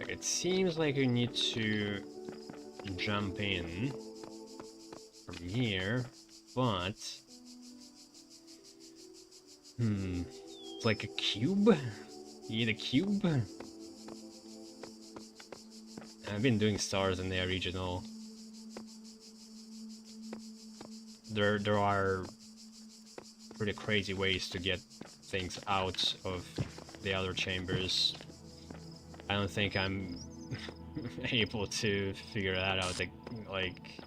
It seems like you need to jump in from here, but it's like a cube. You need a cube. I've been doing stars in the original. There are pretty crazy ways to get things out of the other chambers. I don't think I'm able to figure that out. Like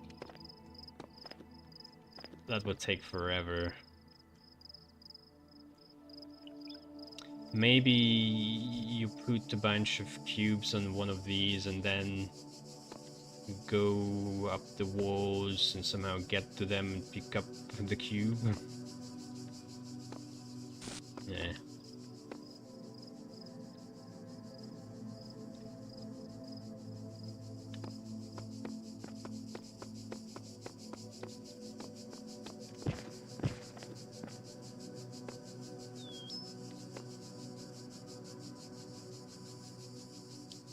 that would take forever. Maybe you put a bunch of cubes on one of these and then go up the walls and somehow get to them and pick up the cube. Yeah.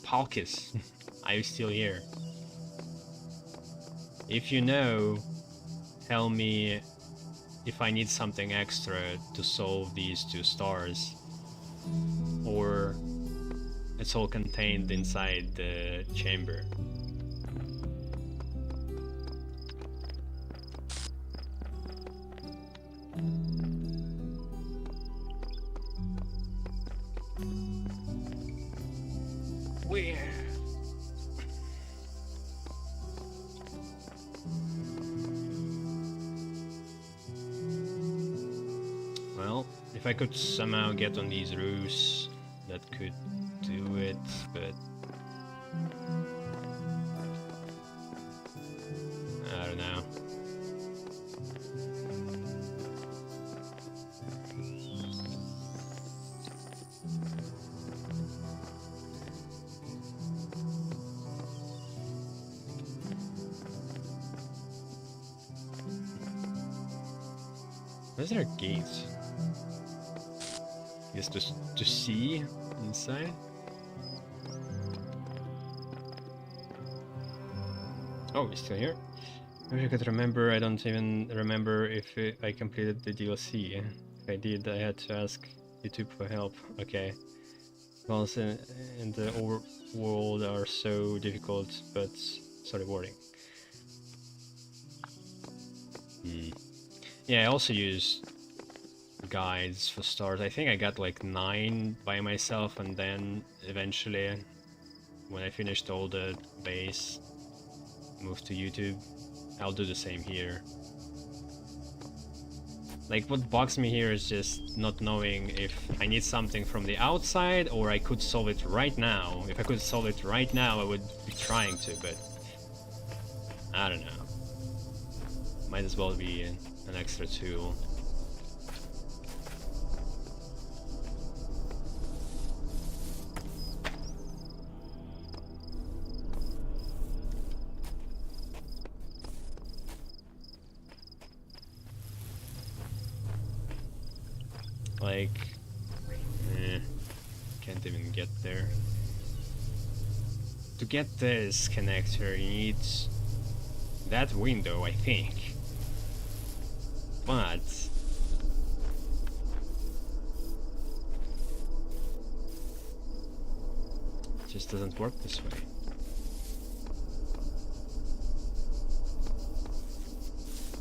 Palkis, are you still here? If you know, tell me if I need something extra to solve these 2 stars, or it's all contained inside the chamber. Where? Well, if I could somehow get on these roofs, that could do it, but I don't know. Is there a gate? Yes, to see inside? Oh, he's still here? I wish I could remember. I don't even remember if I completed the DLC. If I did, I had to ask YouTube for help. Okay. Balls in the overworld are so difficult, but so rewarding. Yeah, I also use guides for stars. I think I got like 9 by myself, and then eventually, when I finished all the base, moved to YouTube. I'll do the same here. Like, what bugs me here is just not knowing if I need something from the outside or I could solve it right now. If I could solve it right now, I would be trying to, but I don't know. Might as well be an extra tool. Like, can't even get there. To get this connector, you need that window, I think. But it just doesn't work this way.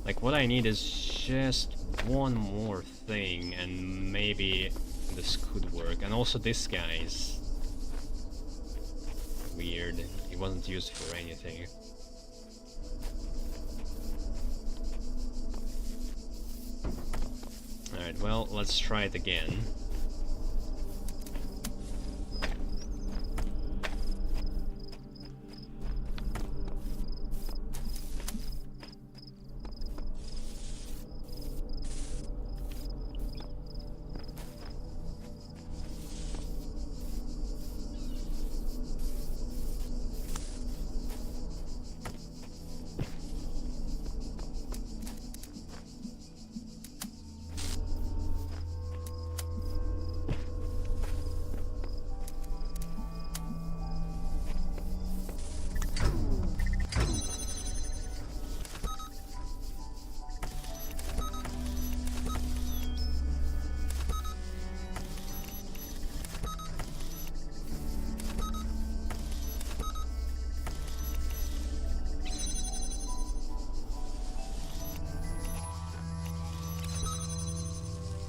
Like, what I need is just one more thing, and maybe this could work. And also this guy is weird. He wasn't used for anything. Alright, well, let's try it again.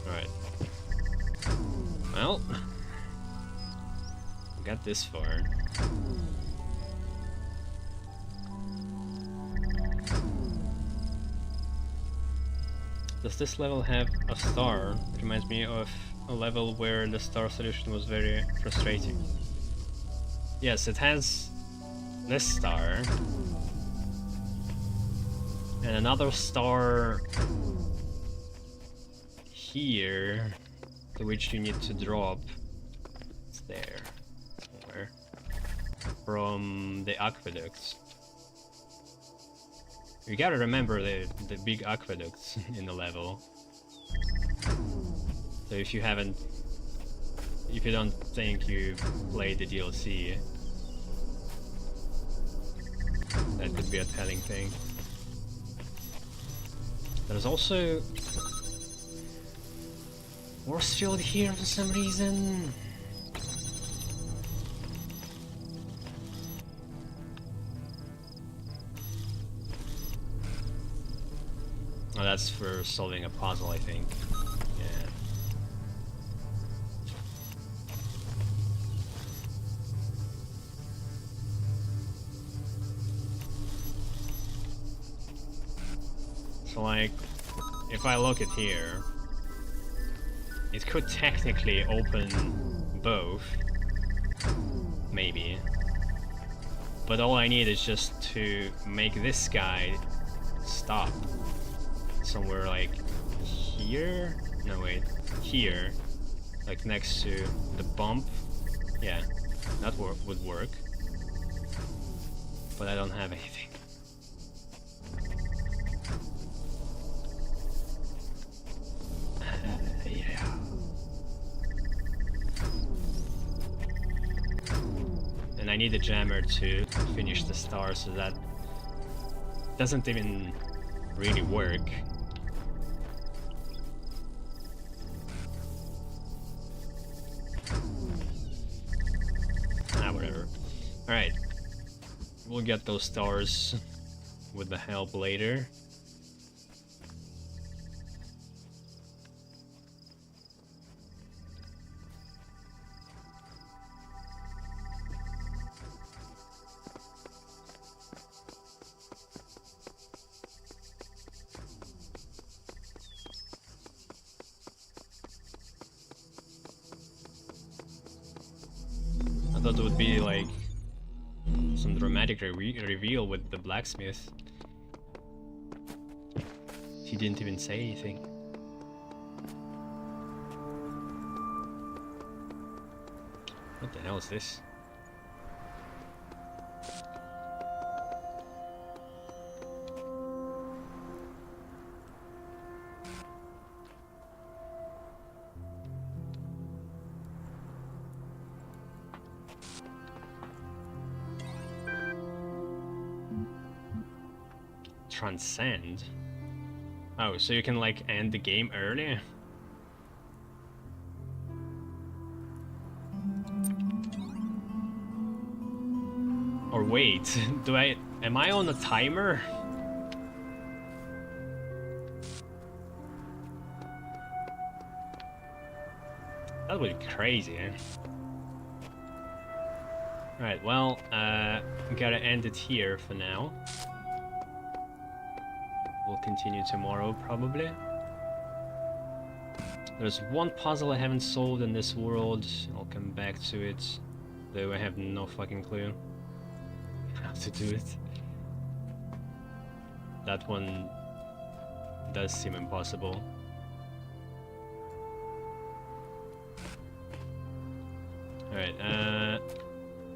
Alright. Well, got this far. Does this level have a star? It reminds me of a level where the star solution was very frustrating. Yes, it has this star. And another star here, to which you need to drop. It's there, somewhere. From the aqueducts. You gotta remember the big aqueducts in the level. So if you don't think you played the DLC, that could be a telling thing. There's also force field here for some reason. Oh, that's for solving a puzzle, I think. Yeah. So, like, if I look at here, it could technically open both, maybe. But all I need is just to make this guy stop. Somewhere like here? No, wait. Here. Like next to the bump. Yeah, that would work. But I don't have anything. Yeah. And I need a jammer to finish the star, so that doesn't even really work. Whatever. Alright. We'll get those stars with the help later. thought it would be like some dramatic reveal with the blacksmith. He didn't even say anything. What the hell is this? Transcend? Oh, so you can like end the game early? Or wait, am I on a timer? That would be crazy, eh? Alright, well, gotta end it here for now. We'll continue tomorrow, probably. There's one puzzle I haven't solved in this world. I'll come back to it. Though I have no fucking clue how to do it. That one does seem impossible. Alright,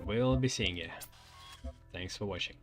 we'll be seeing you. Thanks for watching.